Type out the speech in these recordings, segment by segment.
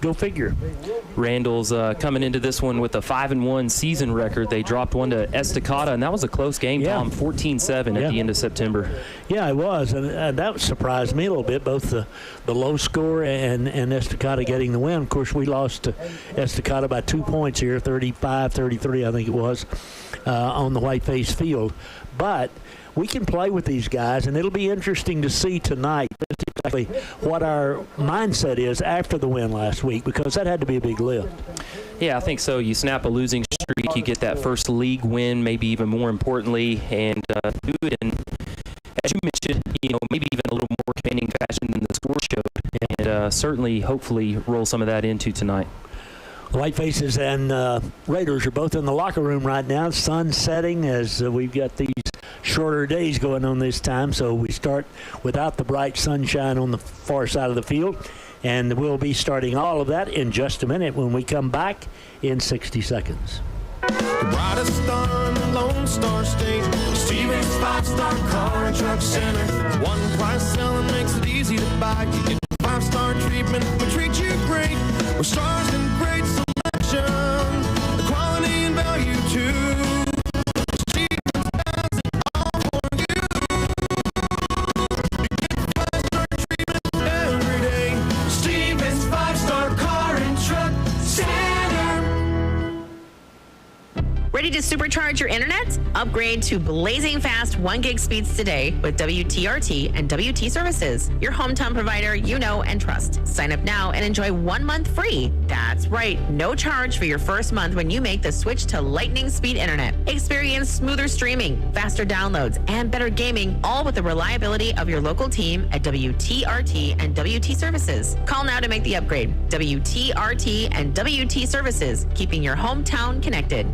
Go figure. Randall's coming into this one with a 5-1 season record. They dropped one to Estacada, and that was a close game, Tom, 14-7 at the end of September. Yeah, it was, and that surprised me a little bit, both the low score and Estacada getting the win. Of course, we lost to Estacada by 2 points here, 35-33, I think it was, on the Whiteface field. But we can play with these guys, and it'll be interesting to see tonight exactly what our mindset is after the win last week, because that had to be a big lift. Yeah, I think so. You snap a losing streak, you get that first league win, maybe even more importantly, and do it in, as you mentioned, maybe even a little more commanding fashion than the score showed, and certainly, hopefully, roll some of that into tonight. Whitefaces and Raiders are both in the locker room right now. Sun setting as we've got these shorter days going on this time, so we start without the bright sunshine on the far side of the field, and we'll be starting all of that in just a minute when we come back in 60 seconds. The brightest star in the Lone Star State, Stevens 5-Star Car and Truck Center. One price selling makes it easy to buy. You get 5-star treatment, we treat you great. We're stars and great selection, the quality and value too. Stevens has it all for you. You get 5-star treatment every day. Stevens 5-Star Car and Truck Center. Ready to supercharge your internet? Upgrade to blazing fast 1 gig speeds today with WTRT and WT Services, your hometown provider you know and trust. Sign up now and enjoy 1 month free. That's right, no charge for your first month when you make the switch to lightning speed internet. Experience smoother streaming, faster downloads, and better gaming, all with the reliability of your local team at WTRT and WT Services. Call now to make the upgrade. WTRT and WT Services, keeping your hometown connected.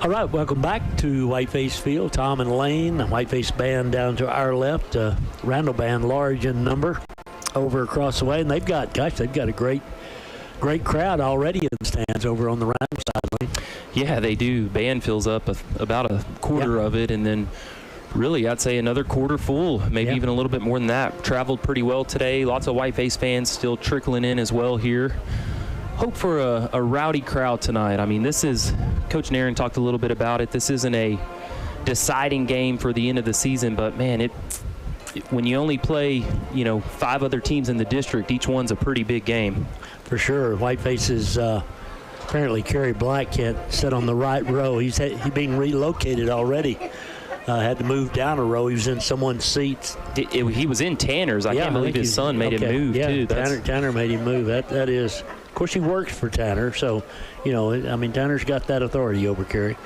All right, welcome back to Whiteface Field. Tom and Lane, the Whiteface band down to our left, Randall band large in number over across the way, and they've got a great crowd already in the stands over on the Randall side lane. Yeah, they do. Band fills up about a quarter of it, and then really I'd say another quarter full, maybe even a little bit more than that. Traveled pretty well today. Lots of Whiteface fans still trickling in as well here. Hope for a rowdy crowd tonight. I mean, this is, Coach Nairn talked a little bit about it. This isn't a deciding game for the end of the season, but man, when you only play, 5 other teams in the district, each one's a pretty big game. For sure. Whiteface's apparently Kerry Black can't sit on the right row. He's being relocated already. Had to move down a row. He was in someone's seats. He was in Tanner's. I can't believe his son made him move, too. Tanner made him move. That is, of course, he works for Tanner, so, Tanner's got that authority over Kerry.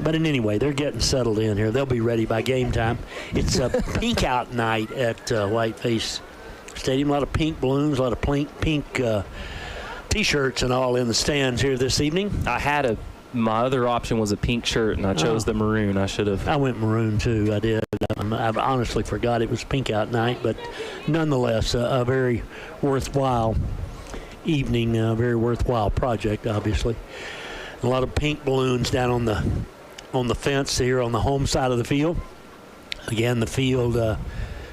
But in any way, they're getting settled in here. They'll be ready by game time. It's a pink out night at Whiteface Stadium. A lot of pink balloons, a lot of pink T-shirts and all in the stands here this evening. My other option was a pink shirt, and I chose the maroon. I should have. I went maroon, too. I did. I honestly forgot it was pink out night, but nonetheless, a very worthwhile evening, a very worthwhile project, obviously. A lot of pink balloons down on the fence here on the home side of the field. Again, the field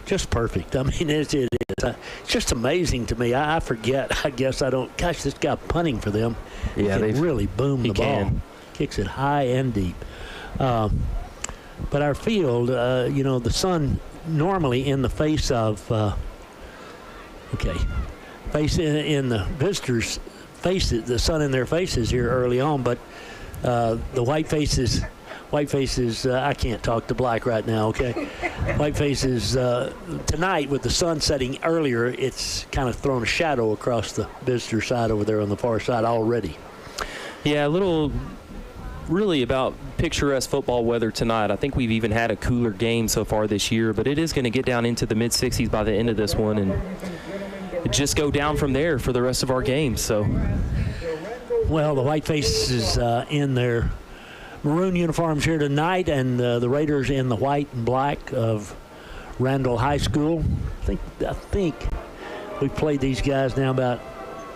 just perfect. I mean, it is. It's just amazing to me. I forget. I guess I don't. Gosh, this guy punting for them. Yeah, they really boom the ball. Kicks it high and deep. But our field, the sun normally in the face of, in the visitors' faces, the sun in their faces here early on. But the Whitefaces, I can't talk to Black right now, okay? Whitefaces, tonight with the sun setting earlier, it's kind of thrown a shadow across the visitor side over there on the far side already. Yeah, a little really about picturesque football weather tonight. I think we've even had a cooler game so far this year, but it is going to get down into the mid-60s by the end of this one and just go down from there for the rest of our games. So, well, the Whitefaces in their maroon uniforms here tonight, and the Raiders in the white and black of Randall High School. I think we've played these guys now about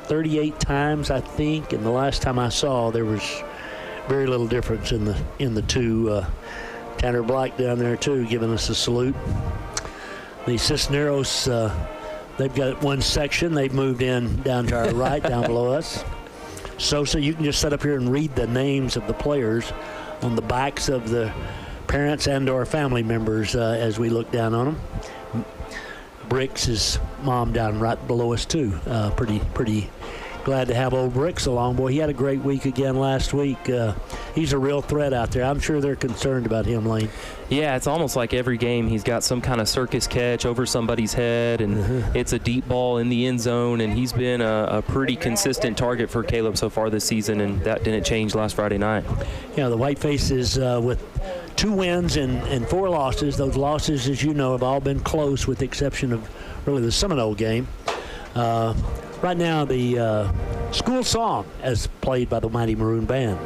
38 times, I think, and the last time I saw there was very little difference in the two. Tanner Black down there too, giving us a salute. The Cisneros, they've got one section. They've moved in down to our right, down below us. So you can just sit up here and read the names of the players on the backs of the parents and or family members as we look down on them. Bricks' mom down right below us too. Pretty glad to have old Bricks along. Boy, he had a great week again last week. He's a real threat out there. I'm sure they're concerned about him, Lane. Yeah, it's almost like every game he's got some kind of circus catch over somebody's head, and it's a deep ball in the end zone, and he's been a pretty consistent target for Caleb so far this season, and that didn't change last Friday night. Yeah, the Whitefaces with 2 wins and 4 losses. Those losses, as you know, have all been close with the exception of really the Seminole game. Right now, the school song as played by the mighty Maroon Band.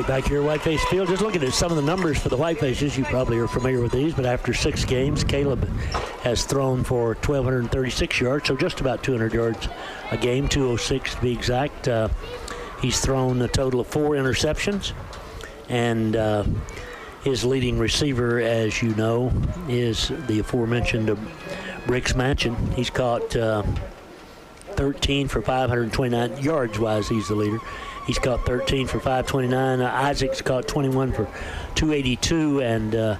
Back here at Whiteface Field, just looking at some of the numbers for the Whitefaces. You probably are familiar with these, but after 6 games, Caleb has thrown for 1,236 yards, so just about 200 yards a game, 206 to be exact. He's thrown a total of 4 interceptions, and his leading receiver, as you know, is the aforementioned Bricks Mansion. He's caught 13 for 529 yards-wise. He's the leader. He's caught 13 for 529. Isaac's caught 21 for 282, and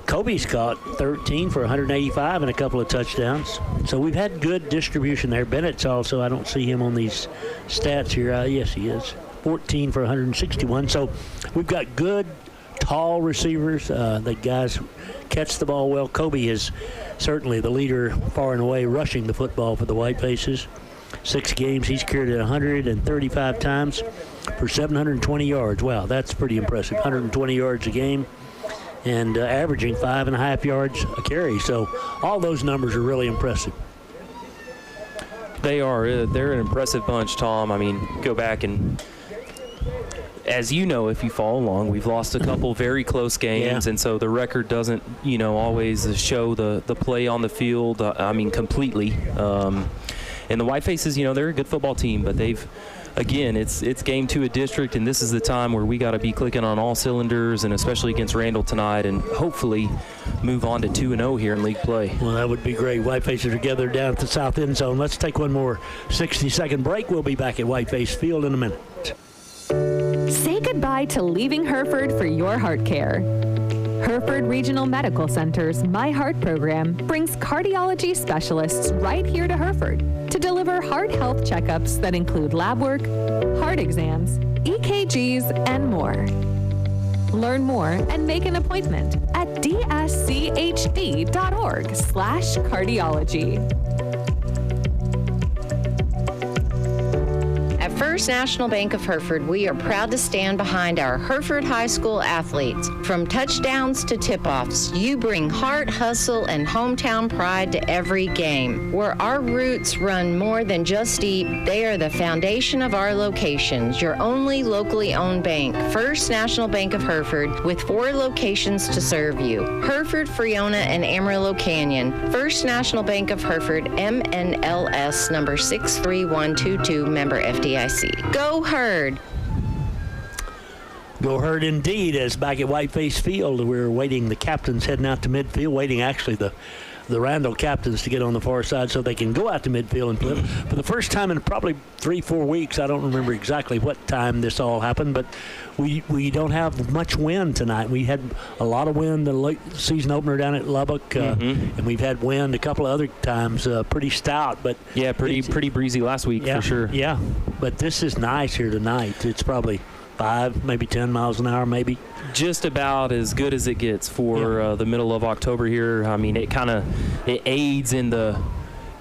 Kobe's caught 13 for 185 and a couple of touchdowns. So we've had good distribution there. Bennett's also, I don't see him on these stats here. Yes, he is. 14 for 161. So we've got good, tall receivers. The guys catch the ball well. Kobe is certainly the leader far and away rushing the football for the Whitefaces. 6 games, he's carried it 135 times for 720 yards. Wow, that's pretty impressive. 120 yards a game and averaging 5.5 yards a carry. So all those numbers are really impressive. They are. They're an impressive bunch, Tom. I mean, go back and, as you know, if you follow along, we've lost a couple very close games, and so the record doesn't, always show the play on the field, completely. And the Whitefaces, they're a good football team, but they've, again, it's game 2 of district, and this is the time where we got to be clicking on all cylinders, and especially against Randall tonight, and hopefully move on to 2-0 here in league play. Well, that would be great. Whitefaces are gathered down at the south end zone. Let's take one more 60-second break. We'll be back at Whiteface Field in a minute. Say goodbye to leaving Hereford for your heart care. Hereford Regional Medical Center's My Heart program brings cardiology specialists right here to Hereford to deliver heart health checkups that include lab work, heart exams, EKGs, and more. Learn more and make an appointment at dschd.org/cardiology. At First National Bank of Hereford, we are proud to stand behind our Hereford High School athletes. From touchdowns to tip-offs, you bring heart, hustle, and hometown pride to every game. Where our roots run more than just deep, they are the foundation of our locations. Your only locally owned bank, First National Bank of Hereford, with 4 locations to serve you. Hereford, Freona, and Amarillo Canyon. First National Bank of Hereford, MNLS number 63122, member FDIC. Go Herd! Go Herd indeed, as back at Whiteface Field, we're waiting, the captains heading out to midfield, waiting actually the Randall captains to get on the far side so they can go out to midfield and play. For the first time in probably 3-4 weeks, I don't remember exactly what time this all happened, but we don't have much wind tonight. We had a lot of wind the late season opener down at Lubbock, and we've had wind a couple of other times, pretty stout. But yeah, pretty breezy last week for sure. Yeah, but this is nice here tonight. It's probably 5, maybe 10 miles an hour, maybe. Just about as good as it gets for the middle of October here. I mean, it aids in the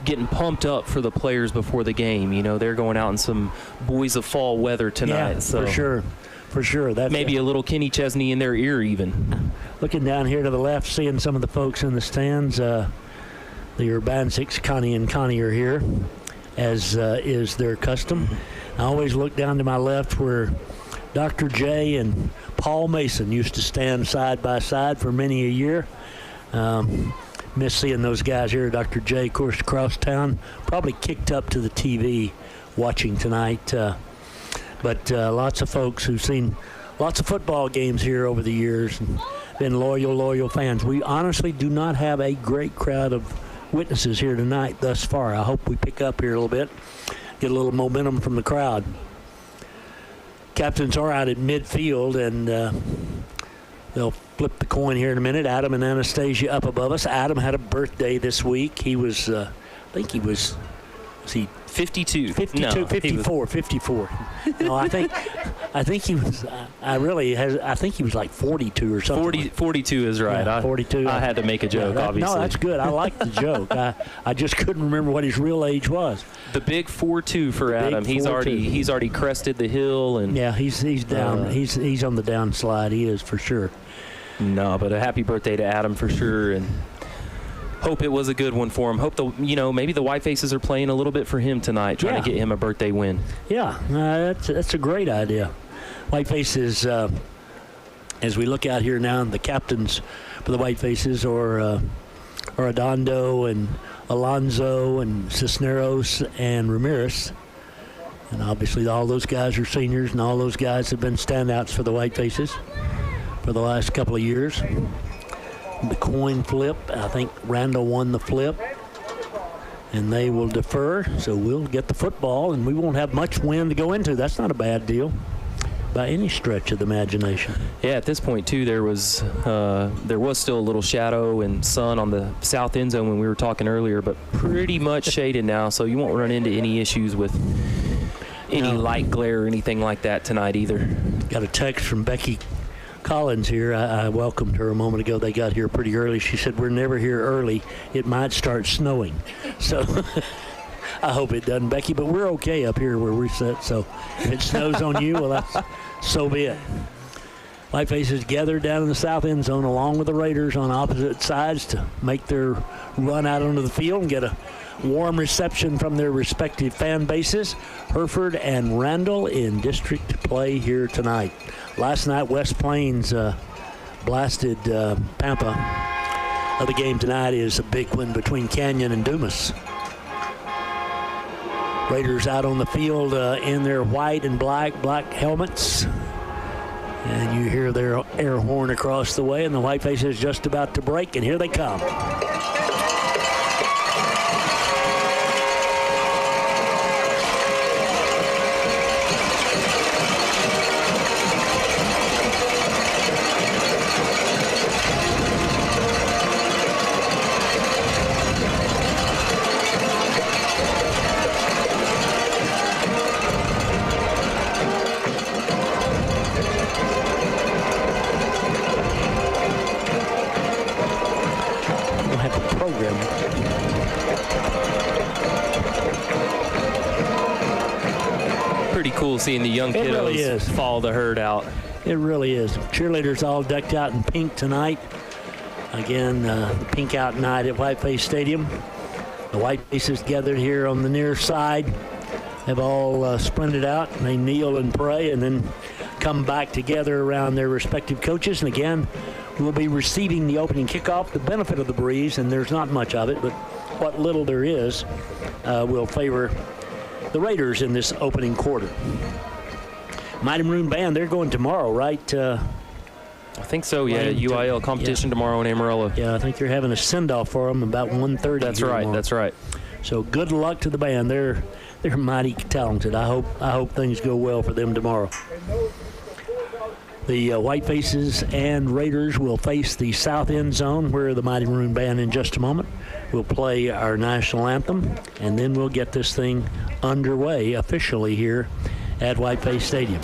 getting pumped up for the players before the game. You know, they're going out in some boys of fall weather tonight. Yeah, so for sure. That's maybe a little Kenny Chesney in their ear even. Looking down here to the left, seeing some of the folks in the stands. The Urbansics, Connie and Connie, are here, as is their custom. I always look down to my left where Dr. J and Paul Mason used to stand side by side for many a year. Miss seeing those guys here. Dr. J, of course, across town, probably kicked up to the TV watching tonight. But lots of folks who've seen lots of football games here over the years and been loyal fans. We honestly do not have a great crowd of witnesses here tonight thus far. I hope we pick up here a little bit, get a little momentum from the crowd. Captains are out at midfield, and they'll flip the coin here in a minute. Adam and Anastasia up above us. Adam had a birthday this week. He was, I think he was he 52. 52, No, 54, 54. No, I think he was, I think he was like 42 or something. 42 is right. Yeah, 42. I had to make a joke, obviously. No, that's good. I like the joke. I just couldn't remember what his real age was. The big 4-2 for Adam. He's already crested the hill, and yeah, he's down. He's on the downslide. He is for sure. No, but a happy birthday to Adam for sure, and hope it was a good one for him. Hope maybe the White Faces are playing a little bit for him tonight, trying to get him a birthday win. Yeah, that's a great idea. White Faces, as we look out here now, the captains for the White Faces are Arredondo and Alonzo and Cisneros and Ramirez. And obviously all those guys are seniors, and all those guys have been standouts for the White Faces for the last couple of years. The coin flip, I think Randall won the flip, and they will defer, so we'll get the football, and we won't have much wind to go into. That's not a bad deal by any stretch of the imagination. Yeah, at this point too, there was still a little shadow and sun on the south end zone when we were talking earlier, but pretty much shaded now, so you won't run into any issues with any light glare or anything like that tonight either. Got a text from Becky Collins here. I welcomed her a moment ago. They got here pretty early. She said, "We're never here early. It might start snowing." So I hope it doesn't, Becky, but we're okay up here where we're set. So if it snows on you, well, that's so be it. White Faces gathered down in the south end zone along with the Raiders on opposite sides to make their run out onto the field and get a warm reception from their respective fan bases. Hereford and Randall in district play here tonight. Last night, West Plains blasted Pampa. The game tonight is a big one between Canyon and Dumas. Raiders out on the field in their white and black helmets. And you hear their air horn across the way, and the White Face is just about to break, and here they come. Seeing the young kiddos follow the herd out. It really is. Cheerleaders all decked out in pink tonight. Again, the pink out night at Whiteface Stadium. The White Faces gathered here on the near side have all sprinted out. They kneel and pray and then come back together around their respective coaches. And again, we'll be receiving the opening kickoff. The benefit of the breeze, and there's not much of it, but what little there is will favor the Raiders in this opening quarter. Mighty Maroon Band, they're going tomorrow, right? I think so, yeah. UIL competition tomorrow in Amarillo. Yeah, I think they're having a send-off for them about 1:30. That's right, tomorrow. That's right. So good luck to the band. They're mighty talented. I hope things go well for them tomorrow. The White Faces and Raiders will face the south end zone where the Mighty Maroon Band in just a moment will play our national anthem, and then we'll get this thing underway officially here at Whiteface Stadium.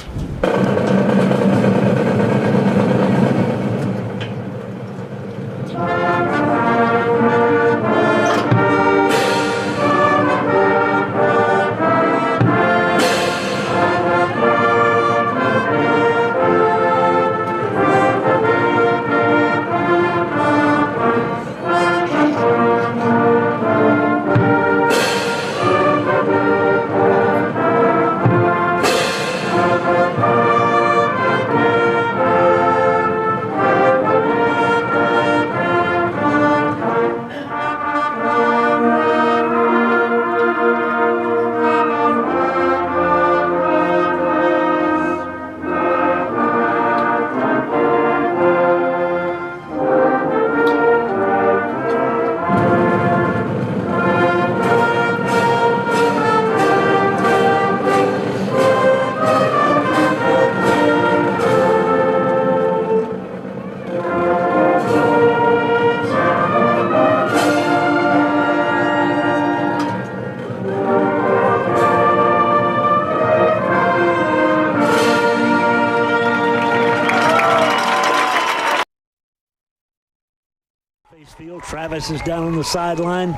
Travis is down on the sideline.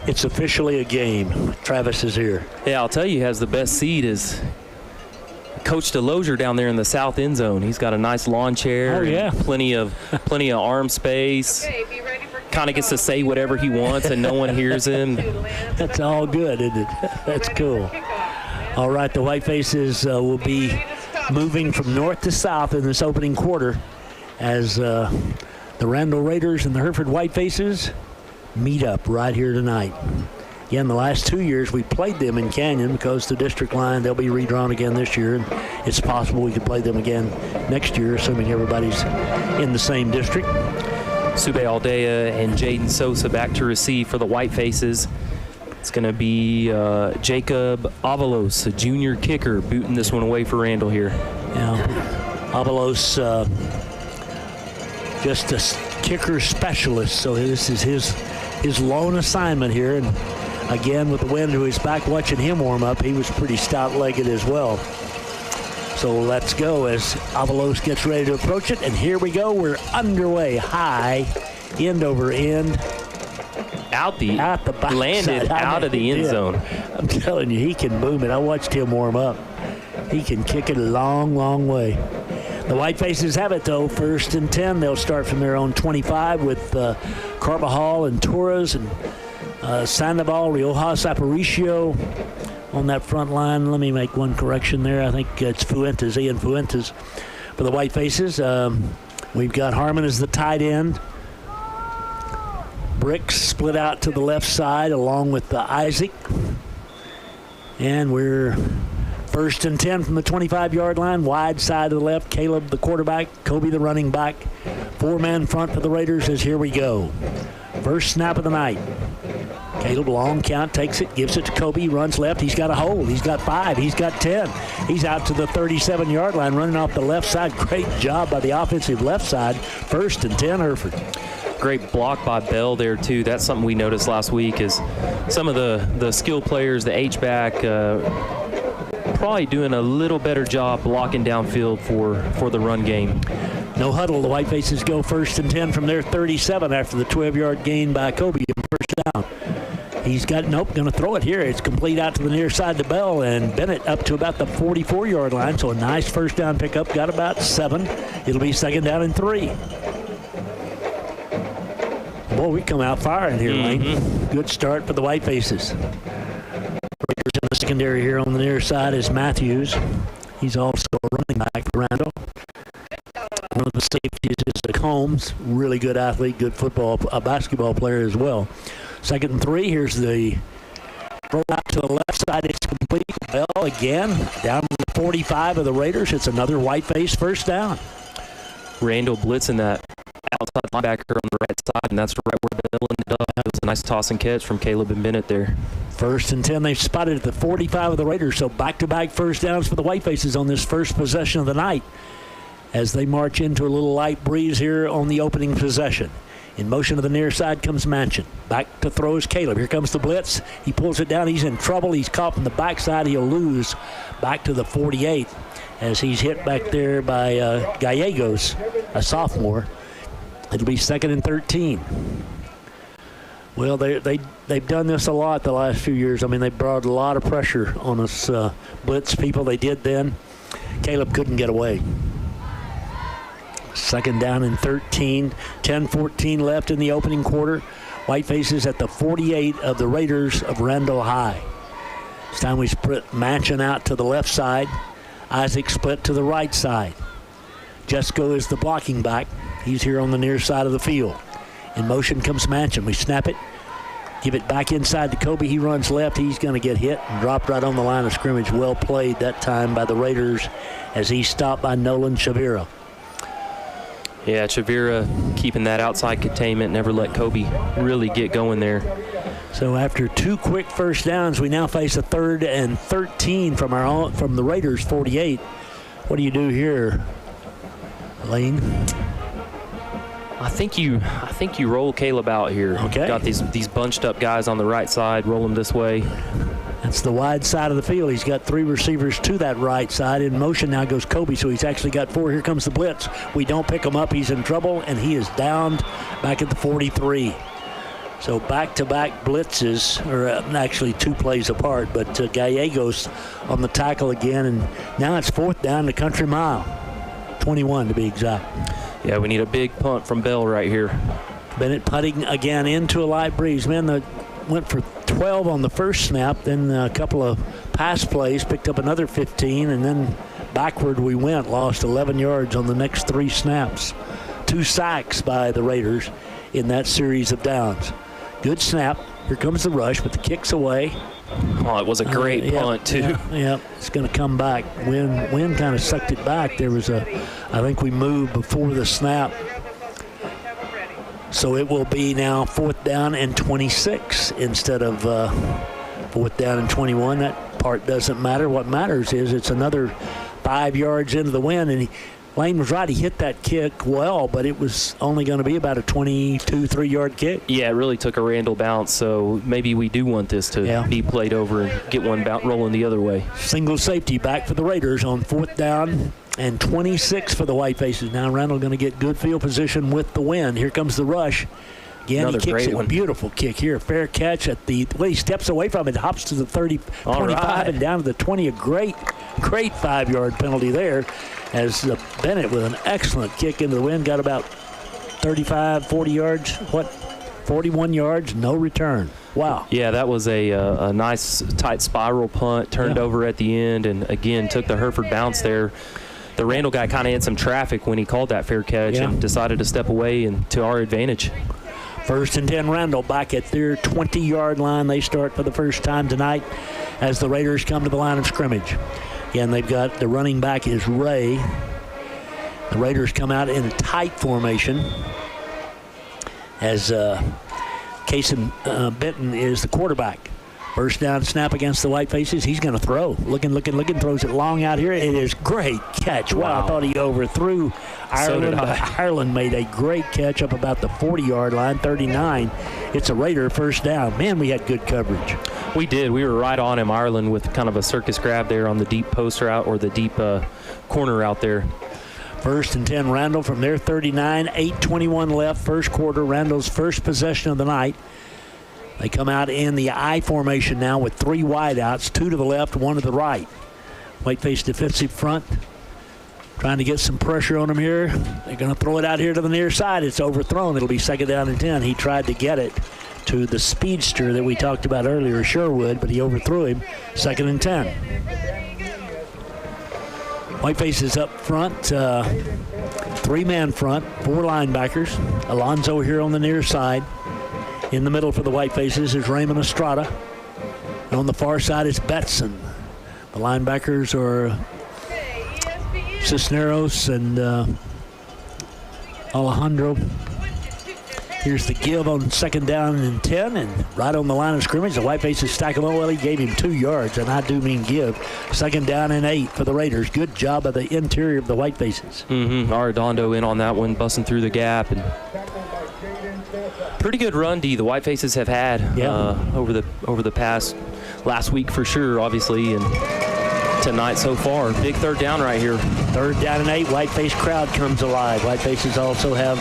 It's officially a game. Travis is here. Yeah, I'll tell you, he has the best seat is Coach DeLozier down there in the south end zone. He's got a nice lawn chair. Oh, yeah. And plenty of arm space. Kind of gets to say whatever he wants and no one hears him. That's all good, isn't it? That's cool. All right, the White Faces will be moving from north to south in this opening quarter as the Randall Raiders and the Hereford White Faces meet up right here tonight. Again, the last 2 years we played them in Canyon because the district line, they'll be redrawn again this year, and it's possible we could play them again next year, assuming everybody's in the same district. Sube Aldea and Jaden Sosa back to receive for the White Faces. It's going to be Jacob Avalos, a junior kicker, booting this one away for Randall here. Yeah, Avalos, just a kicker specialist, so this is his lone assignment here. And again, with the wind to his back, watching him warm up, he was pretty stout-legged as well. So let's go as Avalos gets ready to approach it. And here we go. We're underway. High, end over end. Out the back landed side. out of the end zone. I'm telling you, he can boom it. I watched him warm up. He can kick it a long, long way. The White Faces have it, though. 1st and 10. They'll start from their own 25 with Carbajal and Torres and Sandoval, Riojas, Aparicio on that front line. Let me make one correction there. I think it's Fuentes, Ian Fuentes for the White Faces. We've got Harmon as the tight end. Bricks split out to the left side along with Isaac. And we're 1st and 10 from the 25-yard line. Wide side to the left. Caleb, the quarterback. Kobe, the running back. 4-man front for the Raiders as here we go. First snap of the night. Caleb, long count, takes it, gives it to Kobe, runs left. He's got a hold. He's got 5. He's got 10. He's out to the 37-yard line, running off the left side. Great job by the offensive left side. 1st and 10, Hereford. Great block by Bell there, too. That's something we noticed last week is some of the skill players, the H-back, probably doing a little better job blocking downfield for the run game. No huddle. The White Faces go 1st and 10 from their 37 after the 12-yard gain by Kobe and first down. He's got, going to throw it here. It's complete out to the near side to Bell, and Bennett up to about the 44-yard line. So a nice first down pickup. Got about 7. It'll be 2nd down and 3. Boy, we come out firing here, Lane. Good start for the White Faces. Raiders in the secondary here on the near side is Matthews. He's also a running back for Randall. One of the safeties is Combs, really good athlete, good basketball player as well. 2nd and 3. Here's the throw out to the left side. It's complete. Bell again down to the 45 of the Raiders. It's another White Face first down. Randall blitzing that outside linebacker on the right side, and that's right where Bell ended up. It was a nice toss and catch from Caleb and Bennett there. 1st and 10. They've spotted at the 45 of the Raiders, so back-to-back first downs for the White Faces on this first possession of the night as they march into a little light breeze here on the opening possession. In motion to the near side comes Manchin. Back to throws Caleb. Here comes the blitz. He pulls it down. He's in trouble. He's caught from the backside. He'll lose back to the 48 as he's hit back there by Gallegos, a sophomore. It'll be 2nd and 13. Well, they've done this a lot the last few years. I mean, they brought a lot of pressure on us blitz people. They did then. Caleb couldn't get away. 2nd down and 13. 10-14 left in the opening quarter. White Faces at the 48 of the Raiders of Randall High. This time we split Manchin out to the left side. Isaac split to the right side. Jesco is the blocking back. He's here on the near side of the field. In motion comes Manchin. We snap it. Give it back inside to Kobe. He runs left. He's going to get hit and dropped right on the line of scrimmage. Well played that time by the Raiders as he's stopped by Nolan Chavira. Yeah, Chavira keeping that outside containment, never let Kobe really get going there. So after 2 quick first downs, we now face a 3rd and 13 from the Raiders 48. What do you do here, Lane? I think you roll Caleb out here. Okay. Got these bunched up guys on the right side. Roll them this way. That's the wide side of the field. He's got 3 receivers to that right side. In motion now goes Kobe, so he's actually got 4. Here comes the blitz. We don't pick him up. He's in trouble, and he is downed back at the 43. So back-to-back blitzes, or actually 2 plays apart, but Gallegos on the tackle again, and now it's 4th down to country mile. 21 to be exact. Yeah, we need a big punt from Bell right here. Bennett putting again into a light breeze. Man, they went for 12 on the first snap, then a couple of pass plays, picked up another 15, and then backward we went, lost 11 yards on the next 3 snaps. 2 sacks by the Raiders in that series of downs. Good snap. Here comes the rush, but the kick's away. Oh, it was a great punt, too. Yeah, it's going to come back. Wind kind of sucked it back. There was I think we moved before the snap. So it will be now 4th down and 26 instead of 4th down and 21. That part doesn't matter. What matters is it's another 5 yards into the wind, and Lane was right. He hit that kick well, but it was only going to be about a 3-yard kick. Yeah, it really took a Randall bounce, so maybe we do want this to be played over and get one rolling the other way. Single safety back for the Raiders on 4th down and 26 for the Whitefaces. Now Randall going to get good field position with the wind. Here comes the rush. Again, another he kicks great it. one. Beautiful Kick here. Fair catch at the way he steps away from it, hops to the 30, 25, and down to the 20. A great 5-yard penalty there as Bennett with an excellent kick into the wind. Got about 35, 40 yards. 41 yards, no return. Wow. Yeah, that was a nice tight spiral punt, turned over at the end, and again took the Hereford bounce there. The Randall guy kind of had some traffic when he called that fair catch and decided to step away and to our advantage. 1st and 10 Randall back at their 20-yard line. They start for the first time tonight as the Raiders come to the line of scrimmage. Again, they've got the running back is Ray. The Raiders come out in a tight formation as Cason Benton is the quarterback. First down snap against the Whitefaces. He's going to throw. Looking, throws it long out here. It is great catch. Wow, I thought he overthrew Ireland. Ireland made a great catch up about the 40-yard line, 39. It's a Raider first down. Man, we had good coverage. We did. We were right on him, Ireland, with kind of a circus grab there on the deep post route or the deep corner out there. 1st and 10 Randall from their 39. 8:21 left, first quarter. Randall's first possession of the night. They come out in the I formation now with 3 wideouts, 2 to the left, 1 to the right. Whiteface defensive front trying to get some pressure on him here. They're going to throw it out here to the near side. It's overthrown. It'll be 2nd down and 10. He tried to get it to the speedster that we talked about earlier, Sherwood, but he overthrew him. 2nd and 10. Whiteface is up front, 3-man front, 4 linebackers. Alonzo here on the near side. In the middle for the Whitefaces is Raymond Estrada. And on the far side is Betson. The linebackers are Cisneros and Alejandro. Here's the give on 2nd down and 10, and right on the line of scrimmage, the Whitefaces stack them up. Well, he gave him 2 yards, and I do mean give. 2nd down and 8 for the Raiders. Good job of the interior of the Whitefaces. Arredondo in on that one, busting through the gap. And pretty good run D the Whitefaces have had over the past last week for sure, obviously, and tonight so far. Big 3rd down right here. 3rd down and 8. Whiteface crowd comes alive. Whitefaces also have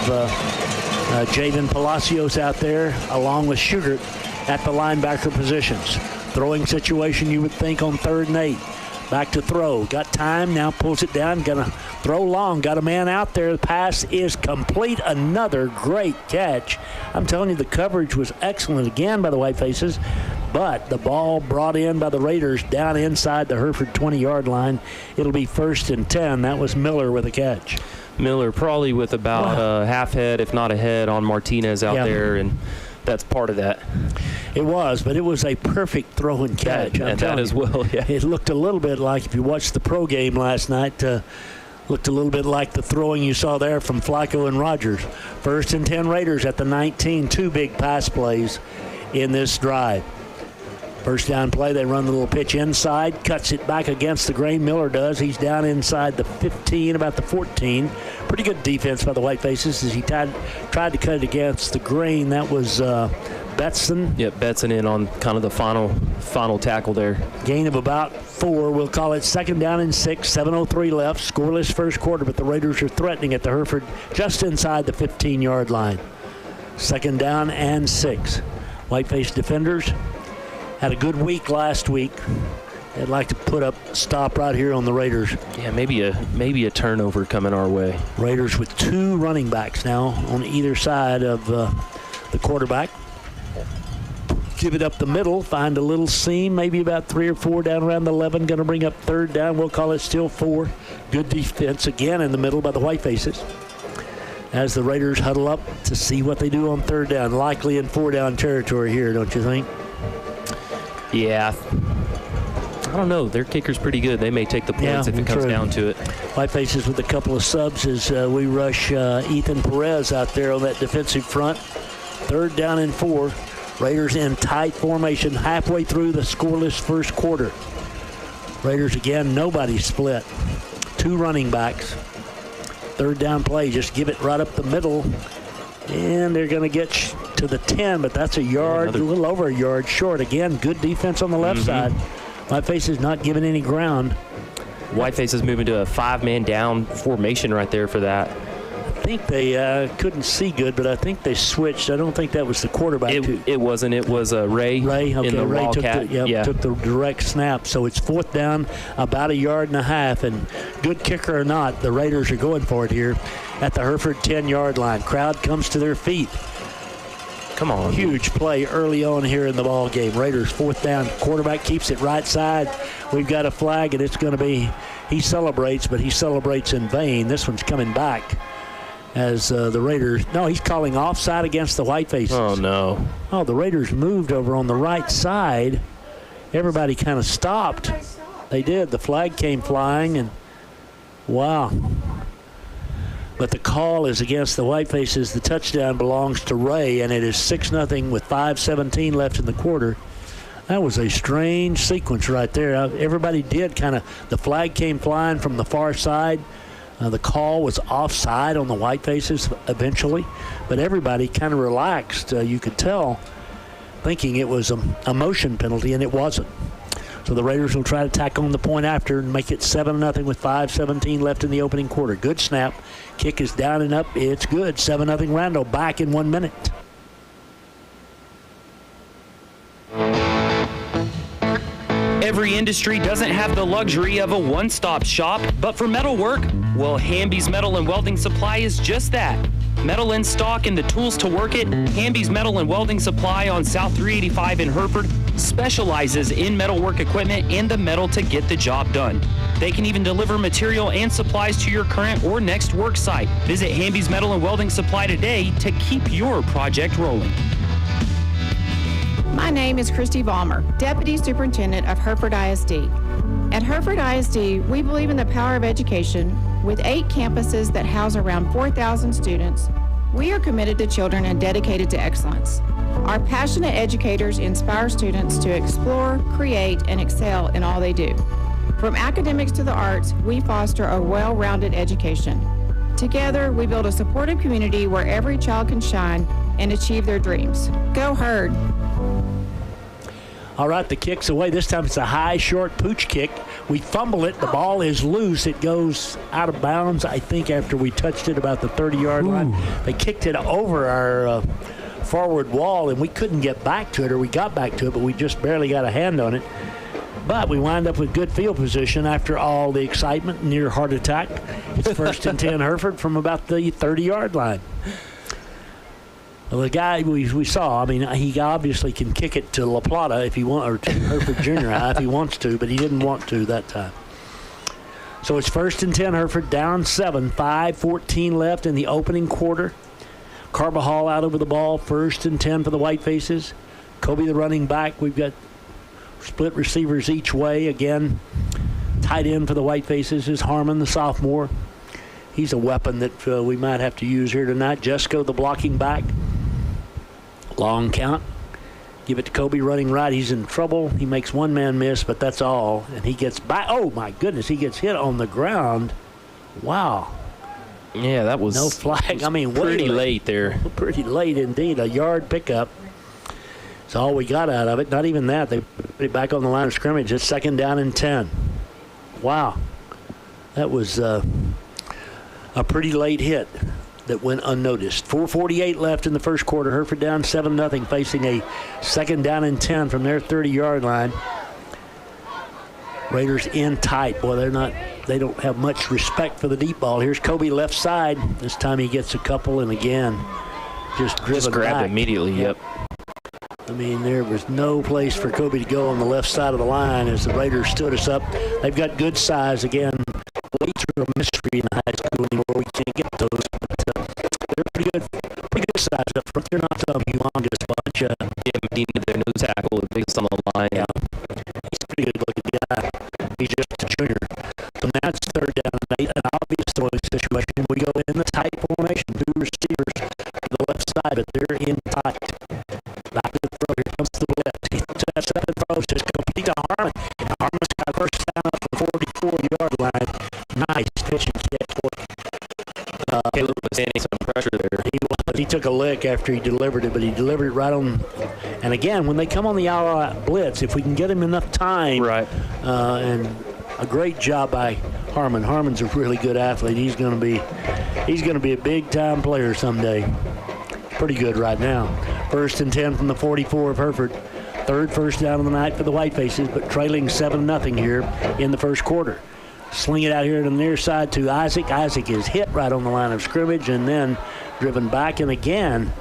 Jaden Palacios out there along with Schugert at the linebacker positions. Throwing situation you would think on 3rd and 8. Back to throw. Got time. Now pulls it down. Going to throw long. Got a man out there. The pass is complete. Another great catch. I'm telling you, the coverage was excellent again by the Whitefaces. But the ball brought in by the Raiders down inside the Hereford 20-yard line. It'll be 1st and 10. That was Miller with a catch. Miller probably with about a half head, if not a head, on Martinez out there, and that's part of that. It was, but it was a perfect throw and catch. And that as well, yeah. It looked a little bit like, if you watched the pro game last night, looked a little bit like the throwing you saw there from Flacco and Rogers. 1st and 10 Raiders at the 19. 2 big pass plays in this drive. First down play, they run the little pitch inside, cuts it back against the grain. Miller does. He's down inside the 15, about the 14. Pretty good defense by the Whitefaces as he tried to cut it against the grain. That was Betson. Yep, Betson in on kind of the final tackle there. Gain of about 4. We'll call it 2nd down and 6. 7:03 left. Scoreless first quarter, but the Raiders are threatening at the Hereford just inside the 15-yard line. 2nd down and 6. Whiteface defenders had a good week last week. They'd like to put up a stop right here on the Raiders. Yeah, maybe a turnover coming our way. Raiders with 2 running backs now on either side of the quarterback. Give it up the middle, find a little seam, maybe about 3 or 4 down around the 11. Going to bring up 3rd down. We'll call it still 4. Good defense again in the middle by the Whitefaces. As the Raiders huddle up to see what they do on 3rd down. Likely in 4-down territory here, don't you think? Yeah. I don't know. Their kicker's pretty good. They may take the points if it comes down to it. Whitefaces with a couple of subs as we rush Ethan Perez out there on that defensive front. 3rd down and 4. Raiders in tight formation halfway through the scoreless first quarter. Raiders again, nobody split. 2 running backs. 3rd down play, just give it right up the middle. And they're going to get to the 10, but that's a yard, a little over a yard short. Again, good defense on the left side. Whiteface is not giving any ground. Whiteface is moving to a 5-man down formation right there for that. I think they couldn't see good, but I think they switched. I don't think that was the quarterback. It wasn't. It was Ray. Okay, in the Ray Wildcat. took the direct snap. So it's 4th down, about 1.5 yards. And good kicker or not, the Raiders are going for it here at the Hereford 10-yard line. Crowd comes to their feet. Come on. Huge play early on here in the ball game. Raiders 4th down. Quarterback keeps it right side. We've got a flag, and it's going to be, he celebrates, but he celebrates in vain. This one's coming back as the Raiders, no, he's calling offside against the Whitefaces. Oh, no. Oh, the Raiders moved over on the right side. Everybody kind of stopped. They did. The flag came flying, and wow. But the call is against the Whitefaces. The touchdown belongs to Ray, and it is 6-0 with 5:17 left in the quarter. That was a strange sequence right there. Everybody did kind of, the flag came flying from the far side. The call was offside on the Whitefaces eventually, but everybody kind of relaxed. You could tell, thinking it was a motion penalty, and it wasn't. So the Raiders will try to tack on the point after and make it 7-0 with 5:17 left in the opening quarter. Good snap. Kick is down and up. It's good. 7-0 Randall back in 1 minute. Every industry doesn't have the luxury of a one-stop shop, but for metalwork, well, Hamby's Metal and Welding Supply is just that. Metal in stock and the tools to work it, Hamby's Metal and Welding Supply on South 385 in Hereford specializes in metalwork equipment and the metal to get the job done. They can even deliver material and supplies to your current or next work site. Visit Hamby's Metal and Welding Supply today to keep your project rolling. My name is Christy Vollmer, Deputy Superintendent of Hereford ISD. At Hereford ISD, we believe in the power of education. With 8 campuses that house around 4,000 students, we are committed to children and dedicated to excellence. Our passionate educators inspire students to explore, create, and excel in all they do. From academics to the arts, we foster a well-rounded education. Together, we build a supportive community where every child can shine and achieve their dreams. Go Herd! All right, the kick's away. This time it's a high, short pooch kick. We fumble it. The ball is loose. It goes out of bounds, I think, after we touched it about the 30-yard line. They kicked it over our forward wall, and we couldn't get back to it, or we got back to it, but we just barely got a hand on it. But we wind up with good field position after all the excitement, near heart attack. It's 1st and 10 Hereford from about the 30-yard line. Well, the guy we saw, I mean, he obviously can kick it to La Plata if he wants, or to Hereford Junior High if he wants to, but he didn't want to that time. So it's 1st and 10 Hereford, down 7, 5:14 left in the opening quarter. Carbajal out over the ball, 1st and 10 for the Whitefaces. Kobe the running back. We've got split receivers each way. Again, tight end for the Whitefaces is Harmon, the sophomore. He's a weapon that we might have to use here tonight. Jesco, the blocking back. Long count. Give it to Kobe running right. He's in trouble. He makes one man miss, but that's all. And he gets back. Oh, my goodness. He gets hit on the ground. Wow. Yeah, that was no flag. I mean, pretty late there. Pretty late indeed. A yard pickup. That's all we got out of it. Not even that. They put it back on the line of scrimmage. It's 2nd down and 10. Wow. That was a pretty late hit that went unnoticed. 4:48 left in the first quarter. Hereford down 7-0, facing a 2nd down and 10 from their 30-yard line. Raiders in tight. Boy, they don't have much respect for the deep ball. Here's Kobe left side. This time he gets a couple, and again, just driven grabbed back. Immediately, yep. I mean, there was no place for Kobe to go on the left side of the line as the Raiders stood us up. They've got good size. Again, weights are a mystery in high school anymore. We can't get those, but they're pretty good size up front. They're not some humongous bunch. Medina, their nose tackle, the biggest on the line. Yeah, he's a pretty good-looking guy. He's just a junior. So now it's 3rd down and 8, an obvious throwing situation. We go in the tight formation, 2 receivers to the left side, but they're in tight. Back to the throw. Here comes the blitz. He sets up and throws. Just complete to Harmon. And Harmon's got first down up the 44-yard line. Nice pitch and catch. Caleb was standing some pressure there. He took a lick after he delivered it, but he delivered it right on. And again, when they come on the outright blitz, if we can get him enough time, right, and a great job by Harmon. Harmon's a really good athlete. He's going to be a big-time player someday. Pretty good right now. 1st and 10 from the 44 of Hereford. 3rd first down of the night for the Whitefaces, but trailing 7-0 here in the first quarter. Sling it out here to the near side to Isaac. Isaac is hit right on the line of scrimmage and then driven back. And again,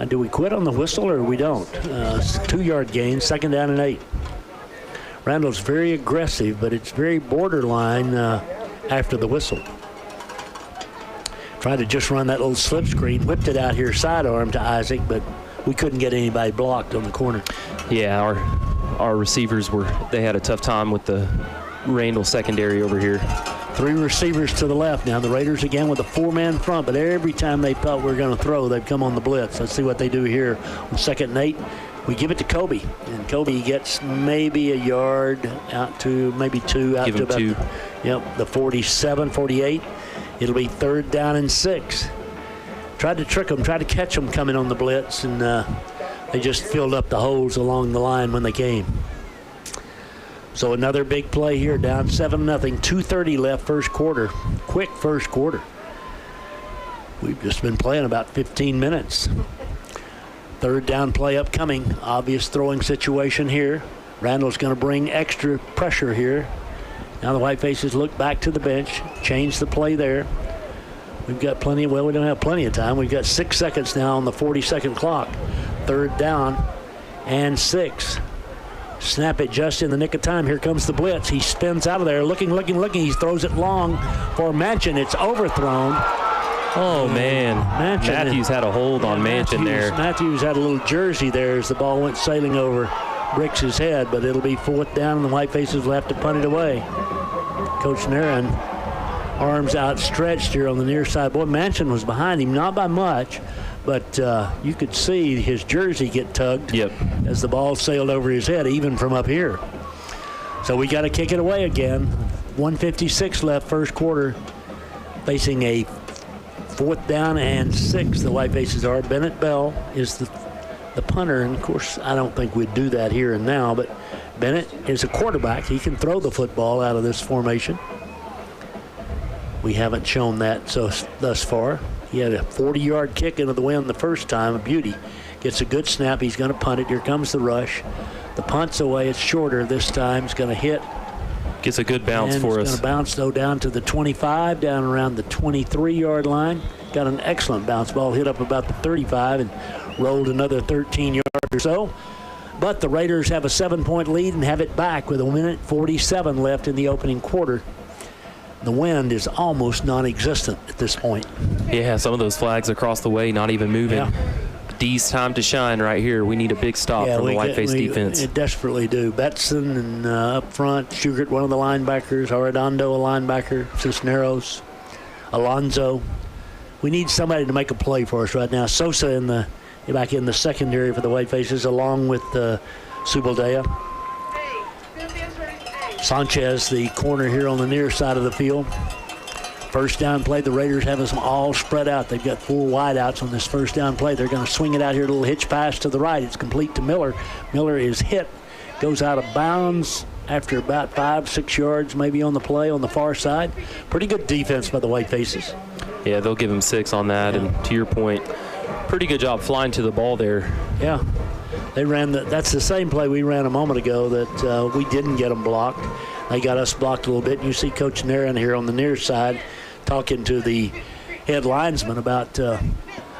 do we quit on the whistle or we don't? 2-yard gain, 2nd down and 8. Randall's very aggressive, but it's very borderline after the whistle. Tried to just run that little slip screen, whipped it out here sidearm to Isaac, but we couldn't get anybody blocked on the corner. Yeah, our receivers they had a tough time with the Randall secondary over here. 3 receivers to the left now. The Raiders again with a 4-man front, but every time they thought we were going to throw, they've come on the blitz. Let's see what they do here on 2nd and 8. We give it to Kobe, and Kobe gets maybe a yard out to maybe 2 out give to him about 2. The 47, 48. It'll be 3rd down and 6. Tried to trick them, tried to catch them coming on the blitz, and they just filled up the holes along the line when they came. So another big play here, down 7-0, 2:30 left first quarter. Quick first quarter. We've just been playing about 15 minutes. 3rd down play upcoming. Obvious throwing situation here. Randall's going to bring extra pressure here. Now the Whitefaces look back to the bench, change the play there. We've got we don't have plenty of time. We've got 6 seconds now on the 40-second clock. 3rd down and 6. Snap it just in the nick of time. Here comes the blitz. He spins out of there, looking. He throws it long for Manchin. It's overthrown. Oh, man. Matthews had a hold on Manchin there. Matthews had a little jersey there as the ball went sailing over Bricks' head, but it'll be 4th down, and the Whitefaces will have to punt it away. Coach Naran, arms outstretched here on the near side. Boy, Manchin was behind him, not by much, but you could see his jersey get tugged as the ball sailed over his head, even from up here. So we got to kick it away again. 1:56 left first quarter, facing a 4th down and 6. The Whitefaces are. Bennett Bell is the punter, and of course I don't think we'd do that here and now, but Bennett is a quarterback. He can throw the football out of this formation. We haven't shown that thus far. He had a 40-yard kick into the wind the first time, a beauty. Gets a good snap. He's going to punt it. Here comes the rush. The punt's away. It's shorter this time. It's going to hit. Gets a good bounce for us. It's going to bounce, though, down to the 25, down around the 23-yard line. Got an excellent bounce ball. Hit up about the 35 and rolled another 13 yards or so. But the Raiders have a 7-point lead and have it back with 1:47 left in the opening quarter. The wind is almost non-existent at this point. Yeah, some of those flags across the way not even moving. Yeah. D's time to shine right here. We need a big stop from the Whiteface defense. We desperately do. Betson and up front, Schugert, one of the linebackers, Arredondo, a linebacker, Cisneros, Alonzo. We need somebody to make a play for us right now. Sosa back in the secondary for the Whitefaces, along with Subaldea. Sanchez, the corner here on the near side of the field. First down play, the Raiders have us all spread out. They've got 4 wideouts on this first down play. They're going to swing it out here, a little hitch pass to the right. It's complete to Miller. Miller is hit, goes out of bounds after about 5-6 yards maybe on the play on the far side. Pretty good defense by the White Faces. Yeah, they'll give him 6 on that. Yeah. And to your point, pretty good job flying to the ball there. Yeah. They ran that's the same play we ran a moment ago that we didn't get them blocked. They got us blocked a little bit. You see Coach Nairn here on the near side talking to the head linesman about,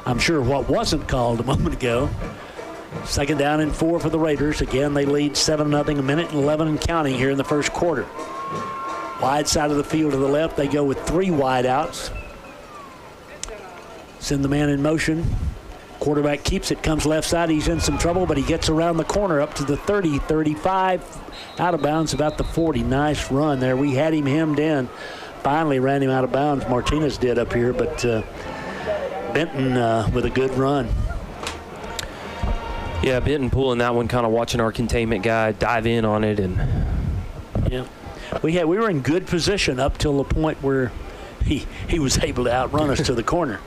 I'm sure, what wasn't called a moment ago. Second down and 4 for the Raiders. Again, they lead 7-0, a minute and 11 and counting here in the first quarter. Wide side of the field to the left. They go with 3 wideouts. Send the man in motion. Quarterback keeps it, comes left side. He's in some trouble, but he gets around the corner up to the 30, 35, out of bounds about the 40. Nice run there. We had him hemmed in. Finally ran him out of bounds. Martinez did up here, but Benton with a good run. Yeah, Benton pulling that one, kind of watching our containment guy dive in on it. And yeah, we were in good position up till the point where he was able to outrun us to the corner.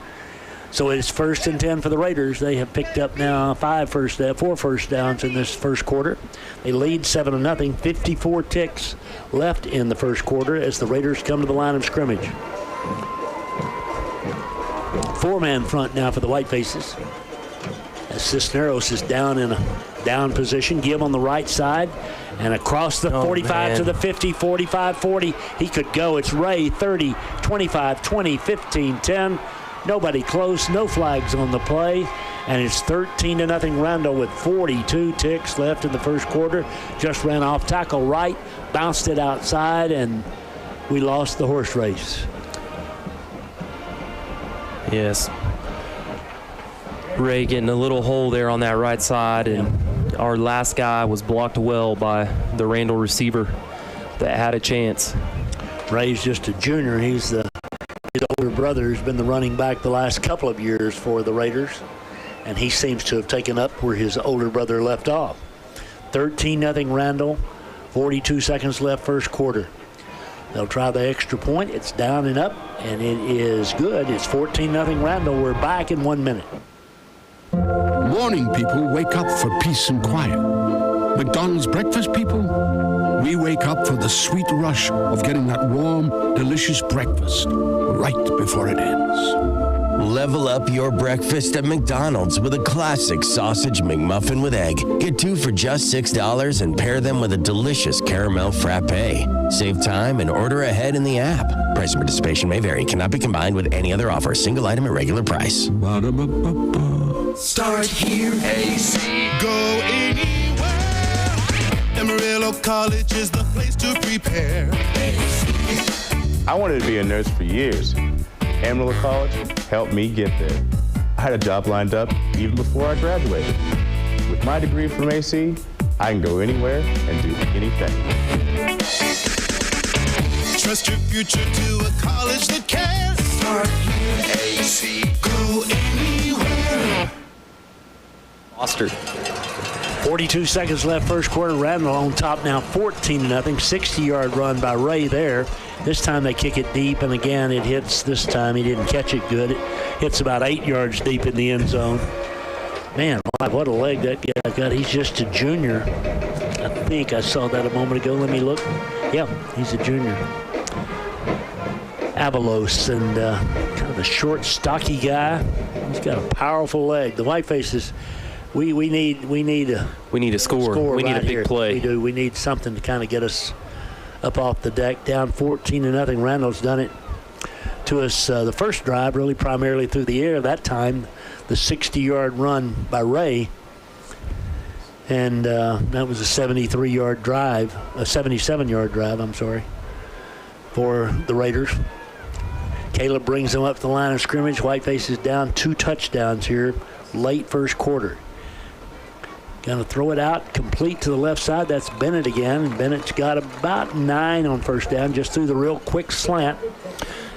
So it's 1st and 10 for the Raiders. They have picked up now 4 first downs in this first quarter. They lead 7-0. 54 ticks left in the first quarter as the Raiders come to the line of scrimmage. 4-man front now for the White Faces. As Cisneros is down in a down position. Give on the right side and across the 45 to the 50, 45, 40. He could go. It's Ray, 30, 25, 20, 15, 10. Nobody close, no flags on the play, and it's 13-0 Randall with 42 ticks left in the first quarter. Just ran off tackle right, bounced it outside, and we lost the horse race. Yes. Ray getting a little hole there on that right side, and our last guy was blocked well by the Randall receiver that had a chance. Ray's just a junior. His older brother has been the running back the last couple of years for the Raiders, and he seems to have taken up where his older brother left off. 13-0 Randall, 42 seconds left first quarter. They'll try the extra point. It's down and up, and it is good. It's 14-0 Randall. We're back in 1 minute. Morning people wake up for peace and quiet. McDonald's breakfast people, we wake up for the sweet rush of getting that warm, delicious breakfast right before it ends. Level up your breakfast at McDonald's with a classic sausage McMuffin with egg. Get 2 for just $6 and pair them with a delicious caramel frappe. Save time and order ahead in the app. Price and participation may vary. Cannot be combined with any other offer. Single item at regular price. Ba-da-ba-ba-ba. Start here, AC. Go anywhere. Amarillo College is the place to prepare. I wanted to be a nurse for years. Amarillo College helped me get there. I had a job lined up even before I graduated. With my degree from AC, I can go anywhere and do anything. Trust your future to a college that cares. Start here, AC. Go anywhere. Foster. 42 seconds left first quarter. Randall on top now, 14-0. 60-yard run by Ray there. This time they kick it deep, and again it hits. This time he didn't catch it good. It hits about 8 yards deep in the end zone. Man, what a leg that guy got. He's just a junior. I think I saw that a moment ago. Let me look. Yeah, he's a junior. Avalos, and kind of a short, stocky guy. He's got a powerful leg. The White Faces, we need a score. We need a big play. We do. We need something to kind of get us up off the deck. Down 14-0. Randall's done it to us the first drive, really primarily through the air. That time, the 60-yard run by Ray, and that was a 73-yard drive, a 77-yard drive. I'm sorry, for the Raiders. Caleb brings them up to the line of scrimmage. White Faces down 2 touchdowns here, late first quarter. Going to throw it out, complete to the left side. That's Bennett again. And Bennett's got about 9 on first down, just through the real quick slant.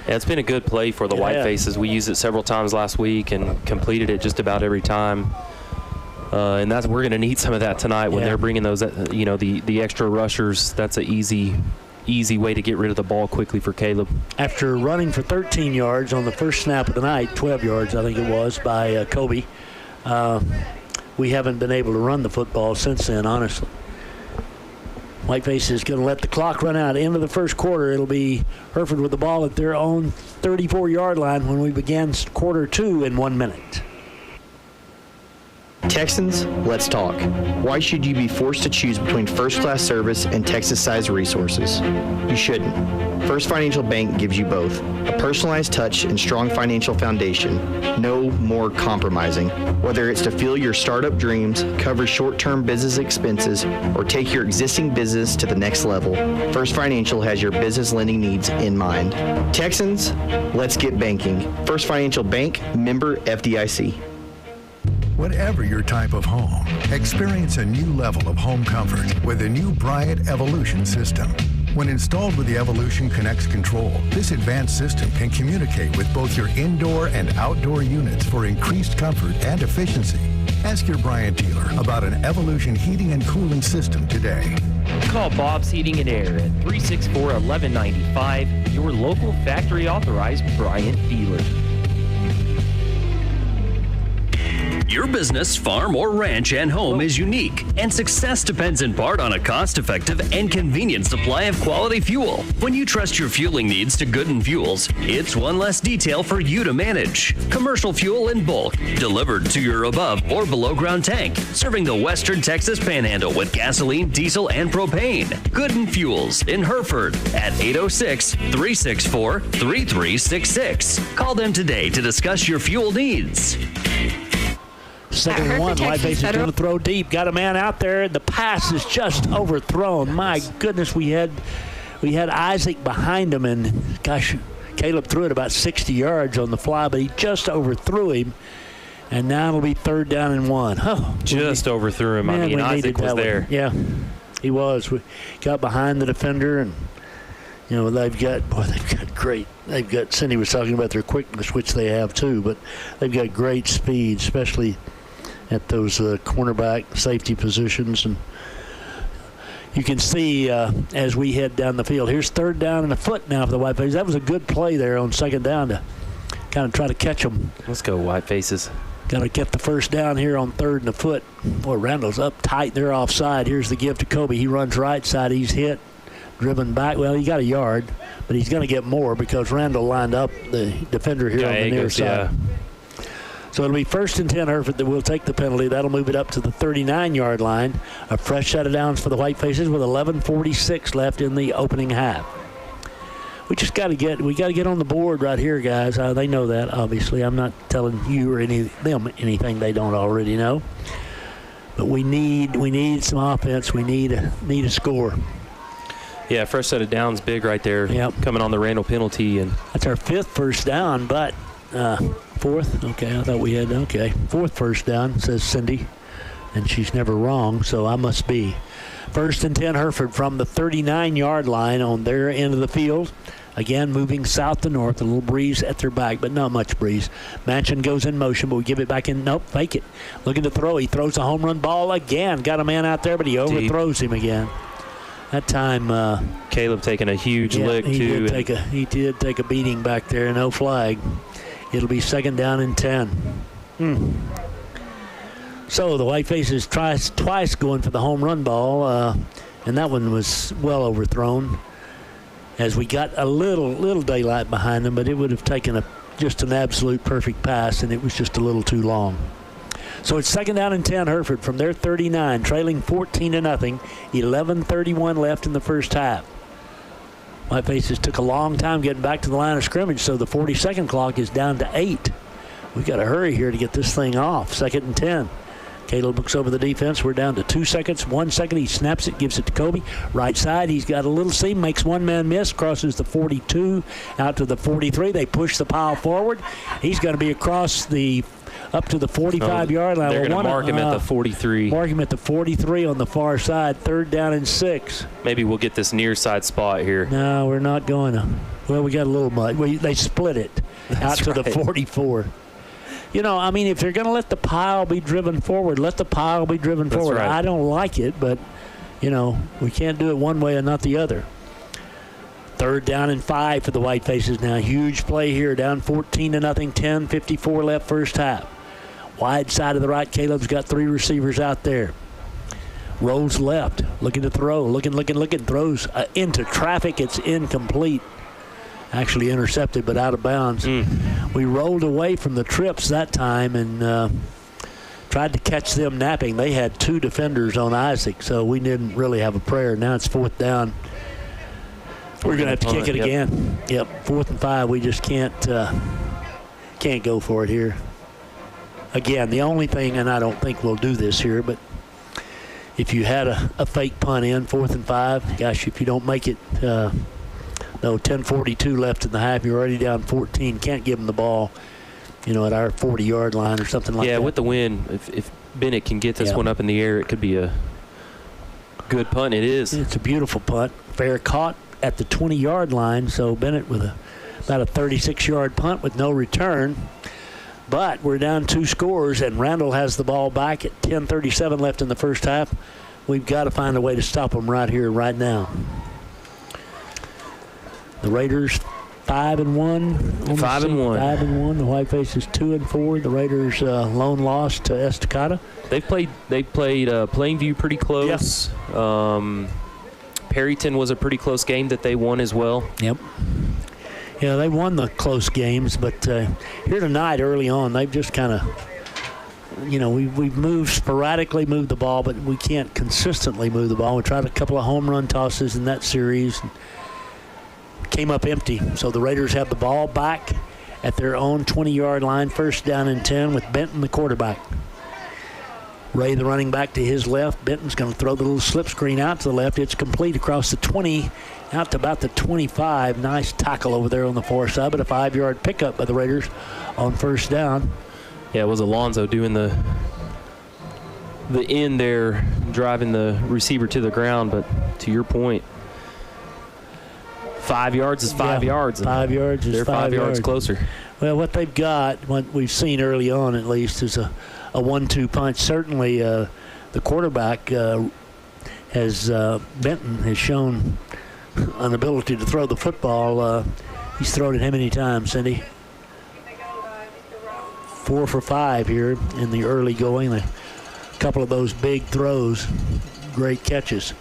Yeah, it's been a good play for the White Faces. We used it several times last week and completed it just about every time. And we're going to need some of that tonight when they're bringing those, the extra rushers. That's an easy easy way to get rid of the ball quickly for Caleb. After running for 13 yards on the first snap of the night, 12 yards I think it was, by Kobe, we haven't been able to run the football since then, honestly. Whiteface is going to let the clock run out. End of the first quarter, it'll be Hereford with the ball at their own 34-yard line when we begin quarter 2 in 1 minute. Texans, let's talk. Why should you be forced to choose between first-class service and Texas-sized resources? You shouldn't. First Financial Bank gives you both, a personalized touch and strong financial foundation. No more compromising. Whether it's to fuel your startup dreams, cover short-term business expenses, or take your existing business to the next level, First Financial has your business lending needs in mind. Texans, let's get banking. First Financial Bank, member FDIC. Whatever your type of home, experience a new level of home comfort with the new Bryant Evolution system. When installed with the Evolution Connects control, this advanced system can communicate with both your indoor and outdoor units for increased comfort and efficiency. Ask your Bryant dealer about an Evolution heating and cooling system today. Call Bob's Heating and Air at 364-1195, your local factory authorized Bryant dealer. Your business, farm, or ranch and home is unique, and success depends in part on a cost-effective and convenient supply of quality fuel. When you trust your fueling needs to Gooden Fuels, it's one less detail for you to manage. Commercial fuel in bulk, delivered to your above or below ground tank, serving the western Texas Panhandle with gasoline, diesel, and propane. Gooden Fuels in Hereford at 806-364-3366. Call them today to discuss your fuel needs. Second and 1, Whiteface is going to throw deep. Got a man out there. The pass is just overthrown. My goodness, we had Isaac behind him, and gosh, Caleb threw it about 60 yards on the fly, but he just overthrew him. And now it'll be 3rd down and 1. Oh, just overthrew him. Man, I mean, Isaac was there. Yeah, he was. We got behind the defender, and you know they've got great. They've got. Cindy was talking about their quickness, which they have too, but they've got great speed, especially at those cornerback safety positions. And you can see as we head down the field. Here's 3rd down and a foot now for the Whitefaces. That was a good play there on 2nd down to kind of try to catch them. Let's go, Whitefaces. Got to get the 1st down here on 3rd and a foot. Boy, Randall's up tight. They're offside. Here's the give to Kobe. He runs right side. He's hit, driven back. Well, he got a yard, but he's going to get more because Randall lined up the defender here on the near side. Yeah. So it'll be 1st and 10 Hereford that will take the penalty. That'll move it up to the 39-yard line. A fresh set of downs for the Whitefaces with 11:46 left in the opening half. We just got to get on the board right here, guys. They know that, obviously. I'm not telling you or them anything they don't already know. But we need some offense. We need a score. Yeah, first set of downs big right there. Yep. Coming on the Randall penalty, and that's our 5th first down, but 4th. Okay, I thought we had 4th first down, says Cindy, and she's never wrong, so I must be. 1st and 10 Hereford from the 39-yard line on their end of the field. Again, moving south to north, a little breeze at their back, but not much breeze. Manchin goes in motion, but we give it back in. Nope, fake it. Looking to throw. He throws a home run ball again. Got a man out there, but he overthrows him again. That time, Caleb taking a huge lick, too. He did take a beating back there, no flag. It'll be 2nd down and 10. So the Whitefaces twice going for the home run ball, and that one was well overthrown as we got a little daylight behind them, but it would have taken just an absolute perfect pass, and it was just a little too long. So it's 2nd down and 10 Hereford from their 39, trailing 14-0. 11:31 left in the first half. Whitefaces took a long time getting back to the line of scrimmage, so the 40-second clock is down to 8. We've got to hurry here to get this thing off. 2nd and 10. Caleb looks over the defense. We're down to 2 seconds. 1 second. He snaps it, gives it to Kobe. Right side. He's got a little seam, makes one man miss, crosses the 42 out to the 43. They push the pile forward. He's going to be across up to the 45-yard line. They're going to mark him at the 43. Mark him at the 43 on the far side. 3rd down and 6. Maybe we'll get this near side spot here. No, we're not going to. Well, we got a little much. They split it out to the 44. You know, I mean, if they're going to let the pile be driven forward, let the pile be driven forward. Right. I don't like it, but, you know, we can't do it one way and not the other. Third down and 5 for the Whitefaces now. Huge play here, down 14-0, 10:54 left first half. Wide side of the right, Caleb's got 3 receivers out there. Rolls left, looking to throw, looking, throws into traffic. It's incomplete. Actually intercepted, but out of bounds. We rolled away from the trips that time and tried to catch them napping. They had 2 defenders on Isaac, so we didn't really have a prayer. Now it's 4th down. We're going to have to kick it again. Yep, 4th and 5. We just can't go for it here. Again, the only thing, and I don't think we'll do this here, but if you had a fake punt in, 4th and 5, gosh, if you don't make it, 10:42 left in the half, you're already down 14. Can't give them the ball, at our 40-yard line or something like that. Yeah, with the wind, if Bennett can get this one up in the air, it could be a good punt. It is. It's a beautiful punt. Fair caught at the 20-yard line, so Bennett with about a 36-yard punt with no return. But we're down 2 scores, and Randall has the ball back at 10:37 left in the first half. We've got to find a way to stop them right here, right now. The Raiders 5-1. 5-1. 5-1. The Whitefaces 2-4. The Raiders lone loss to Estacada. They played Plainview pretty close. Yeah. Perryton was a pretty close game that they won as well. Yep. Yeah, they won the close games, but here tonight, early on, they've just kind of, we've moved sporadically, moved the ball, but we can't consistently move the ball. We tried a couple of home run tosses in that series, and came up empty. So the Raiders have the ball back at their own 20-yard line, first down and 10 with Benton, the quarterback. Ray, the running back, to his left. Benton's going to throw the little slip screen out to the left. It's complete across the 20, out to about the 25. Nice tackle over there on the far side, but a 5-yard pickup by the Raiders on first down. Yeah, it was Alonzo doing the end there, driving the receiver to the ground, but to your point, 5 yards is 5 yards. 5 yards is 5 yards. They're 5 yards closer. Well, what they've got, what we've seen early on at least, is a 1-2 punch. Certainly the quarterback Benton has shown an ability to throw the football. He's thrown it how many times, Cindy? 4 for 5 here in the early going. A couple of those big throws, great catches.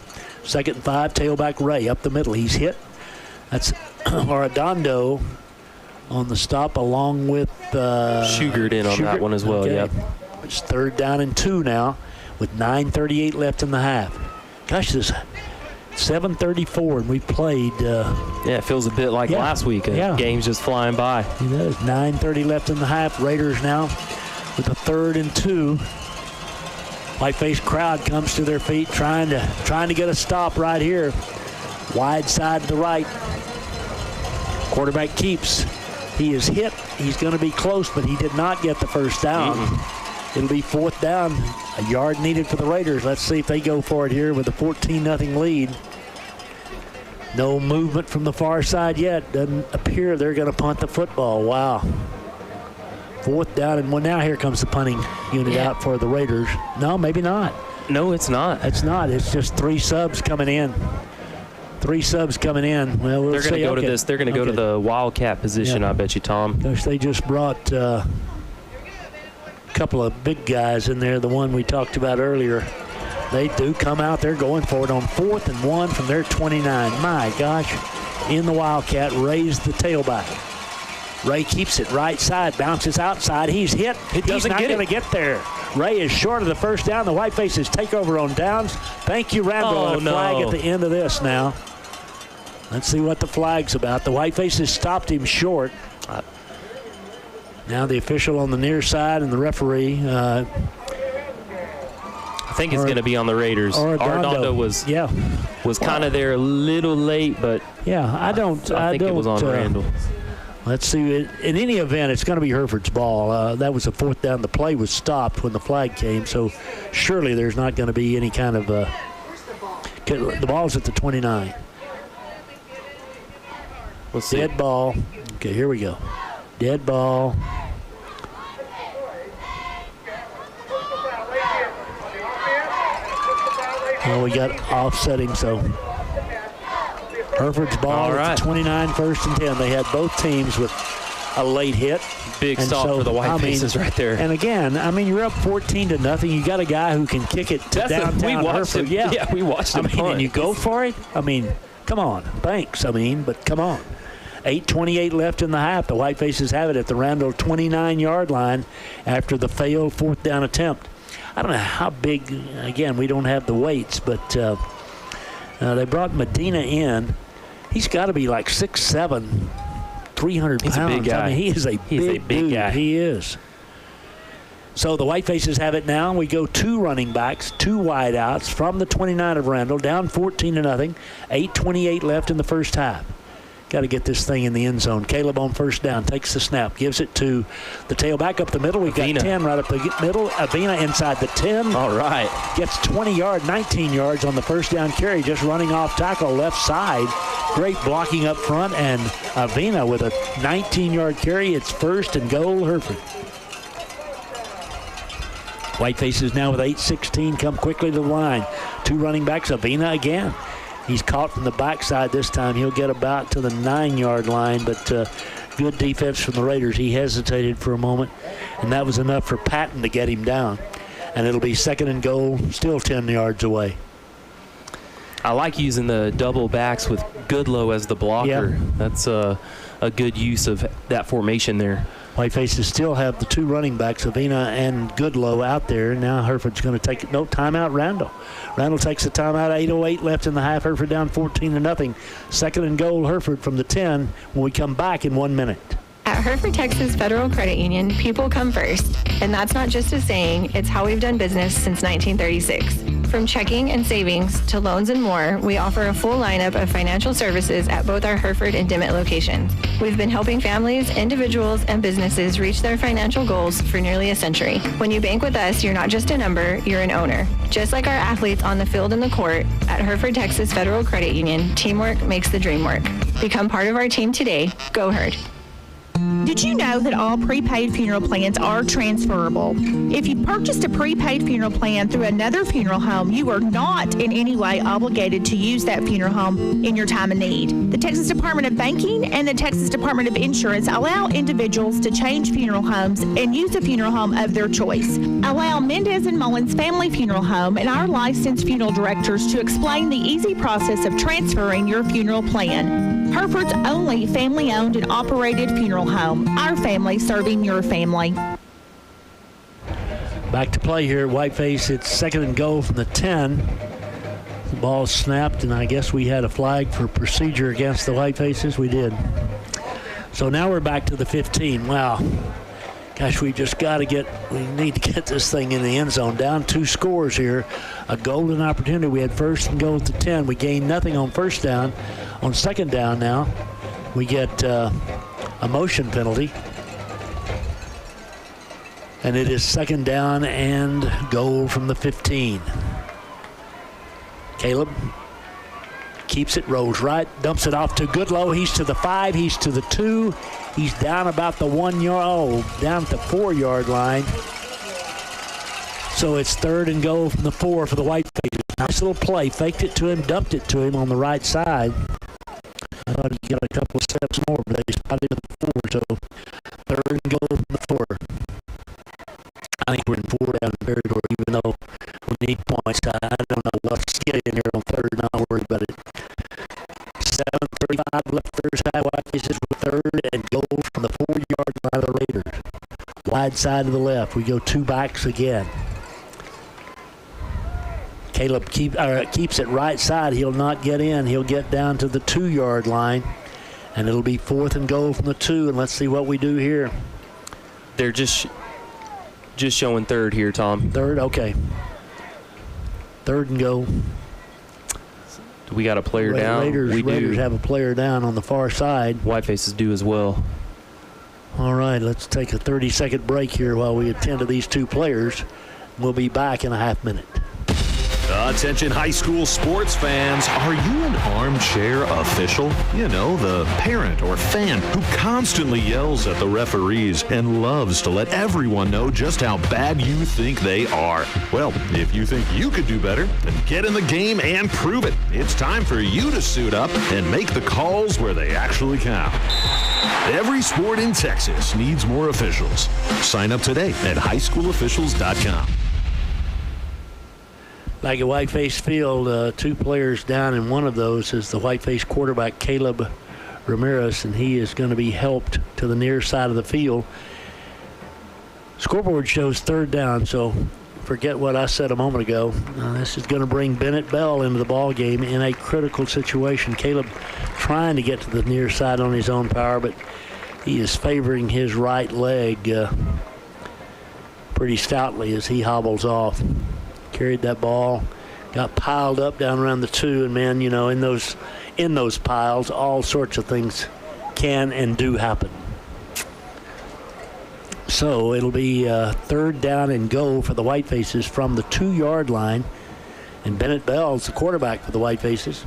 2nd and 5, tailback Ray up the middle. He's hit. That's Arredondo on the stop, along with Shugart in on that one as well. Okay. Yep. It's 3rd down and 2 now with 9:38 left in the half. Gosh, this 7:34 and we've played. It feels a bit like last week. Game's just flying by. It does. 9:30 left in the half. Raiders now with a 3rd and 2. Whiteface crowd comes to their feet, trying to get a stop right here. Wide side to the right. Quarterback keeps. He is hit. He's going to be close, but he did not get the first down. It'll be 4th down. A yard needed for the Raiders. Let's see if they go for it here with a 14-0 lead. No movement from the far side yet. Doesn't appear they're going to punt the football. Wow. 4th down and 1. Now here comes the punting unit out for the Raiders. No, maybe not. No, it's not. It's not. It's just 3 subs coming in. 3 subs coming in. Well, we'll they're going to go to this. They're going to go to the Wildcat position, I bet you, Tom. Gosh, they just brought a couple of big guys in there. The one we talked about earlier. They do come out. They're going for it on 4th and 1 from their 29. My gosh. In the Wildcat, Ray's the tailback. Ray keeps it right side, bounces outside. He's hit. He's not going to get there. Ray is short of the first down. The Whitefaces take over on downs. Thank you, Randall. And a flag at the end of this now. Let's see what the flag's about. The Whitefaces stopped him short. Now the official on the near side and the referee. I think it's going to be on the Raiders. Arredondo was kind of there a little late, but I think it was on Randall. Let's see. In any event, it's going to be Hereford's ball. That was a 4th down. The play was stopped when the flag came, so surely there's not going to be any kind of the ball's at the 29. Let's see. Dead ball. Okay, here we go. Dead ball. Well, we got offsetting, so Hereford's ball. All right. It's 29 first and 10. They had both teams with a late hit. Big stop for the White Faces right there. And again, you're up 14-0. You got a guy who can kick it to downtown we watched Hereford. him. Yeah, we watched him. And you go for it. Come on. Thanks. But come on. 8:28 left in the half. The White Faces have it at the Randall 29-yard line after the failed fourth down attempt. I don't know how big. Again, we don't have the weights, but they brought Medina in. He's got to be like 6'7", 300 pounds. He's a big guy. He is a big guy. He is. So the White Faces have it now. We go 2 running backs, 2 wideouts from the 29 of Randall, down 14-0. 8:28 left in the first half. Got to get this thing in the end zone. Caleb on first down takes the snap, gives it to the tailback up the middle. We've got 10 right up the middle. Avina inside the 10. All right. Gets 19 yards on the first down carry, just running off tackle left side. Great blocking up front, and Avina with a 19-yard carry. It's first and goal, Hereford. White Faces now with 8:16 come quickly to the line. 2 running backs. Avina again. He's caught from the backside this time. He'll get about to the 9-yard line, but good defense from the Raiders. He hesitated for a moment, and that was enough for Patton to get him down. And it'll be second and goal, still 10 yards away. I like using the double backs with Goodlow as the blocker. Yeah. That's a good use of that formation there. White Faces still have the 2 running backs, Avina and Goodlow, out there. Now Hereford's going to take it. No, timeout, Randall. Randall takes the timeout. 8:08 left in the half. Hereford down 14-0. Second and goal, Hereford from the 10 when we come back in 1 minute. At Hereford Texas Federal Credit Union, people come first. And that's not just a saying, it's how we've done business since 1936. From checking and savings to loans and more, we offer a full lineup of financial services at both our Hereford and Dimmitt locations. We've been helping families, individuals, and businesses reach their financial goals for nearly a century. When you bank with us, you're not just a number, you're an owner. Just like our athletes on the field and the court, at Hereford Texas Federal Credit Union, teamwork makes the dream work. Become part of our team today. Go Herd. Did you know that all prepaid funeral plans are transferable? If you purchased a prepaid funeral plan through another funeral home, you are not in any way obligated to use that funeral home in your time of need. The Texas Department of Banking and the Texas Department of Insurance allow individuals to change funeral homes and use a funeral home of their choice. Allow Mendez and Mullins Family Funeral Home and our licensed funeral directors to explain the easy process of transferring your funeral plan. Hereford's only family-owned and operated funeral home. Our family serving your family. Back to play here at Whiteface. It's second and goal from the 10. The ball snapped, and I guess we had a flag for procedure against the Whitefaces. We did. So now we're back to the 15. Wow. Gosh, we need to get this thing in the end zone. Down 2 scores here. A golden opportunity. We had first and goal at the 10. We gained nothing on first down. On second down now, we get a motion penalty. And it is second down and goal from the 15. Caleb keeps it, rolls right, dumps it off to Goodlow. He's to the 5, he's to the 2. He's down about the 1 yard, down at the 4-yard line. So it's third and goal from the 4 for the Whitefaces. Nice little play, faked it to him, dumped it to him on the right side. I thought he got a couple of steps more, but they spotted him at the 4, so third and goal from the 4. I think we're in 4-down territory, even though we need points. I don't know what's getting in here on third, not worried about it. 7:35 left first half. Whitefaces with third and goal from the 4-yard line of the Raiders. Wide side to the left. We go 2 backs again. Caleb keeps it right side. He'll not get in. He'll get down to the 2-yard line, and it'll be fourth and goal from the 2. And let's see what we do here. They're just showing third here, Tom. Third, okay. Third and goal. Do we got a player down? Raiders have a player down on the far side. Whitefaces do as well. All right, let's take a 30-second break here while we attend to these 2 players. We'll be back in a half minute. Attention high school sports fans, are you an armchair official? You know, the parent or fan who constantly yells at the referees and loves to let everyone know just how bad you think they are. Well, if you think you could do better, then get in the game and prove it. It's time for you to suit up and make the calls where they actually count. Every sport in Texas needs more officials. Sign up today at highschoolofficials.com. Like at Whiteface Field, 2 players down, and one of those is the Whiteface quarterback, Caleb Ramirez, and he is going to be helped to the near side of the field. Scoreboard shows 3rd down, so forget what I said a moment ago. This is going to bring Bennett Bell into the ball game in a critical situation. Caleb trying to get to the near side on his own power, but he is favoring his right leg pretty stoutly as he hobbles off. Carried that ball, got piled up down around the 2, and man, you know, in those piles, all sorts of things can and do happen. So it'll be 3rd down and goal for the Whitefaces from the 2-yard line, and Bennett Bell's the quarterback for the Whitefaces,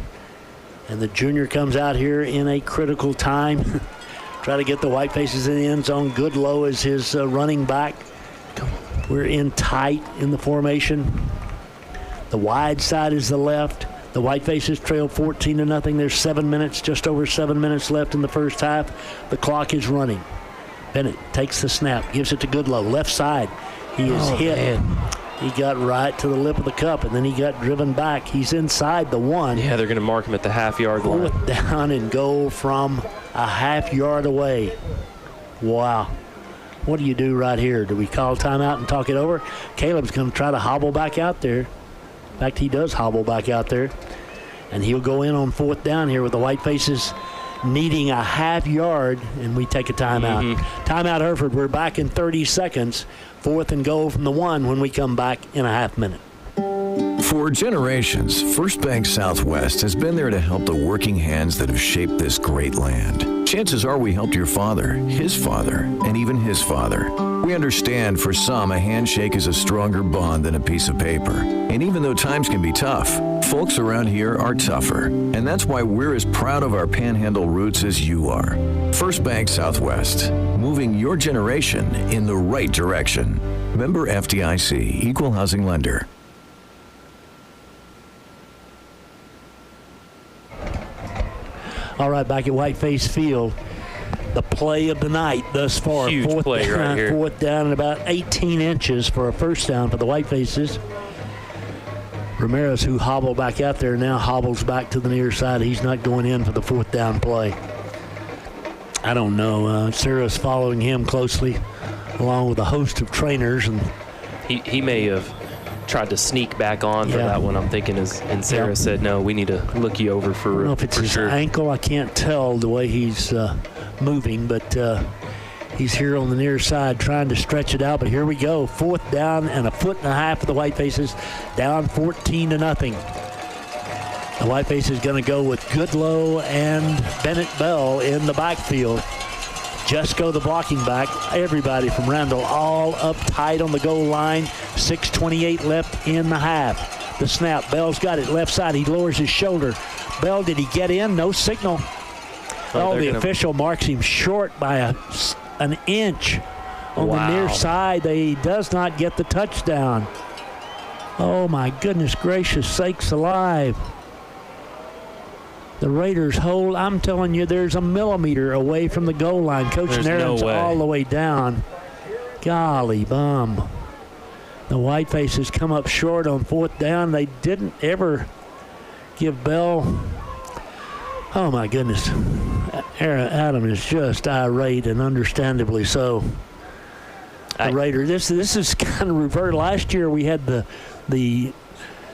and the junior comes out here in a critical time. Try to get the Whitefaces in the end zone. Goodlow is his running back. We're in tight in the formation. The wide side is the left. The Whitefaces trail 14-0. There's just over 7 minutes left in the first half. The clock is running. Bennett takes the snap, gives it to Goodlow. Left side. He is hit. Man. He got right to the lip of the cup, and then he got driven back. He's inside the 1. Yeah, they're going to mark him at the half-yard line. 4th down and goal from a half-yard away. Wow. What do you do right here? Do we call timeout and talk it over? Caleb's going to try to hobble back out there. In fact, he does hobble back out there. And he'll go in on 4th down here with the Whitefaces needing a half-yard, and we take a timeout. Timeout, Hereford. We're back in 30 seconds. 4th and goal from the 1 when we come back in a half minute. For generations, First Bank Southwest has been there to help the working hands that have shaped this great land. Chances are we helped your father, his father, and even his father. We understand for some a handshake is a stronger bond than a piece of paper. And even though times can be tough, folks around here are tougher. And that's why we're as proud of our Panhandle roots as you are. First Bank Southwest, moving your generation in the right direction. Member FDIC, Equal Housing Lender. All right, back at Whiteface Field, the play of the night thus far. Huge play right here. 4th down and about 18 inches for a first down for the Whitefaces. Ramirez, who hobbled back out there, now hobbles back to the near side. He's not going in for the 4th down play. I don't know. Sarah's following him closely, along with a host of trainers. And he may have tried to sneak back on for that one, I'm thinking, and Sarah said, no, we need to look you over for sure. I don't know if it's his ankle. I can't tell the way he's moving, but he's here on the near side trying to stretch it out. But here we go. 4th down and a 1.5 for the Whitefaces, down 14-0. The Whitefaces going to go with Goodlow and Bennett Bell in the backfield. Jusko, the blocking back. Everybody from Randall all up tight on the goal line. 6:28 left in the half. The snap. Bell's got it left side. He lowers his shoulder. Bell, did he get in? No signal. The official marks him short by an inch on the near side. He does not get the touchdown. Oh, my goodness gracious sakes alive. The Raiders hold, I'm telling you, there's a millimeter away from the goal line. Coach Nairn's all the way down. Golly bum. The Whitefaces come up short on 4th down. They didn't ever give Bell. Oh, my goodness. Adam is just irate, and understandably so. The Raiders, this is kind of reversed. Last year we had the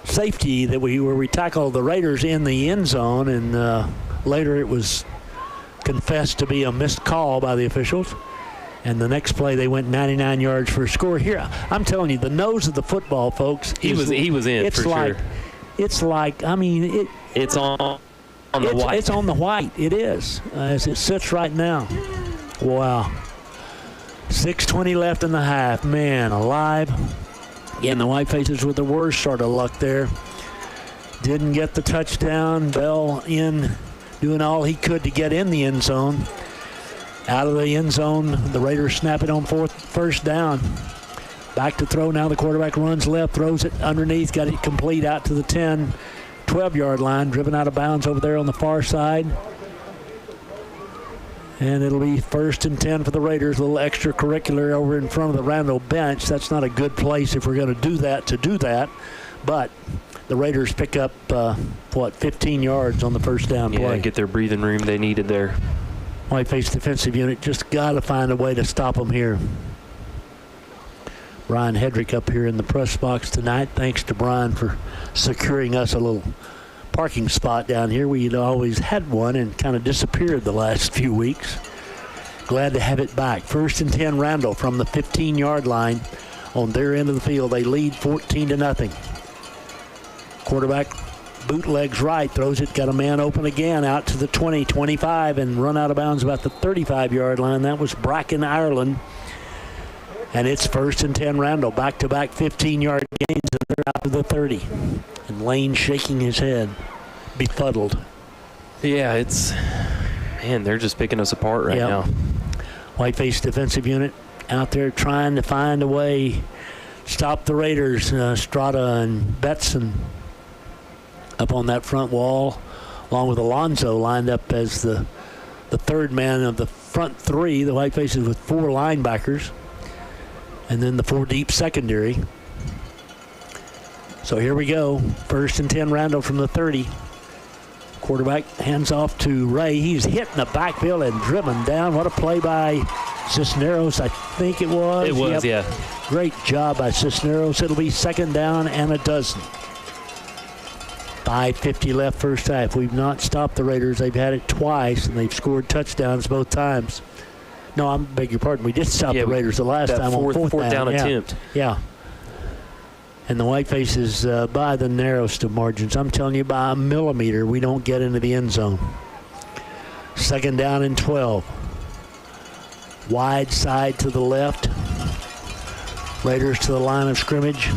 safety that where we tackled the Raiders in the end zone, and later it was confessed to be a missed call by the officials. And the next play they went 99 yards for a score. Here, I'm telling you, the nose of the football, folks. He was in for sure. It's like, I mean, it's on the white. It's on the white. It is as it sits right now. Wow. 6:20 left in the half. Man alive. And the Whitefaces with the worst sort of luck there. Didn't get the touchdown. Bell in doing all he could to get in the end zone. Out of the end zone, the Raiders snap it on first down. Back to throw. Now the quarterback runs left, throws it underneath, got it complete out to the 10, 12-yard line, driven out of bounds over there on the far side. And it'll be 1st and 10 for the Raiders. A little extracurricular over in front of the Randall bench. That's not a good place if we're going to do that. But the Raiders pick up, 15 yards on the first down play. Yeah, get their breathing room they needed there. Whiteface defensive unit just got to find a way to stop them here. Brian Hedrick up here in the press box tonight. Thanks to Brian for securing us a little parking spot down here. We'd always had one and kind of disappeared the last few weeks. Glad to have it back. 1st and 10 Randall from the 15-yard line on their end of the field. They lead 14-0. Quarterback bootlegs right, throws it, got a man open again out to the 20, 25, and run out of bounds about the 35-yard line. That was Bracken Ireland. And it's 1st and 10 Randall. Back-to-back 15-yard gains, and they're out to the 30. And Lane shaking his head, befuddled. Yeah, they're just picking us apart right now. Whiteface defensive unit out there trying to find a way to stop the Raiders. Strata and Betson up on that front wall, along with Alonzo lined up as the third man of the front three. The Whitefaces with 4 linebackers. And then the 4 deep secondary. So here we go. 1st and 10 Randall from the 30. Quarterback hands off to Ray. He's hit in the backfield and driven down. What a play by Cisneros, I think it was. It was, yeah. Great job by Cisneros. It'll be 2nd down and a dozen. 5:50 left first half. We've not stopped the Raiders. They've had it twice, and they've scored touchdowns both times. No, I beg your pardon. We did stop the Raiders the last time on fourth down attempt. Yeah. And the Whitefaces by the narrowest of margins. I'm telling you, by a millimeter, we don't get into the end zone. 2nd down and 12. Wide side to the left. Raiders to the line of scrimmage.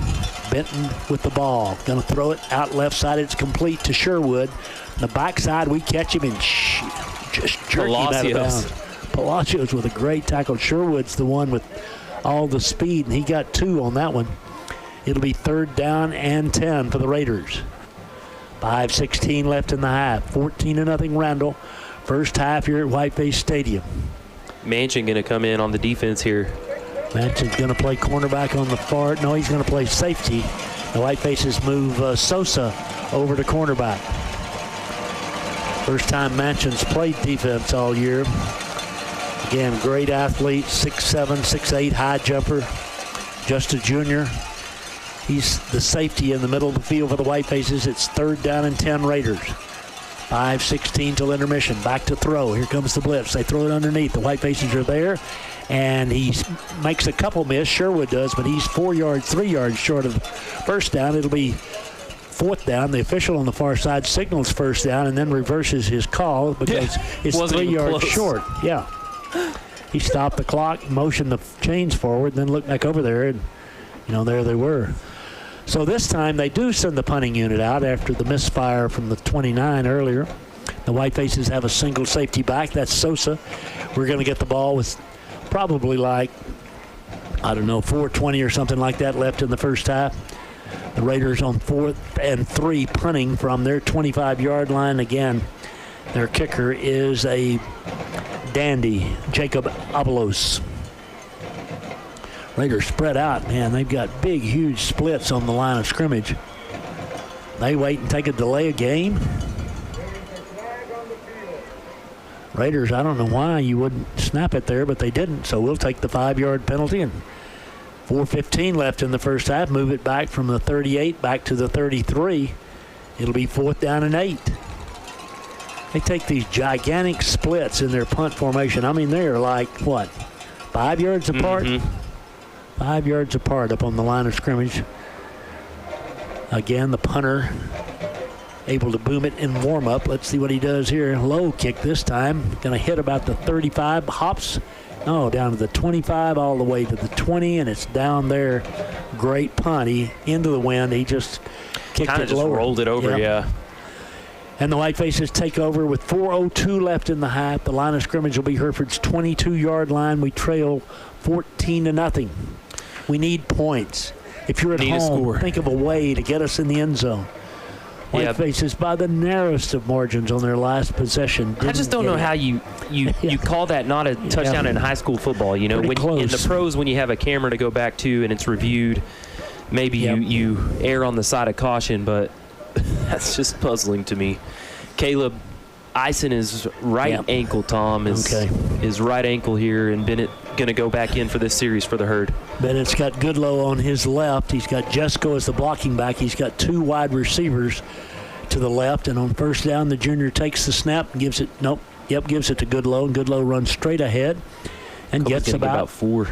Benton with the ball. Going to throw it out left side. It's complete to Sherwood. The backside, we catch him and just jerk him out of bounds. Palacios with a great tackle. Sherwood's the one with all the speed, and he got 2 on that one. It'll be 3rd down and 10 for the Raiders. 5:16 left in the half. 14-0 Randall. First half here at Whiteface Stadium. Manchin going to come in on the defense here. Manchin's going to play cornerback on the far. No, he's going to play safety. The Whitefaces move Sosa over to cornerback. First time Manchin's played defense all year. Again, great athlete, 6'7", 6'8", high jumper. Just a junior. He's the safety in the middle of the field for the Whitefaces. It's 3rd down and 10 Raiders. 5:16 till intermission. Back to throw. Here comes the blitz. They throw it underneath. The Whitefaces are there, and he makes a couple miss. Sherwood does, but he's 3 yards short of the first down. It'll be 4th down. The official on the far side signals first down and then reverses his call because it's 3 yards short. Yeah. He stopped the clock, motioned the chains forward, then looked back over there, and, there they were. So this time they do send the punting unit out after the misfire from the 29 earlier. The Whitefaces have a single safety back. That's Sosa. We're going to get the ball with probably 4:20 or something like that left in the first half. The Raiders on 4th and 3 punting from their 25-yard line. Again, their kicker is a dandy, Jacob Avalos. Raiders spread out, man. They've got big, huge splits on the line of scrimmage. They wait and take a delay of game. Raiders, I don't know why you wouldn't snap it there, but they didn't. So we'll take the 5-yard penalty. And 4:15 left in the first half. Move it back from the 38 back to the 33. It'll be 4th down and 8. They take these gigantic splits in their punt formation. I mean, they're 5 yards apart? Mm-hmm. 5 yards apart up on the line of scrimmage. Again, the punter able to boom it in warm-up. Let's see what he does here. Low kick this time. Going to hit about the 35. Hops down to the 25, all the way to the 20, and it's down there. Great punt. He into the wind. He just kicked Kind it of just lower. rolled it over, yeah. And the Whitefaces take over with 4:02 left in the half. The line of scrimmage will be Hereford's 22-yard line. We trail 14-0. We need points. If you're at home, think of a way to get us in the end zone. Whitefaces by the narrowest of margins on their last possession. I just don't know how you call that not a touchdown in high school football. You know, when in the pros, when you have a camera to go back to and it's reviewed, maybe you err on the side of caution, but that's just puzzling to me. Caleb icing his right ankle, Tom, his right ankle here, and Bennett going to go back in for this series for the Herd. Bennett's got Goodlow on his left. He's got Jesko as the blocking back. He's got two wide receivers to the left, and on first down, the junior takes the snap and gives it to Goodlow, and Goodlow runs straight ahead and gets about 4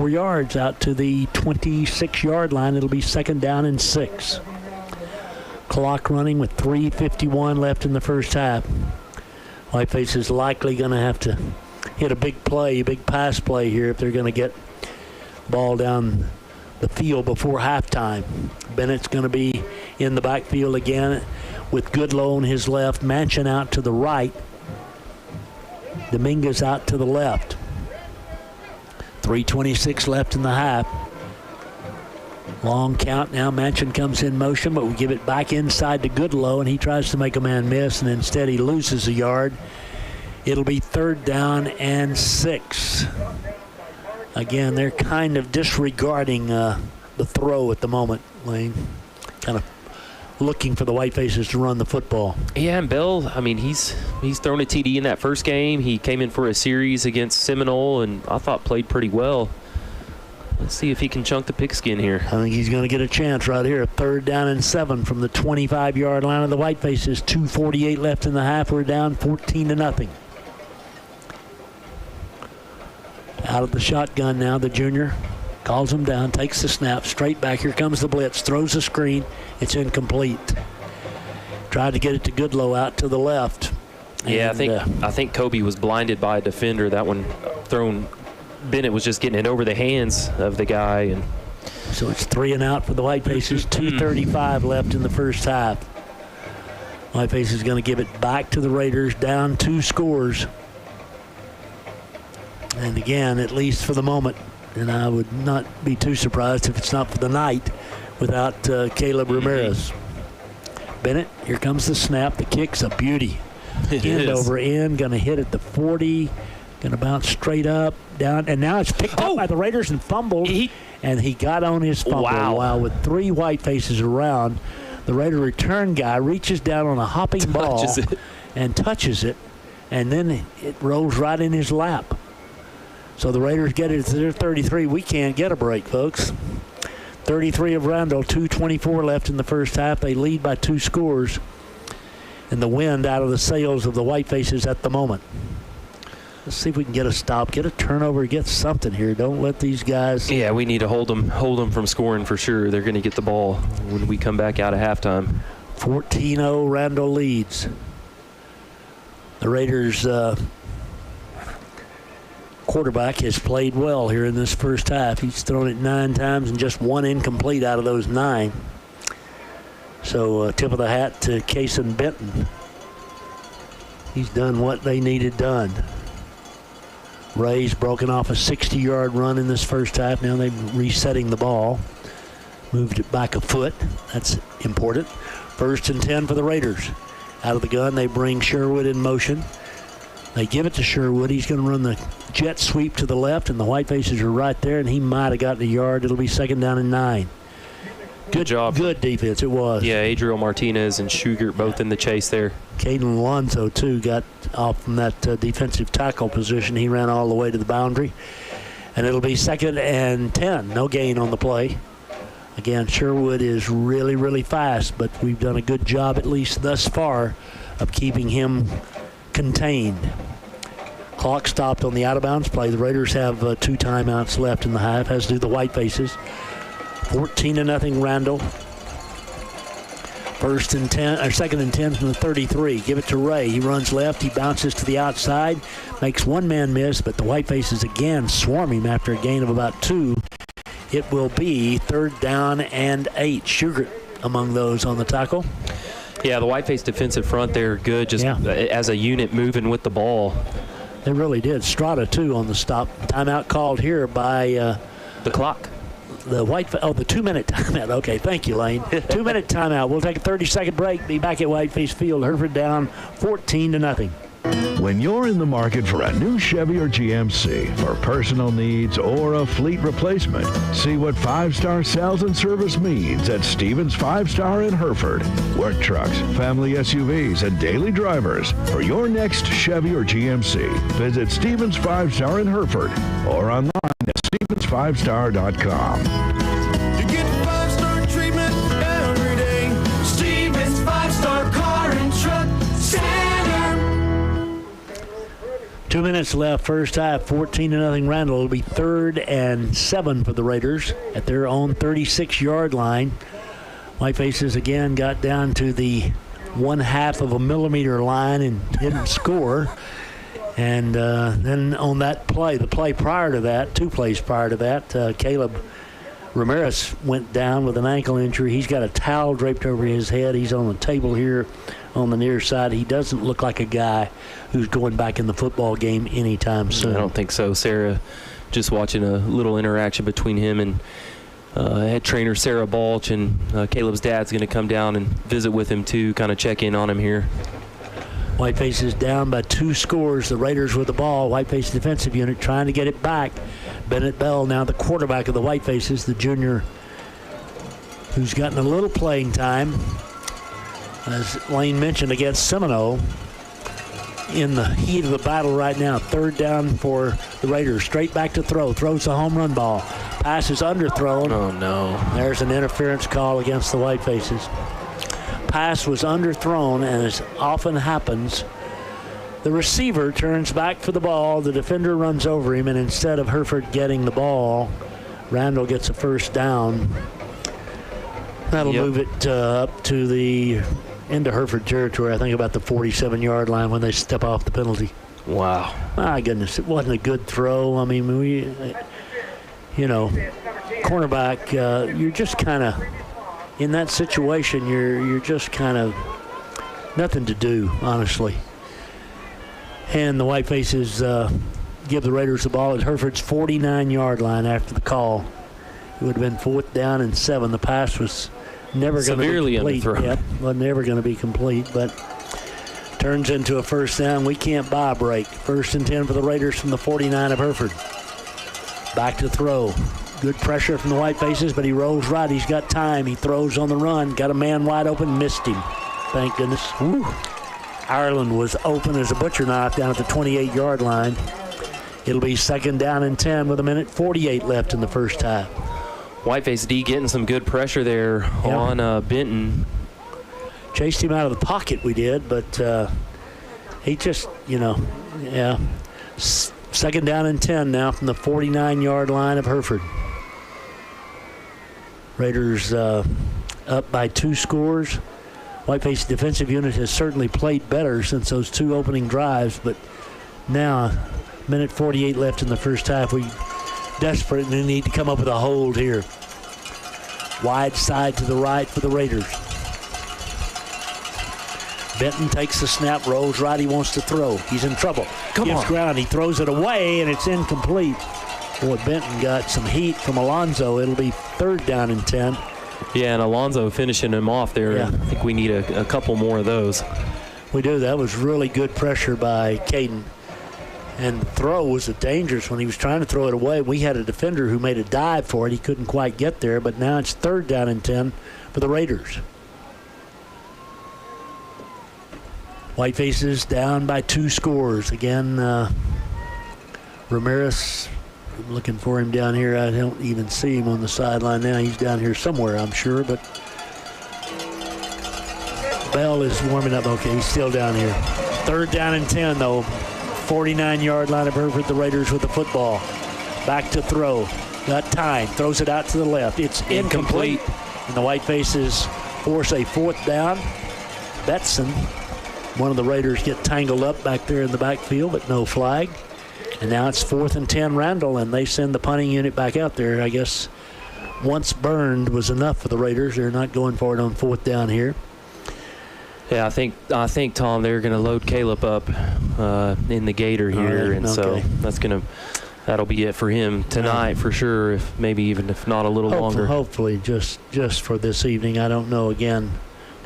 yards out to the 26-yard line. It'll be 2nd down and 6. Clock running with 3:51 left in the first half. Whiteface is likely going to have to hit a big pass play here if they're going to get ball down the field before halftime. Bennett's going to be in the backfield again with Goodlow on his left, Manchin out to the right, Dominguez out to the left. 3:26 left in the half. Long count now. Manchin comes in motion, but we give it back inside to Goodlow, and he tries to make a man miss, and instead he loses a yard. It'll be 3rd down and 6. Again, they're kind of disregarding the throw at the moment, Lane. Kind of looking for the Whitefaces to run the football. Yeah, and Bell, I mean, he's thrown a TD in that first game. He came in for a series against Seminole, and I thought played pretty well. Let's see if he can chunk the pigskin here. I think he's going to get a chance right here. 3rd down and 7 from the 25-yard line of the Whitefaces. 2:48 left in the half. We're down 14-0. Out of the shotgun now, the junior calls him down, takes the snap, straight back. Here comes the blitz, throws the screen. It's incomplete. Tried to get it to Goodlow out to the left. Yeah, I think Kobe was blinded by a defender. That one thrown. Bennett was just getting it over the hands of the guy, and so it's 3 and out for the Whitefaces. 2:35 left in the first half. Whitefaces going to give it back to the Raiders, down 2 scores. And again, at least for the moment, and I would not be too surprised if it's not for the night without Caleb Ramirez. Bennett, here comes the snap. The kick's a beauty. End over end, going to hit at the 40. Going to bounce straight up, down, and now it's picked up by the Raiders and fumbled. And he got on his fumble. Wow. With 3 Whitefaces around, the Raider return guy reaches down on a hopping ball and touches it, and then it rolls right in his lap. So the Raiders get it to their 33. We can't get a break, folks. 33 of Randall, 2:24 left in the first half. They lead by 2 scores. And the wind out of the sails of the Whitefaces at the moment. Let's see if we can get a stop, get a turnover, get something here. Don't let these guys. Yeah, we need to hold them from scoring for sure. They're going to get the ball when we come back out of halftime. 14-0, Randall leads. The Raiders' quarterback has played well here in this first half. He's thrown it 9 times and just 1 incomplete out of those 9. So tip of the hat to Kason Benton. He's done what they needed done. Ray's broken off a 60-yard run in this first half. Now they're resetting the ball. Moved it back a foot. That's important. 1st and 10 for the Raiders. Out of the gun, they bring Sherwood in motion. They give it to Sherwood. He's going to run the jet sweep to the left, and the Whitefaces are right there, and he might have gotten a yard. It'll be 2nd down and 9. Good job. Good defense, it was. Yeah, Adriel Martinez and Schugert both in the chase there. Caden Alonzo, too, got off from that defensive tackle position. He ran all the way to the boundary. And it'll be 2nd and 10. No gain on the play. Again, Sherwood is really, really fast, but we've done a good job, at least thus far, of keeping him contained. Clock stopped on the out-of-bounds play. The Raiders have 2 timeouts left in the half, as do the Whitefaces. 14-0 Randall. Second and 10 from the 33. Give it to Ray. He runs left. He bounces to the outside. Makes one man miss, but the Whitefaces again swarm him after a gain of about 2. It will be 3rd down and 8. Sugar among those on the tackle. Yeah, the Whiteface defensive front there good, just as a unit moving with the ball. They really did. Strata, too, on the stop. Timeout called here by the clock. The 2-minute timeout. Okay, thank you, Lane. 2-minute timeout. We'll take a 30-second break. Be back at Whiteface Field. Hereford down 14-0. When you're in the market for a new Chevy or GMC for personal needs or a fleet replacement, see what 5-star sales and service means at Stevens 5-Star in Hereford. Work trucks, family SUVs, and daily drivers. For your next Chevy or GMC, visit Stevens 5-Star in Hereford or online at stevens5star.com. You get 5-star treatment every day. Stevens 5-Star Car and Truck Center. 2 minutes left, first half, 14-0 Randall. It'll be 3rd and 7 for the Raiders at their own 36-yard line. Whitefaces again got down to the 1/2 of a millimeter line and didn't score. And then on that play, the play prior to that, 2 plays prior to that, Caleb Ramirez went down with an ankle injury. He's got a towel draped over his head. He's on the table here on the near side. He doesn't look like a guy who's going back in the football game anytime soon. I don't think so. Sarah, just watching a little interaction between him and head trainer Sarah Balch, and Caleb's dad's going to come down and visit with him too, kind of check in on him here. Whiteface is down by 2 scores. The Raiders with the ball. Whiteface defensive unit trying to get it back. Bennett Bell, now the quarterback of the Whitefaces, the junior who's gotten a little playing time, as Lane mentioned, against Seminole. In the heat of the battle right now. 3rd down for the Raiders. Straight back to throw. Throws the home run ball. Pass is underthrown. Oh, no. There's an interference call against the Whitefaces. Pass was underthrown, and as often happens, the receiver turns back for the ball. The defender runs over him, and instead of Hereford getting the ball, Randall gets a 1st down. That'll move it up to the into Hereford territory, I think about the 47-yard line when they step off the penalty. Wow. My goodness, it wasn't a good throw. I mean, cornerback, you're just kind of, in that situation, you're just kind of nothing to do, honestly. And the Whitefaces give the Raiders the ball at Hereford's 49-yard line after the call. It would have been 4th down and 7. The pass was never going to be complete. Yep, was never going to be complete, but turns into a 1st down. We can't buy a break. 1st and 10 for the Raiders from the 49 of Hereford. Back to throw. Good pressure from the Whitefaces, but he rolls right. He's got time. He throws on the run. Got a man wide open. Missed him. Thank goodness. Woo. Ireland was open as a butcher knife down at the 28-yard line. It'll be 2nd down and 10 with 1:48 left in the first half. Whiteface D getting some good pressure there on Benton. Chased him out of the pocket, we did, but he just, 2nd down and 10 now from the 49-yard line of Hereford. Raiders up by 2 scores. Whiteface defensive unit has certainly played better since those 2 opening drives, but now, 1:48 left in the first half. We desperately need to come up with a hold here. Wide side to the right for the Raiders. Benton takes the snap, rolls right. He wants to throw. He's in trouble. Gives ground. He throws it away, and it's incomplete. Boy, Benton got some heat from Alonzo. It'll be 3rd down and 10. Yeah, and Alonzo finishing him off there. Yeah. I think we need a couple more of those. We do. That was really good pressure by Caden. And the throw was dangerous when he was trying to throw it away. We had a defender who made a dive for it. He couldn't quite get there, but now it's 3rd down and 10 for the Raiders. Whitefaces down by 2 scores. Again, Ramirez, I'm looking for him down here. I don't even see him on the sideline now. He's down here somewhere, I'm sure, but Bell is warming up. Okay, he's still down here. 3rd down and 10, though. 49-yard line of Hereford, the Raiders with the football. Back to throw. Got time. Throws it out to the left. It's incomplete. And the Whitefaces force a fourth down. Betson, one of the Raiders, get tangled up back there in the backfield, but no flag. And now it's 4th and 10 Randall, and they send the punting unit back out there. I guess once burned was enough for the Raiders. They're not going for it on 4th down here. Yeah, I think Tom, they're going to load Caleb up in the Gator here, right, and so that'll be it for him tonight for sure. If not a little longer. Hopefully, just for this evening. I don't know. Again,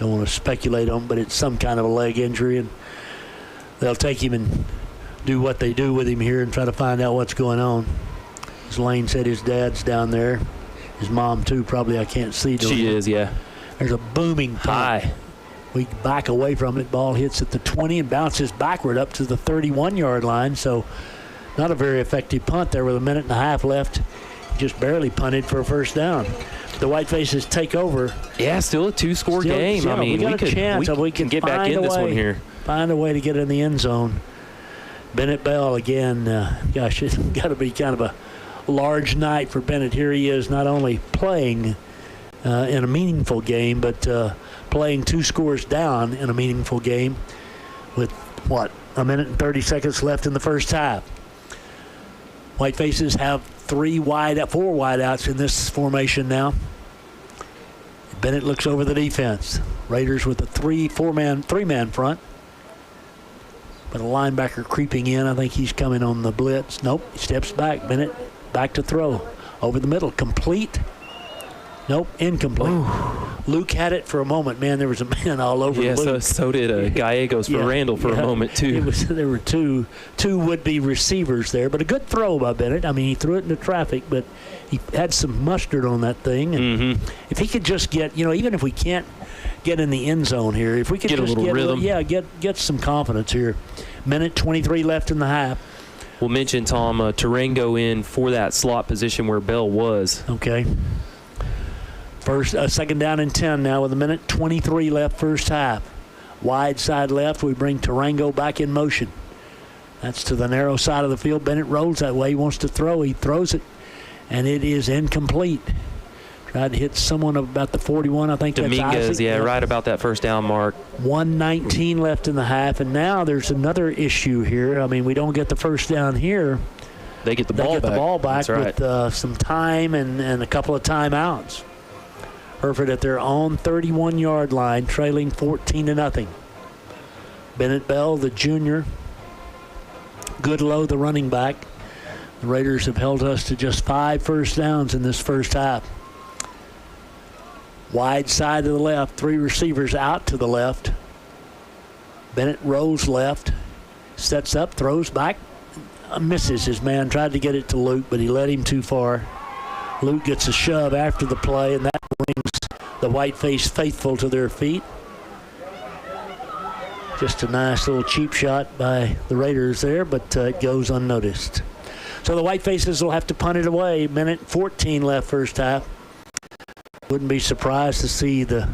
don't want to speculate on, but it's some kind of a leg injury, and they'll take him and do what they do with him here and try to find out what's going on. As Lane said, his dad's down there. His mom too. Probably I can't see. She is, yeah. There's a booming high. We back away from it. Ball hits at the 20 and bounces backward up to the 31-yard line. So not a very effective punt there with a minute and a half left. Just barely punted for a first down. The Whitefaces take over. Yeah, still a two-score game. I mean, we can get back in this one here. Find a way to get in the end zone. Bennett Bell again. Gosh, it's got to be kind of a large night for Bennett. Here he is, not only playing in a meaningful game, but playing 2 scores down in a meaningful game with, a minute and 30 seconds left in the first half. Whitefaces have 4 wideouts in this formation now. Bennett looks over the defense. Raiders with a three-man front. But a linebacker creeping in. I think he's coming on the blitz. Nope, he steps back. Bennett back to throw. Over the middle, complete. Nope, incomplete. Ooh. Luke had it for a moment. Man, there was a man all over Luke. Yeah, so did Gallegos for Randall for a moment, too. There were two would-be receivers there, but a good throw by Bennett. I mean, he threw it into traffic, but he had some mustard on that thing. And if he could just get, even if we can't get in the end zone here, if we could get just a little rhythm. Get some confidence here. Minute 23 left in the half. We'll mention, Tom, Tarango in for that slot position where Bell was. Okay. Second down and 10 now with a minute 23 left first half. Wide side left, we bring Tarango back in motion. That's to the narrow side of the field. Bennett rolls that way. He wants to throw. He throws it, and it is incomplete. Tried to hit someone about the 41, I think. Dominguez, that's Isaac. Right about that first down mark. 1:19 left in the half, and now there's another issue here. I mean, we don't get the first down here. They get the ball back. That's right. With some time and a couple of timeouts. Hereford at their own 31-yard line, trailing 14-0. Bennett Bell, the junior. Goodlow, the running back. The Raiders have held us to just 5 first downs in this first half. Wide side to the left, 3 receivers out to the left. Bennett rolls left, sets up, throws back, misses his man. Tried to get it to Luke, but he led him too far. Luke gets a shove after the play, and that brings the Whiteface faithful to their feet. Just a nice little cheap shot by the Raiders there, but it goes unnoticed. So the Whitefaces will have to punt it away. Minute 14 left first half. Wouldn't be surprised to see the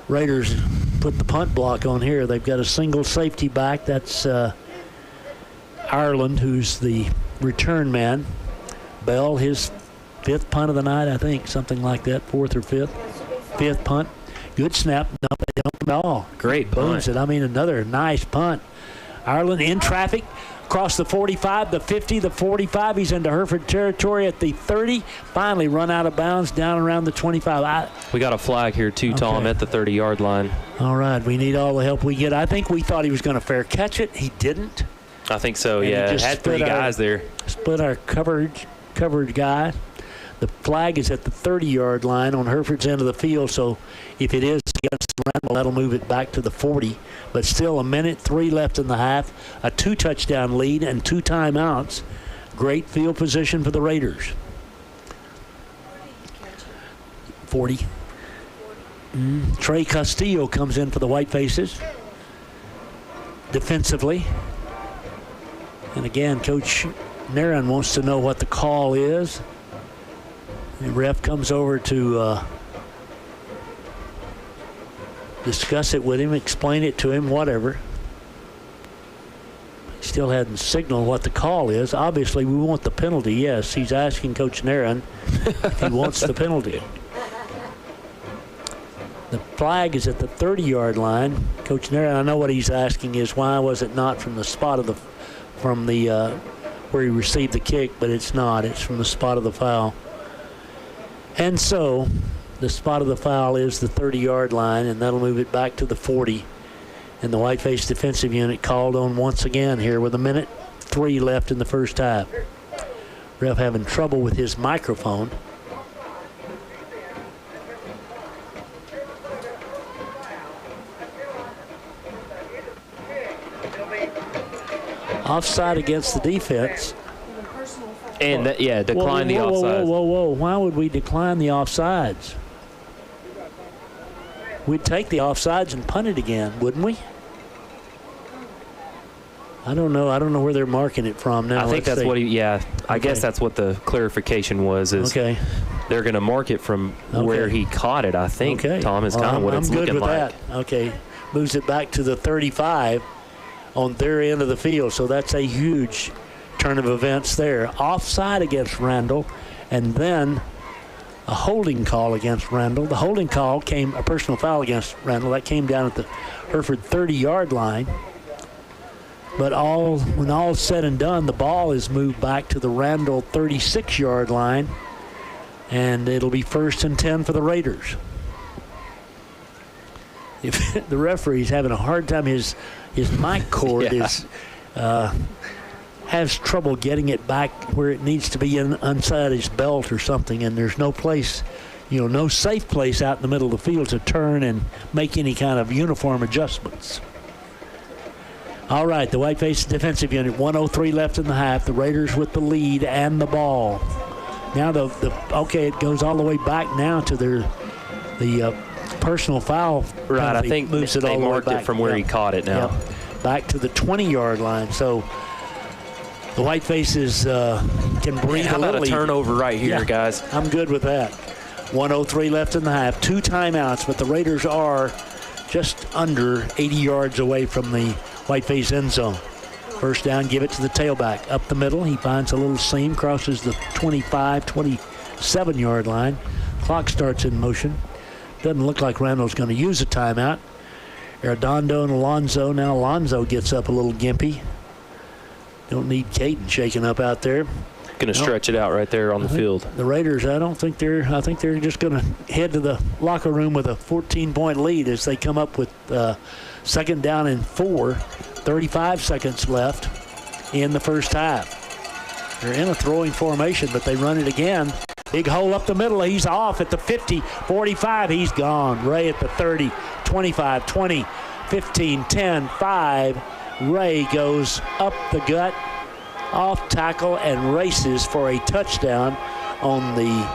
Raiders put the punt block on here. They've got a single safety back. That's Ireland, who's the return man. Bell, his 5th punt of the night, I think, something like that, 4th or 5th. 5th punt. Good snap. No, they don't at all. Great punt. Booms it. I mean, another nice punt. Ireland in traffic. Across the 45, the 50, the 45. He's into Hereford territory at the 30. Finally run out of bounds down around the 25. We got a flag here, too, Tom, at the 30-yard line. All right. We need all the help we get. I think we thought he was going to fair catch it. He didn't. I think so, yeah. Had 3 guys there. Split our coverage guy. The flag is at the 30-yard line on Hereford's end of the field, so if it is against Randall, that'll move it back to the 40. But still, a minute 3 left in the half, a 2-touchdown lead and 2 timeouts. Great field position for the Raiders. 40. Trey Castillo comes in for the Whitefaces defensively. And again, Coach Naran wants to know what the call is. The ref comes over to discuss it with him, explain it to him, whatever. He still hadn't signaled what the call is. Obviously, we want the penalty. Yes, he's asking Coach Naran if he wants the penalty. The flag is at the 30-yard line. Coach Nair, I know what he's asking is why was it not from the spot of the where he received the kick, but it's not. It's from the spot of the foul. And so the spot of the foul is the 30-yard line, and that'll move it back to the 40. And the white-faced defensive unit called on once again here with 1:03 left in the first half. Ref having trouble with his microphone. Offside against the defense. And decline the offsides. Whoa. Why would we decline the offsides? We'd take the offsides and punt it again, wouldn't we? I don't know. I don't know where they're marking it from now. I think that's what I guess that's what the clarification was. Is they're going to mark it from where he caught it, I think. Tom, is kind of what it's looking like. I'm good with that. Okay. Moves it back to the 35 on their end of the field. So that's a huge turn of events there. Offside against Randall, and then a holding call against Randall. The holding call came, a personal foul against Randall. That came down at the Hereford 30-yard line. But when all's said and done, the ball is moved back to the Randall 36-yard line, and it'll be 1st and 10 for the Raiders. If the referee's having a hard time, his mic cord has trouble getting it back where it needs to be inside his belt or something, and there's no place, no safe place out in the middle of the field to turn and make any kind of uniform adjustments. All right, the white-faced defensive unit, 1:03 left in the half. The Raiders with the lead and the ball. Now it goes all the way back now to the personal foul. Right, I think moves it they all marked the way back. it from where he caught it now. Back to the 20-yard line. So the white faces can breathe How a about little. a turnover right here, guys? I'm good with that. 1:03 left in the half. 2 timeouts, but the Raiders are just under 80 yards away from the white face end zone. First down, give it to the tailback. Up the middle, he finds a little seam, crosses the 25, 27-yard line. Clock starts in motion. Doesn't look like Randall's going to use a timeout. Arredondo and Alonzo. Now Alonzo gets up a little gimpy. Don't need Caden shaking up out there. Going to stretch it out right there on the field. The Raiders, I think they're just going to head to the locker room with a 14-point lead as they come up with 2nd down and 4. 35 seconds left in the first half. They're in a throwing formation, but they run it again. Big hole up the middle. He's off at the 50, 45. He's gone. Ray at the 30, 25, 20, 15, 10, 5. Ray goes up the gut, off tackle, and races for a touchdown on the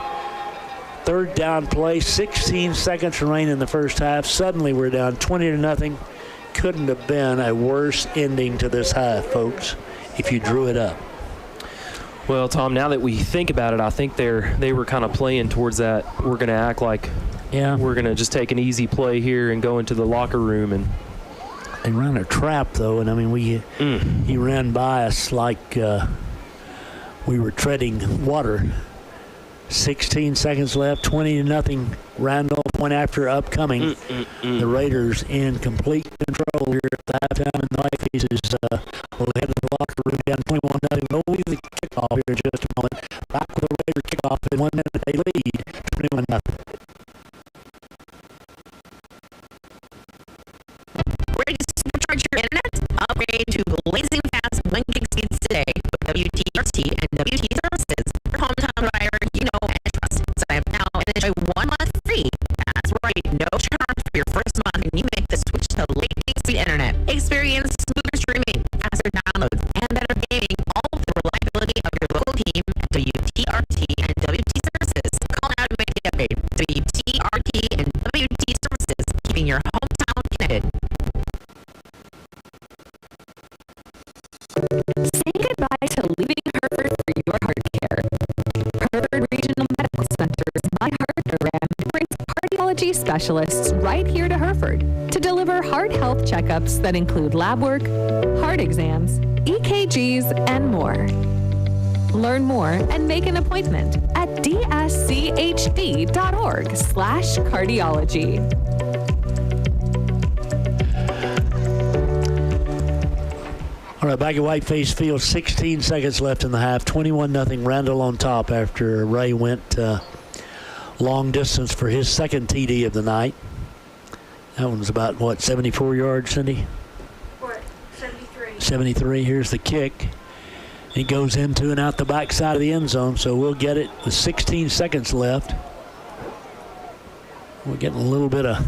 3rd down play. 16 seconds remain in the first half. Suddenly we're down 20-0. Couldn't have been a worse ending to this half, folks, if you drew it up. Well, Tom, now that we think about it, I think they were kind of playing towards that. We're going to act like we're going to just take an easy play here and go into the locker room. And they ran a trap, though, and I mean, he ran by us like we were treading water. 16 seconds left, 20-0. Randall, point after upcoming. The Raiders in complete control here at the halftime, and the White Faces will head to the locker room down 21-0. We'll leave the kickoff here in just a moment. Back with the Raider kickoff in 1 minute. They lead 21-0. Ready to supercharge your internet? Upgrade to blazing fast 1 gig speeds today with WTRT and WT services. Your hometown provider, and trust. Sign up now and enjoy 1 month free. That's right, no charge for your first month when you make the switch to lightning speed internet. Experience smoother streaming, faster downloads, and better gaming, all with the reliability of your local team at WTRT and WT services. Call now to make the upgrade. WTRT and WT services, keeping your hometown connected. Say goodbye to leaving Hereford for your heart care. Hereford Regional Medical Center's My Heart program brings cardiology specialists right here to Hereford to deliver heart health checkups that include lab work, heart exams, EKGs, and more. Learn more and make an appointment at dschd.org/cardiology. All right, back at Whiteface Field, 16 seconds left in the half. 21-0 Randall on top after Ray went long distance for his second TD of the night. That one was about, what, 74 yards, Cindy? 73. 73. Here's the kick. It goes into and out the backside of the end zone, so we'll get it with 16 seconds left. We're getting a little bit of...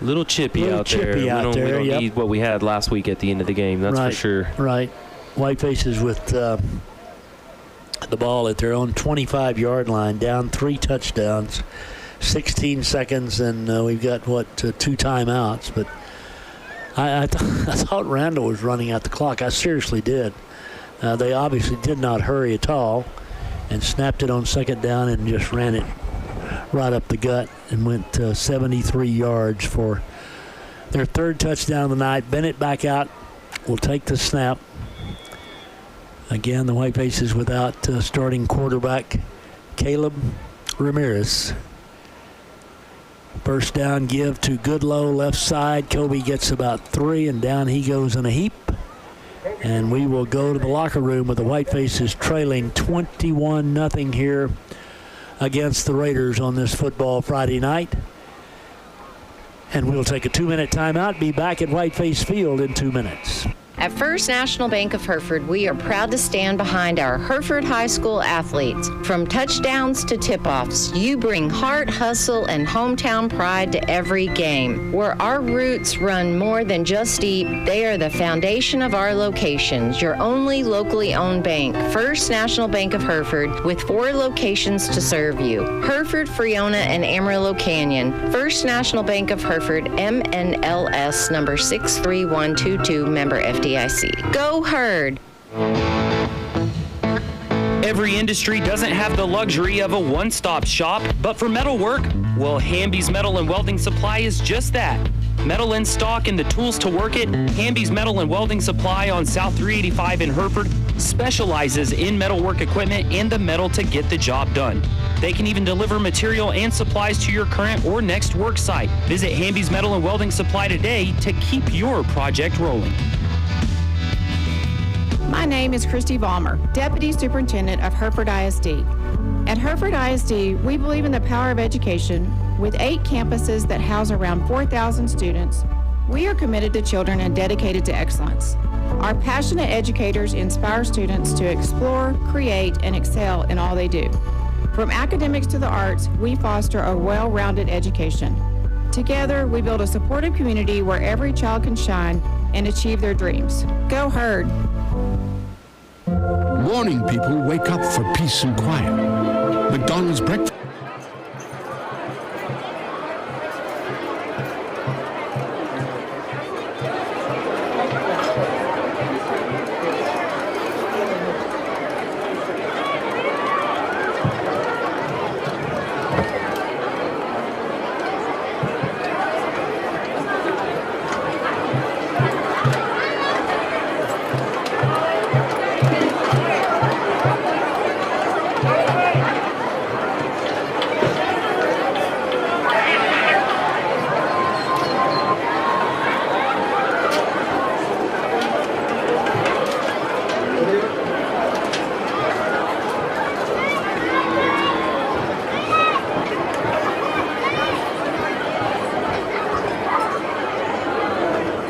Little chippy out there. We don't need what we had last week at the end of the game, that's for sure. Right. Whiteface is with the ball at their own 25-yard line, down 3 touchdowns, 16 seconds, and we've got, 2 timeouts. But I thought Randall was running out the clock. I seriously did. They obviously did not hurry at all and snapped it on second down and just ran it right up the gut and went 73 yards for their third touchdown of the night. Bennett back out will take the snap. Again, the Whiteface is without starting quarterback Caleb Ramirez. First down give to Goodlow, left side. Kobe gets about 3, and down he goes in a heap. And we will go to the locker room with the Whitefaces trailing 21-0 here against the Raiders on this football Friday night. And we'll take a 2-minute timeout, be back at Whiteface Field in 2 minutes. At First National Bank of Hereford, we are proud to stand behind our Hereford High School athletes. From touchdowns to tip-offs, you bring heart, hustle, and hometown pride to every game. Where our roots run more than just deep, they are the foundation of our locations. Your only locally owned bank, First National Bank of Hereford, with 4 locations to serve you. Hereford, Freona, and Amarillo Canyon. First National Bank of Hereford, MNLS number 63122, member FDIC. Go Herd! Every industry doesn't have the luxury of a one-stop shop, but for metalwork, well, Hamby's Metal and Welding Supply is just that. Metal in stock and the tools to work it, Hamby's Metal and Welding Supply on South 385 in Hereford specializes in metalwork equipment and the metal to get the job done. They can even deliver material and supplies to your current or next work site. Visit Hamby's Metal and Welding Supply today to keep your project rolling. My name is Christy Vollmer, Deputy Superintendent of Hereford ISD. At Hereford ISD, we believe in the power of education. With 8 campuses that house around 4,000 students, we are committed to children and dedicated to excellence. Our passionate educators inspire students to explore, create, and excel in all they do. From academics to the arts, we foster a well-rounded education. Together, we build a supportive community where every child can shine and achieve their dreams. Go Herd! Morning people wake up for peace and quiet. McDonald's breakfast.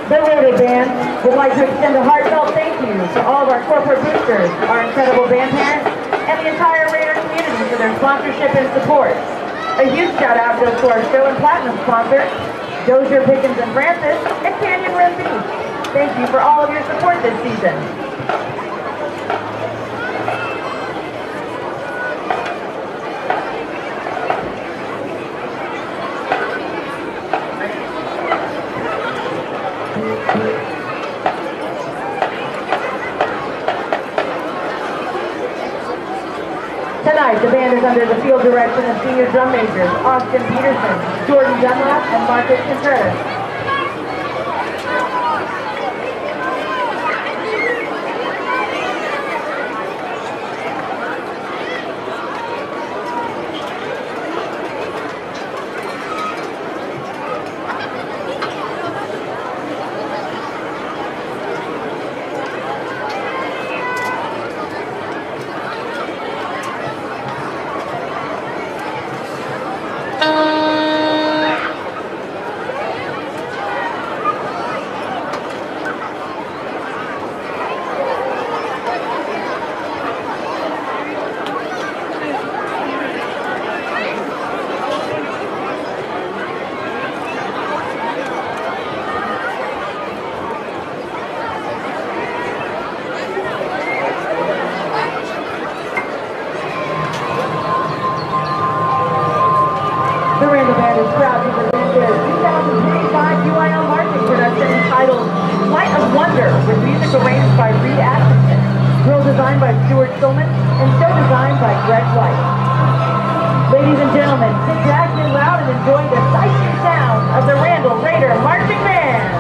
The Randall Band would like to extend a heartfelt thank you to all of our corporate boosters, our incredible band parents, and the entire Raider community for their sponsorship and support. A huge shout out goes to our show and platinum sponsors, Dozier, Pickens and Francis, and Canyon Rim Beach. Thank you for all of your support this season. Tonight, the band is under the field direction of senior drum majors Austin Peterson, Jordan Dunlap, and Marcus Contreras. Randall Band is proud to present their 2025 UIL marching production entitled Light of Wonder, with music arranged by Reed Atkinson, drill designed by Stuart Stillman, and show designed by Greg White. Ladies and gentlemen, sit back, get loud, and enjoy the sights sound of the Randall Raider Marching Band.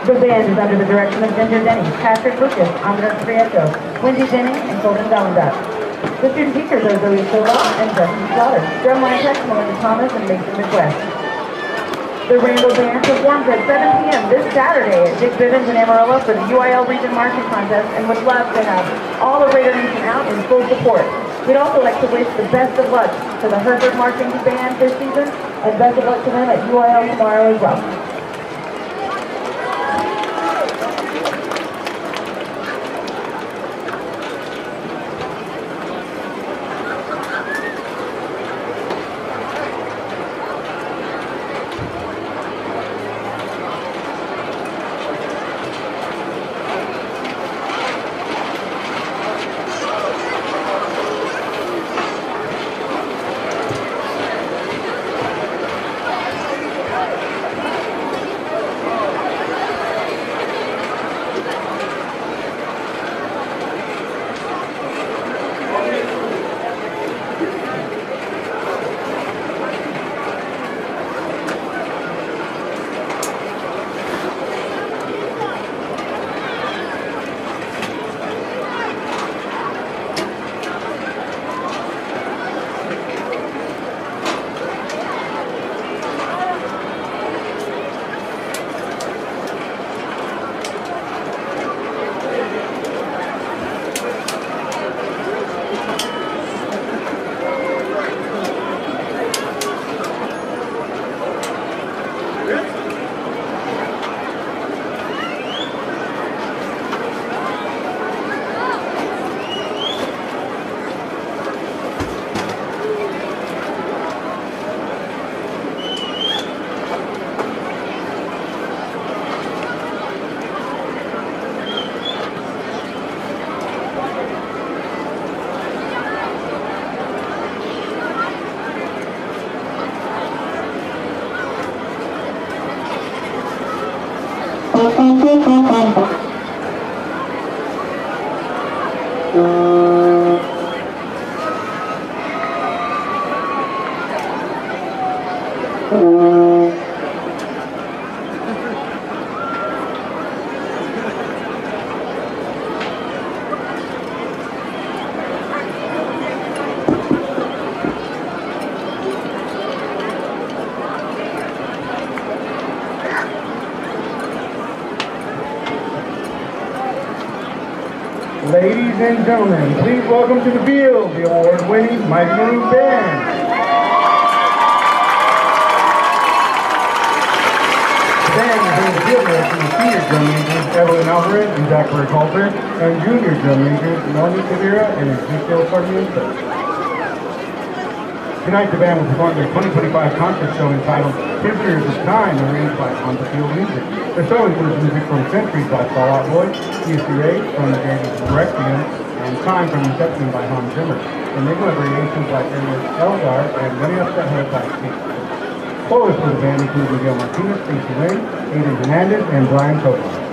The band is under the direction of Ginger Denny, Patrick Lucas, Andres Prieto, Wendy Denny, and Colton Gallenduck. The student teachers are Zoe Silva and Justin Slaughter. Drumline techs Melinda Thomas and Mason McWest. The Randall Band performs at 7 p.m. this Saturday at Dick Bivens in Amarillo for the UIL Region Marching Contest and would love to have all the Raider Nation out in full support. We'd also like to wish the best of luck to the Hereford Marching Band this season and best of luck to them at UIL tomorrow as well. Ladies and gentlemen, please welcome to the field the award-winning Maroon Band. The band is in the field with the senior drum majors Evelyn Alvarez and Zachary Coulter, and junior drum majors Melanie Tavira and Ezekiel Sarmiento. Tonight, the band will perform their 2025 concert show entitled Prisoners of Time, arranged by On the Field Music. The show includes music from Centuries by Fall Out Boy, CSUA from the Days of Requiem, and Time from Inception by Hans Zimmer. Enigma variations by Arias Elgar and Many Upset Head by Steve. Soloists for the band include Miguel Martinez, Stacey Lynn, Aiden Hernandez, and Brian Cohen.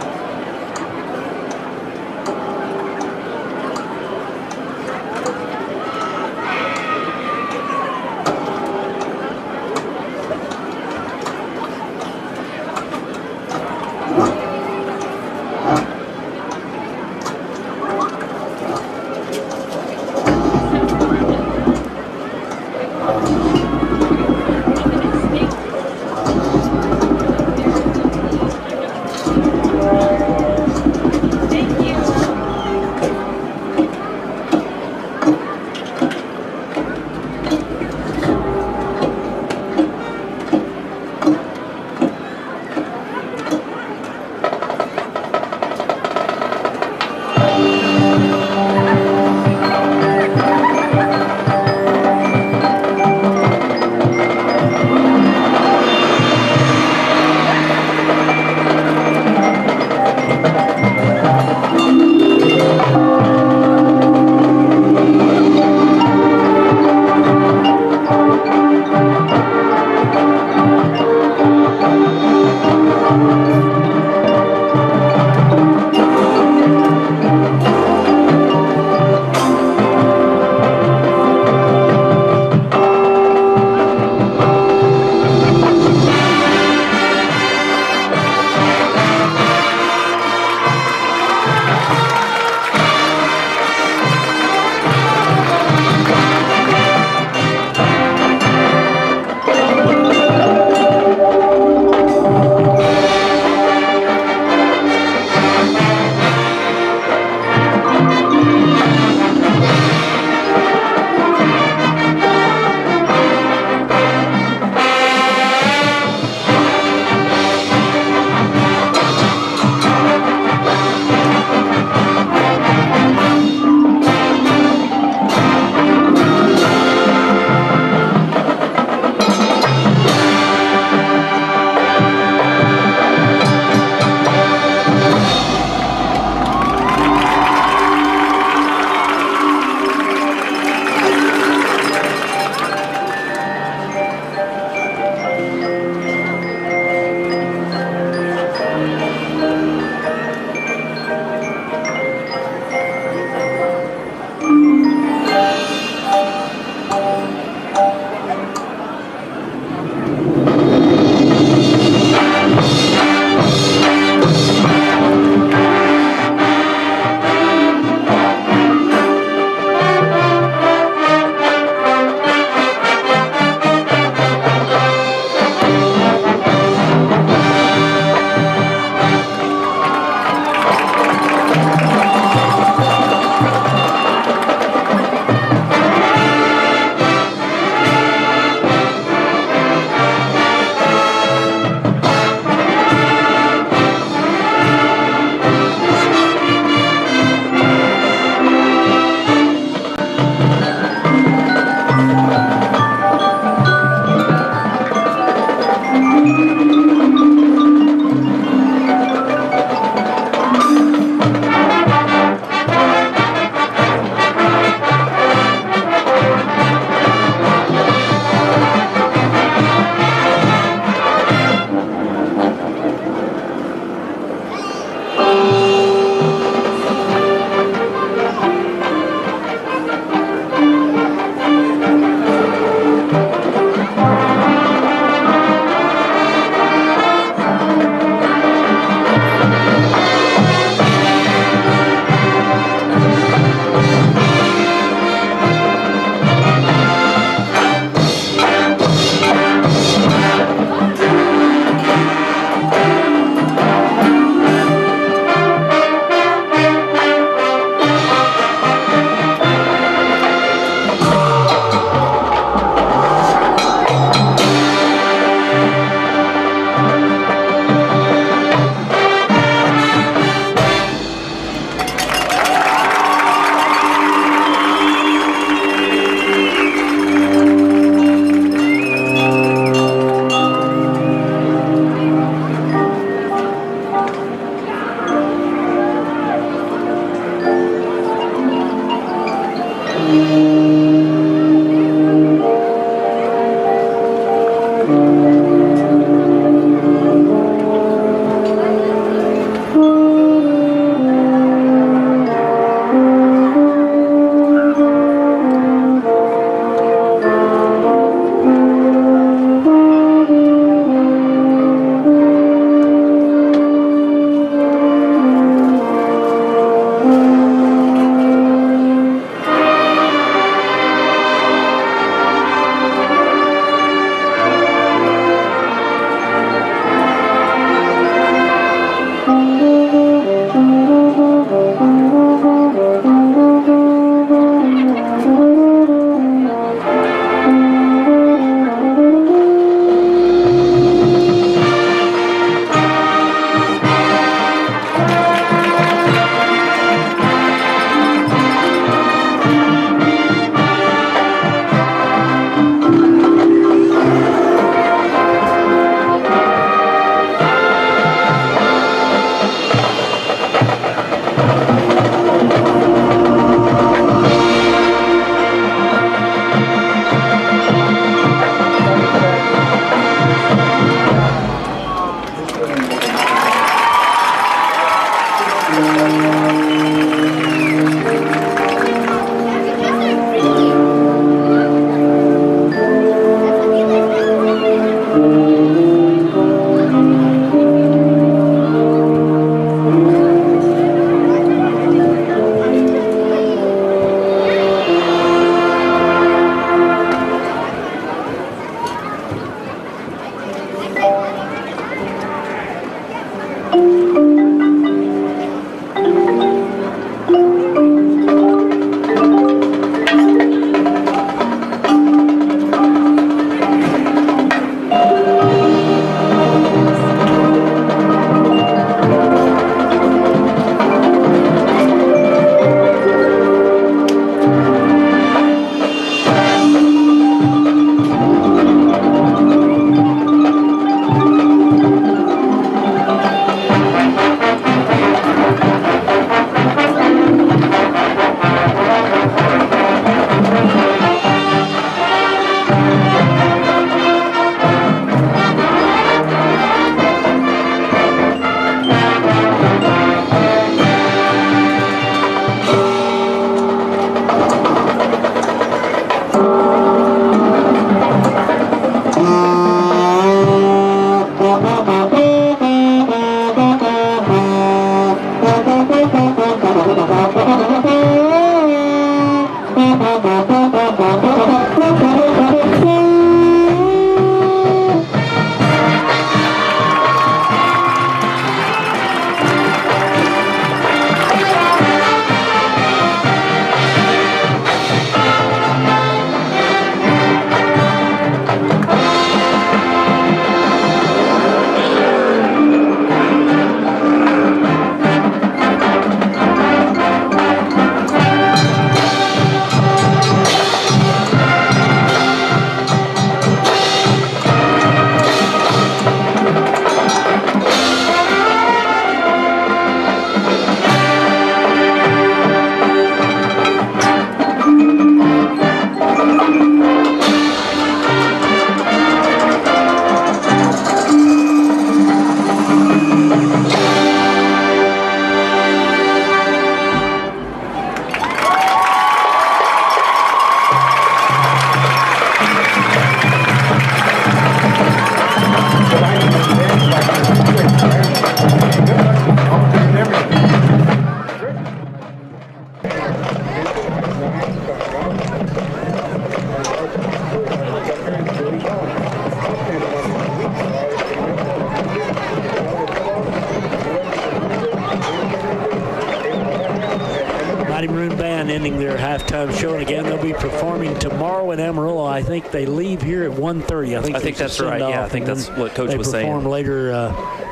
Mighty Maroon Band ending their halftime show, and again they'll be performing tomorrow in Amarillo. I think they leave here at 1:30. I think that's right. Yeah, I think that's what Coach was saying. They perform later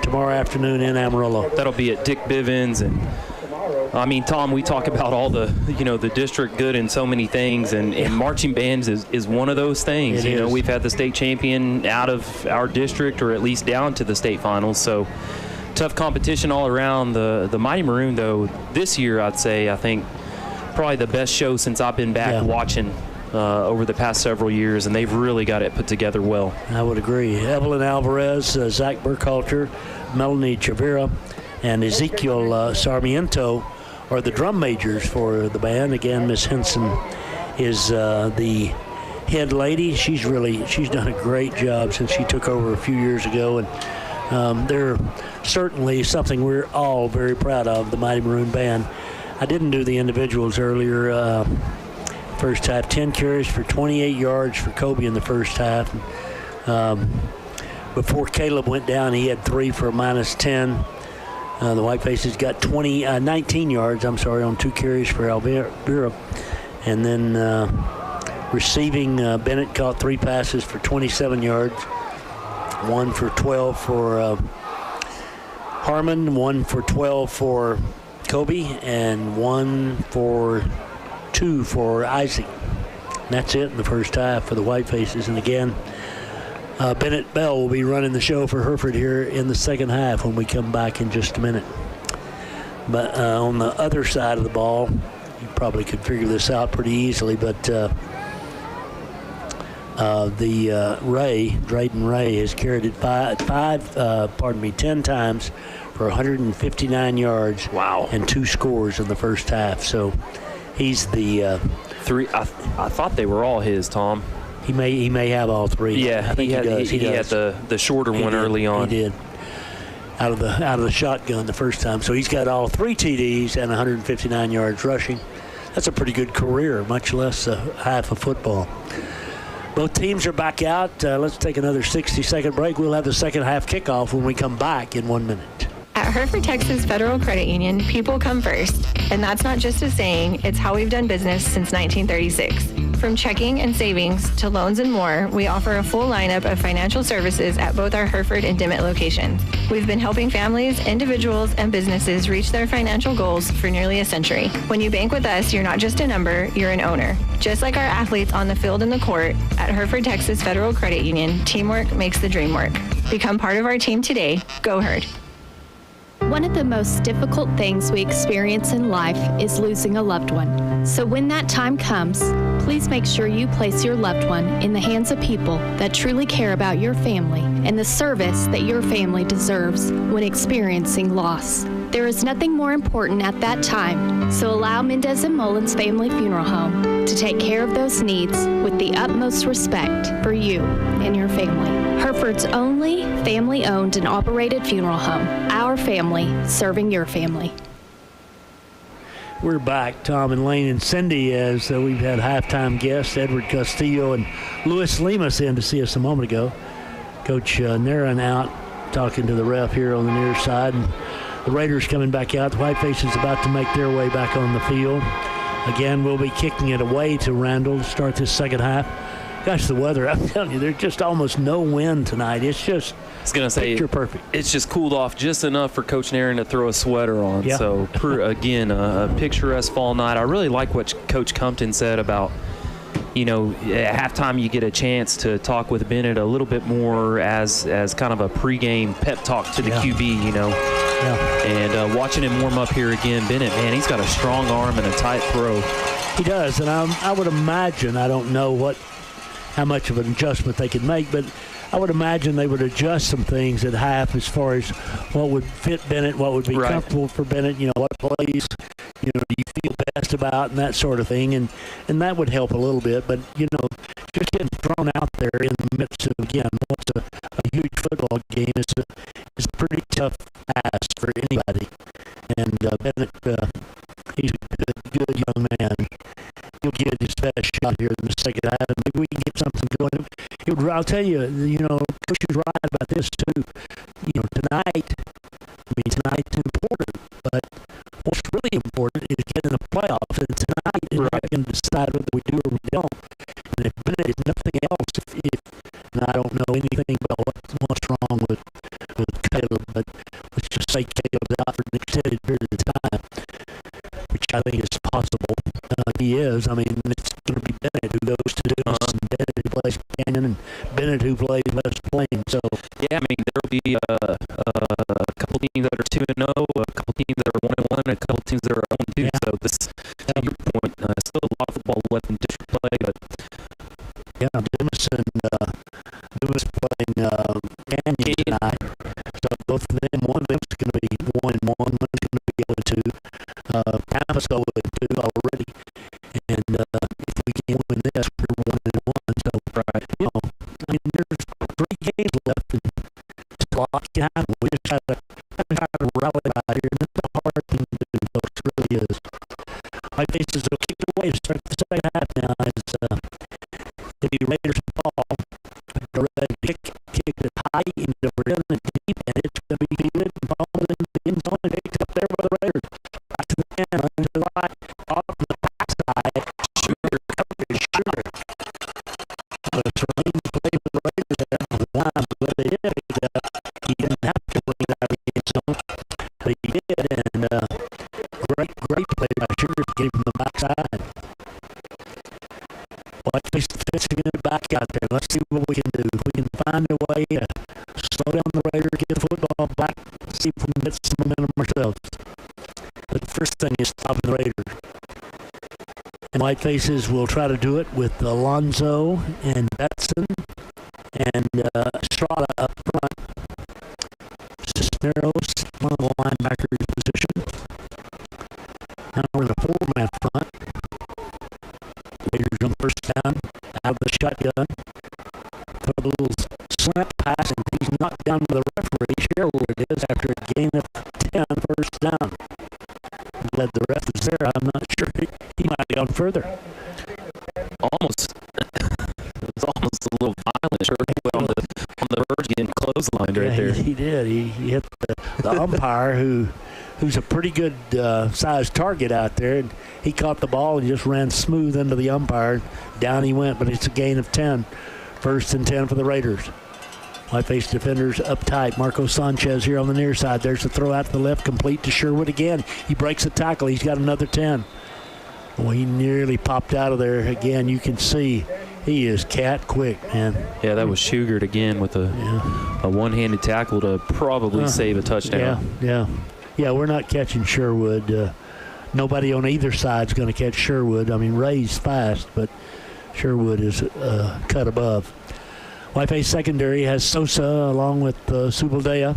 tomorrow afternoon in Amarillo. That'll be at Dick Bivens, and I mean, Tom, we talk about all the, the district good in so many things, and marching bands is one of those things. We've had the state champion out of our district, or at least down to the state finals, so tough competition all around. The Mighty Maroon, though, this year, I think probably the best show since I've been back watching over the past several years, and they've really got it put together well. I would agree. Evelyn Alvarez, Zach Burkhalter, Melanie Chavira, and Ezekiel Sarmiento are the drum majors for the band. Again, Miss Henson is the head lady. She's done a great job since she took over a few years ago, and they're certainly something we're all very proud of, the Mighty Maroon Band. I didn't do the individuals earlier. First half, 10 carries for 28 yards for Kobe in the first half. Before Caleb went down, he had 3 for a -10. The Whitefaces got 19 yards, on 2 carries for Alvira. And then receiving, Bennett caught 3 passes for 27 yards, 1 for 12 for Harmon, 1 for 12 for Kobe, and 1 for 2 for Isaac. And that's it in the first half for the Whitefaces. And again, Bennett Bell will be running the show for Hereford here in the second half when we come back in just a minute. But on the other side of the ball, you probably could figure this out pretty easily, but Drayden Ray has carried it 10 times for 159 yards. Wow. And 2 scores in the first half. So he's the 3. I thought they were all his, Tom. He may have all 3. Yeah, I think he does. He had the shorter one early on. He did. Out of the shotgun the first time. So he's got all 3 TDs and 159 yards rushing. That's a pretty good career, much less half of football. Both teams are back out. Let's take another 60-second break. We'll have the second half kickoff when we come back in 1 minute. At Hereford Texas Federal Credit Union, people come first. And that's not just a saying, it's how we've done business since 1936. From checking and savings to loans and more, we offer a full lineup of financial services at both our Hereford and Dimmitt locations. We've been helping families, individuals, and businesses reach their financial goals for nearly a century. When you bank with us, you're not just a number, you're an owner. Just like our athletes on the field and the court, at Hereford Texas Federal Credit Union, teamwork makes the dream work. Become part of our team today. Go Herd. One of the most difficult things we experience in life is losing a loved one. So when that time comes, please make sure you place your loved one in the hands of people that truly care about your family and the service that your family deserves when experiencing loss. There is nothing more important at that time, so allow Mendez and Mullins Family Funeral Home to take care of those needs with the utmost respect for you and your family. Hereford's only family-owned and operated funeral home. Our family serving your family. We're back, Tom and Lane and Cindy, as we've had halftime guests, Edward Castillo and Luis Lemus in to see us a moment ago. Coach Naran out talking to the ref here on the near side. And the Raiders coming back out. The Whitefaces about to make their way back on the field. Again, we'll be kicking it away to Randall to start this second half. Gosh, the weather, I'm telling you, there's just almost no wind tonight. It's just picture perfect. It's just cooled off just enough for Coach Naran to throw a sweater on. Yeah. So, again, a picturesque fall night. I really like what Coach Compton said about, at halftime you get a chance to talk with Bennett a little bit more as kind of a pregame pep talk to the QB, Yeah. And watching him warm up here again, Bennett, man, he's got a strong arm and a tight throw. He does, and I would imagine, I don't know how much of an adjustment they could make, but I would imagine they would adjust some things at half as far as what would fit Bennett, what would be comfortable for Bennett, what plays, do you feel best about, and that sort of thing, and that would help a little bit, but, just getting thrown out there in the midst of, again, what's a huge football game is a pretty tough ask for anybody, and Bennett, he's a good young man. He'll get his best shot here in the second half, and maybe we can get something going. I'll tell you, Coach is right about this too. Tonight's important, but what's really important is getting the playoffs, and tonight is not going to decide whether we do or we don't. And if Bennett is nothing else, and I don't know anything about what's wrong with Caleb, but let's just say Caleb's out for an extended period of time, which I think is possible. He is. It's going to be Bennett who goes to Deuce, and Bennett who plays Canyon, and Bennett who plays West Plains. So yeah, there'll be a couple teams that are 2-0, a couple teams that are 1-1, and a couple teams that are 0-2. So this, to your point, still a lot of football left in district play, but playing Canyon tonight. So both of them, one of them is going to be 1-1, one's going to be 0-2. Campus 0-2 already. And if we can win this, we're 1-1. So, you know, I mean, there's 3 games left, and it's a lot can happen. We just got to rally out here, and it's a hard thing to do, folks. It really is. My faces will kick it away to start the second half now as the Raiders ball. They're ready to kick it high into Brennan and deep, and it's going to be fielded and balled in the end zone and picked up there by the Raiders. Back to the 10, to the right, off the backside. Sugar, coverage, Sugar. It's a rain play for the Raiders there on the line, but they did it. He didn't have to bring it out of the end zone, but he did, and great play by Sugar to get him from the backside. Watch me fixing it back out there. Let's see what we can do. If we can find a way to slow down the Raiders, get the football back, see if we can get some momentum ourselves. But the first thing is stopping the Raiders. And White Faces will try to do it with Alonzo and Betson and Estrada up front. Cisneros, one of the linebackers position. Now we're in a 4-man front. Raiders on first down, out of the shotgun. Throw a little slant pass, and he's knocked down by the referee. Sherwood is after a gain of 10 first down. I'm glad the ref is there. I'm not sure he might have gone further. Almost. It was almost a little violent. Sherwood on the verge getting clotheslined right there. He did. He hit the umpire who's a pretty good sized target out there, and he caught the ball and just ran smooth into the umpire. Down he went, but it's a gain of 10. First and 10 for the Raiders. Whiteface defenders up tight. Marco Sanchez here on the near side. There's the throw out to the left, complete to Sherwood again. He breaks the tackle. He's got another 10. Well, he nearly popped out of there again. You can see he is cat quick, man. Yeah, that was Shugart again with a one-handed tackle to probably save a touchdown. Yeah, we're not catching Sherwood. Nobody on either side is going to catch Sherwood. I mean, Ray's fast, but Sherwood is cut above. Whiteface secondary has Sosa along with Subaldea.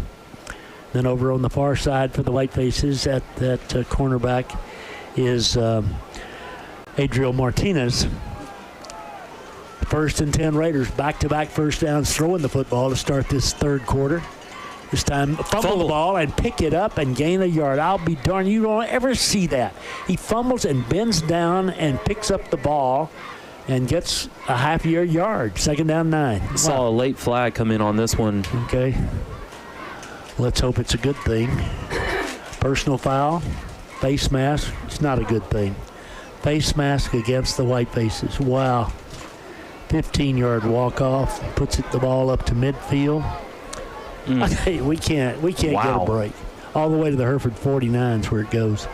Then over on the far side for the Whitefaces at that cornerback is Adriel Martinez. First and 10 Raiders, back-to-back first downs, throwing the football to start this third quarter. This time, fumble the ball and pick it up and gain a yard. I'll be darned, you don't ever see that. He fumbles and bends down and picks up the ball and gets a half-year yard. Second down 9. Saw a late flag come in on this one. Okay. Let's hope it's a good thing. Personal foul, face mask. It's not a good thing. Face mask against the Whitefaces. Wow. 15-yard walk-off. Puts the ball up to midfield. Hey, we can't get a break. All the way to the Hereford 49s where it goes.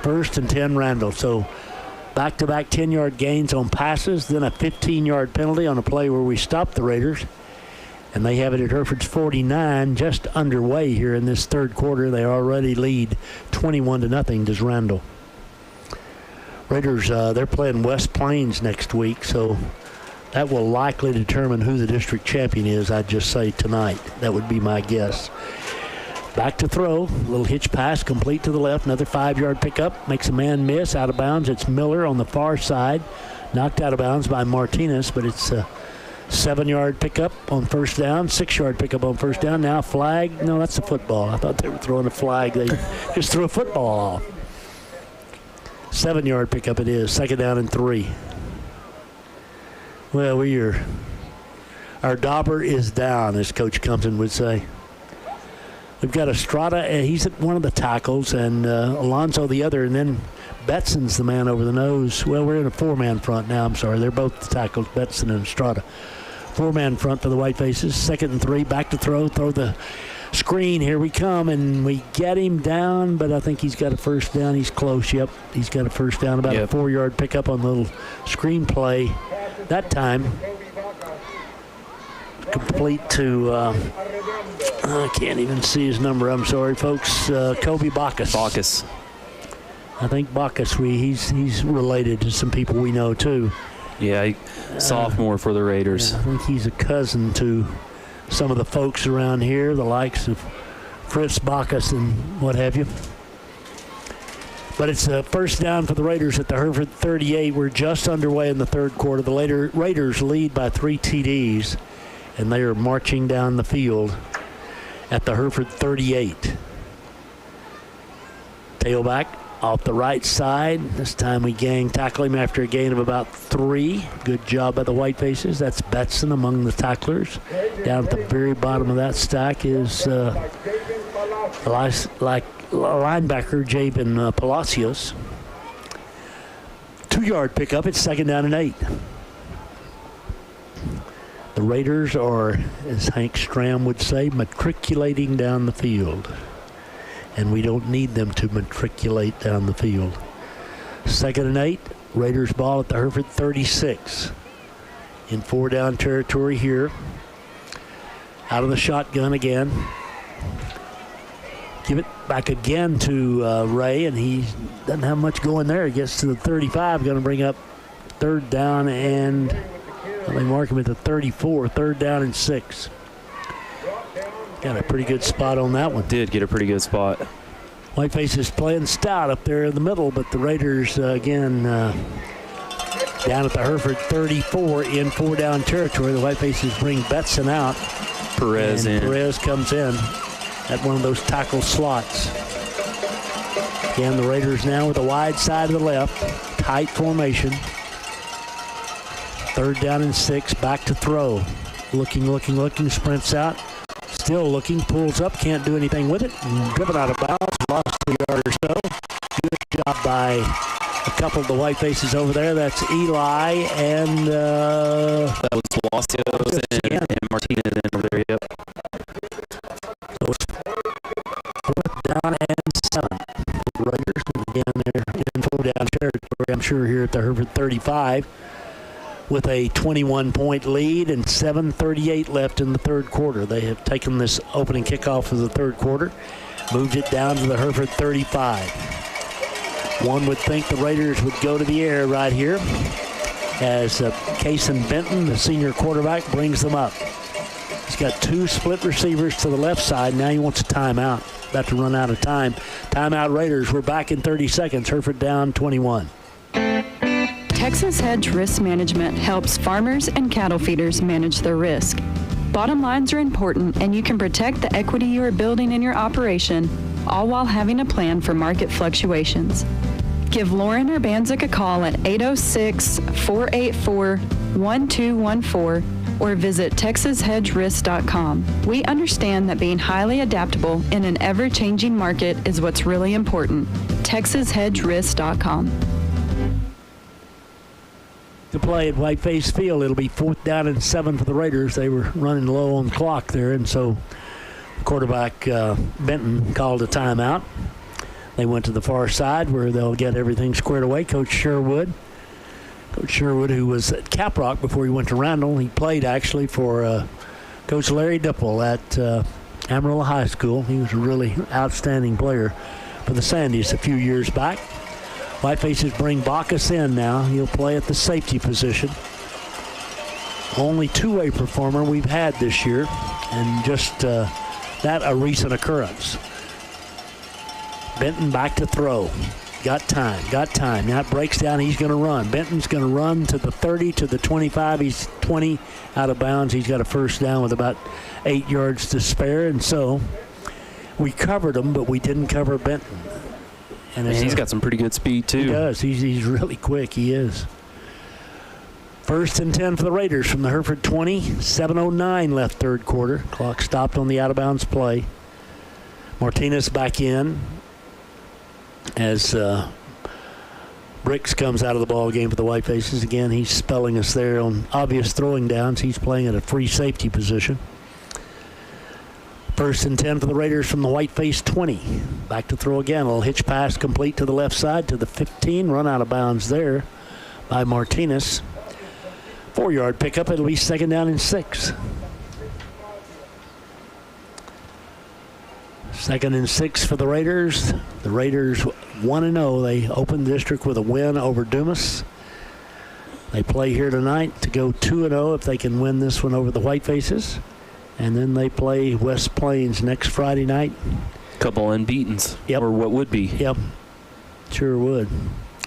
First and 10 Randall. So back-to-back 10-yard gains on passes, then a 15-yard penalty on a play where we stopped the Raiders. And they have it at Hereford's 49, just underway here in this third quarter. They already lead 21-0 to Randall. Raiders, they're playing West Plains next week, so that will likely determine who the district champion is, I'd just say, tonight. That would be my guess. Back to throw. A little hitch pass, complete to the left. Another 5-yard pickup. Makes a man miss. Out of bounds. It's Miller on the far side. Knocked out of bounds by Martinez, but it's a 7-yard pickup on first down. 6-yard pickup on first down. Now flag. No, that's a football. I thought they were throwing a flag. They just threw a football off. 7-yard pickup it is. Second down and 3. Well, our dauber is down, as Coach Compton would say. We've got Estrada, he's at one of the tackles, and Alonzo the other, and then Betson's the man over the nose. Well, we're in a 4-man front now, I'm sorry. They're both the tackles, Betson and Estrada. 4-man front for the Whitefaces. Second and 3, back to throw the screen. Here we come, and we get him down, but I think he's got a first down. He's close, yep. He's got a first down, about a 4-yard pickup on the little screen play. That time, complete to, I can't even see his number. I'm sorry, folks. Kobe Bacchus. I think Bacchus, he's related to some people we know, too. Yeah, sophomore for the Raiders. Yeah, I think he's a cousin to some of the folks around here, the likes of Fritz Bacchus and what have you. But it's a first down for the Raiders at the Hereford 38. We're just underway in the third quarter. The Raiders lead by 3 TDs, and they are marching down the field at the Hereford 38. Tailback off the right side. This time we tackle him after a gain of about 3. Good job by the Whitefaces. That's Betson among the tacklers. Down at the very bottom of that stack is linebacker Jabin Palacios. 2-yard pickup. It's second down and 8. The Raiders are, as Hank Stram would say, matriculating down the field. And we don't need them to matriculate down the field. Second and 8. Raiders ball at the Hereford 36. In 4-down territory here. Out of the shotgun again. Give it back again to Ray, and he doesn't have much going there. He gets to the 35, going to bring up third down, and they mark him at the 34, third down and 6. Got a pretty good spot on that one. Did get a pretty good spot. Whiteface is playing stout up there in the middle, but the Raiders, again, down at the Hereford 34 in 4-down territory. The Whitefaces bring Betson out. Perez comes in at one of those tackle slots. Again, the Raiders now with the wide side of the left. Tight formation. Third down and 6. Back to throw. Looking. Sprints out. Still looking. Pulls up. Can't do anything with it. Driven out of bounds. Lost a yard or so. Good job by a couple of the Whitefaces over there. That's Eli and... that was Palacios and Martinez over there, yep. So it's fourth down and 7. The Raiders, again, they're in 4-down territory, I'm sure, here at the Hereford 35 with a 21-point lead and 7:38 left in the third quarter. They have taken this opening kickoff of the third quarter, moved it down to the Hereford 35. One would think the Raiders would go to the air right here as Cason Benton, the senior quarterback, brings them up. He's got 2 split receivers to the left side. Now he wants a timeout. About to run out of time. Timeout Raiders. We're back in 30 seconds. Hereford down 21. Texas Hedge Risk Management helps farmers and cattle feeders manage their risk. Bottom lines are important, and you can protect the equity you are building in your operation, all while having a plan for market fluctuations. Give Lauren Urbanzik a call at 806-484-1214 or visit texashedgerisk.com. We understand that being highly adaptable in an ever-changing market is what's really important. texashedgerisk.com. To play at Whiteface Field, it'll be 4th down and 7 for the Raiders. They were running low on the clock there, and so quarterback Benton called a timeout. They went to the far side where they'll get everything squared away. Coach Sherwood, who was at Caprock before he went to Randall, he played actually for Coach Larry Dipple at Amarillo High School. He was a really outstanding player for the Sandys a few years back. Whitefaces bring Bacchus in now. He'll play at the safety position. Only two-way performer we've had this year, and just that a recent occurrence. Benton back to throw. Got time. Now it breaks down. He's going to run. Benton's going to run to the 30, to the 25. He's 20 out of bounds. He's got a first down with about 8 yards to spare, and so we covered him, but we didn't cover Benton. And he's got some pretty good speed, too. He does. He's really quick. He is. 1st and 10 for the Raiders from the Hereford 20. 7:09 left third quarter. Clock stopped on the out-of-bounds play. Martinez back in as Bricks comes out of the ball game for the Whitefaces. Again, he's spelling us there on obvious throwing downs. He's playing at a free safety position. 1st and 10 for the Raiders from the Whiteface 20. Back to throw again. A little hitch pass complete to the left side to the 15. Run out of bounds there by Martinez. 4-yard pickup. It'll be 2nd down and 6. 2nd and 6 for the Raiders. The Raiders 1-0. They open the district with a win over Dumas. They play here tonight to go 2-0 if they can win this one over the Whitefaces. And then they play West Plains next Friday night. Couple unbeatens. Yep. Or what would be. Yep. Sure would.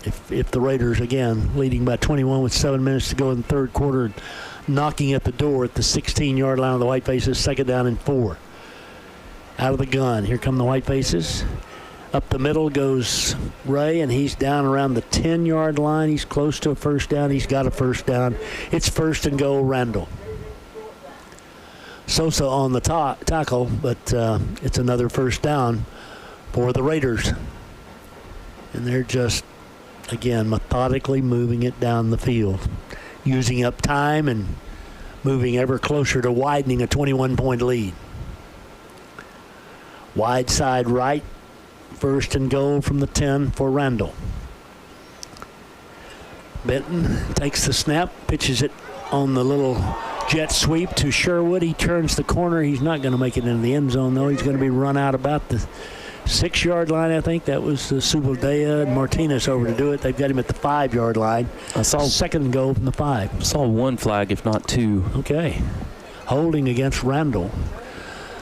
If the Raiders, again, leading by 21 with 7 minutes to go in the third quarter, knocking at the door at the 16-yard line of the White Faces, 2nd down and 4. Out of the gun. Here come the White Faces. Up the middle goes Ray, and he's down around the 10-yard line. He's close to a first down. He's got a first down. It's 1st and goal, Randall. Sosa on the tackle, but it's another first down for the Raiders. And they're just, again, methodically moving it down the field, using up time and moving ever closer to widening a 21-point lead. Wide side right, 1st and goal from the 10 for Randall. Benton takes the snap, pitches it on the little jet sweep to Sherwood. He turns the corner. He's not going to make it into the end zone, though. He's going to be run out about the 6-yard line, I think. That was Subaldea and Martinez over to do it. They've got him at the 5-yard line. I saw 2nd and goal from the 5. I saw 1 flag, if not 2. Okay. Holding against Randall.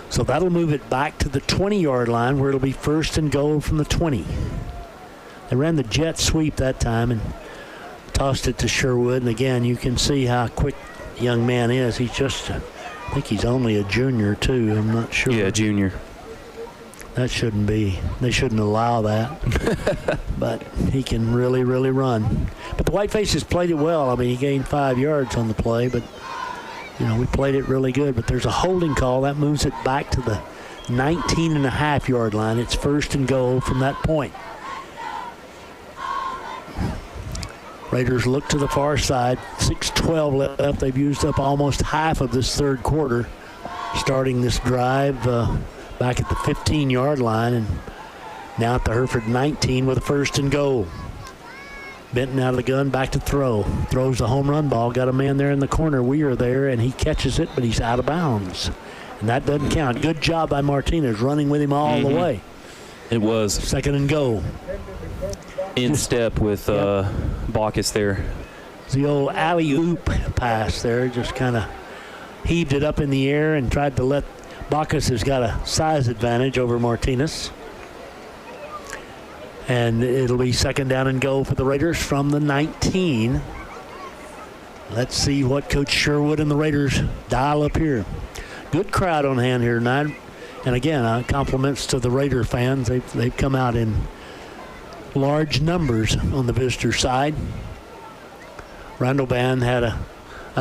So that'll move it back to the 20-yard line where it'll be 1st and goal from the 20. They ran the jet sweep that time and tossed it to Sherwood. And again, you can see how quick the young man is. He's just, I think he's only a junior too. I'm not sure. Yeah, junior. That shouldn't be. They shouldn't allow that. But he can really, really run. But the White Faces played it well. I mean, he gained 5 yards on the play, but we played it really good. But there's a holding call. That moves it back to the 19.5-yard line. It's 1st and goal from that point. Raiders look to the far side. 6:12 left. They've used up almost half of this third quarter, starting this drive back at the 15-yard line, and now at the Hereford 19 with a 1st and goal. Benton out of the gun, back to throw. Throws the home run ball. Got a man there in the corner. Weir there, and he catches it, but he's out of bounds. And that doesn't count. Good job by Martinez, running with him all the way. It was. 2nd and goal. In step with Bacchus there. The old alley-oop pass there, just kind of heaved it up in the air and tried to let Bacchus has got a size advantage over Martinez. And it'll be 2nd down and goal for the Raiders from the 19. Let's see what Coach Sherwood and the Raiders dial up here. Good crowd on hand here tonight. And again, compliments to the Raider fans. They've come out in large numbers on the visitor side. Randall Band had a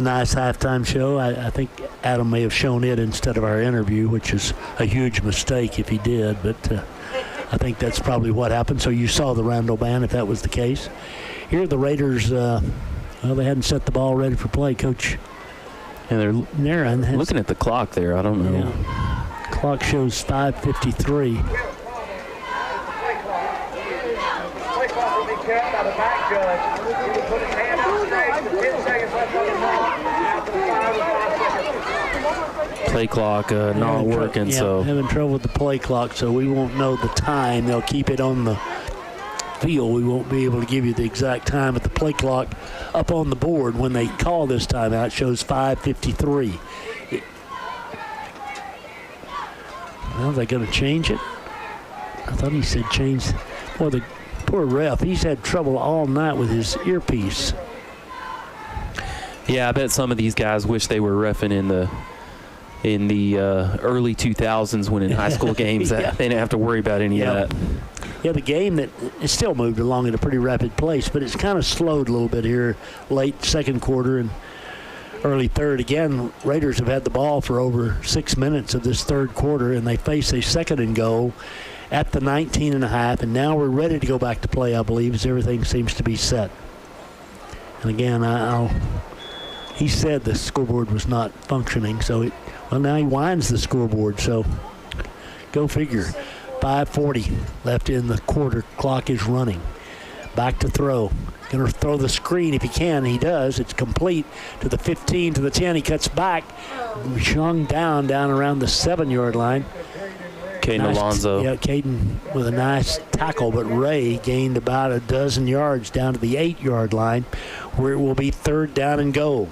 nice halftime show. I think Adam may have shown it instead of our interview, which is a huge mistake if he did, but I think that's probably what happened. So you saw the Randall Band if that was the case. Here the Raiders, they hadn't set the ball ready for play, Coach. And they're Naron looking at the clock there. I don't know. Yeah. Clock shows 5:53. Play clock not working, so having trouble with the play clock, so we won't know the time. They'll keep it on the field. We won't be able to give you the exact time, but the play clock up on the board when they call this timeout shows 5:53. Well, are they going to change it? I thought he said change. Boy, the poor ref, he's had trouble all night with his earpiece. Yeah, I bet some of these guys wish they were reffing in the early 2000s when in high school games they didn't have to worry about any of that. Yeah, the game that it still moved along at a pretty rapid pace, but it's kind of slowed a little bit here late second quarter and early third. Again, Raiders have had the ball for over 6 minutes of this third quarter, and they face a 2nd and goal at the 19.5, and now we're ready to go back to play, I believe, as everything seems to be set. And again, he said the scoreboard was not functioning, so now he winds the scoreboard, so go figure. 5:40 left in the quarter. Clock is running. Back to throw. Going to throw the screen if he can. He does. It's complete to the 15, to the 10. He cuts back. Shung down around the 7-yard line. Caden Alonzo. Yeah, Caden with a nice tackle, but Ray gained about a dozen yards down to the 8-yard line, where it will be 3rd down and goal.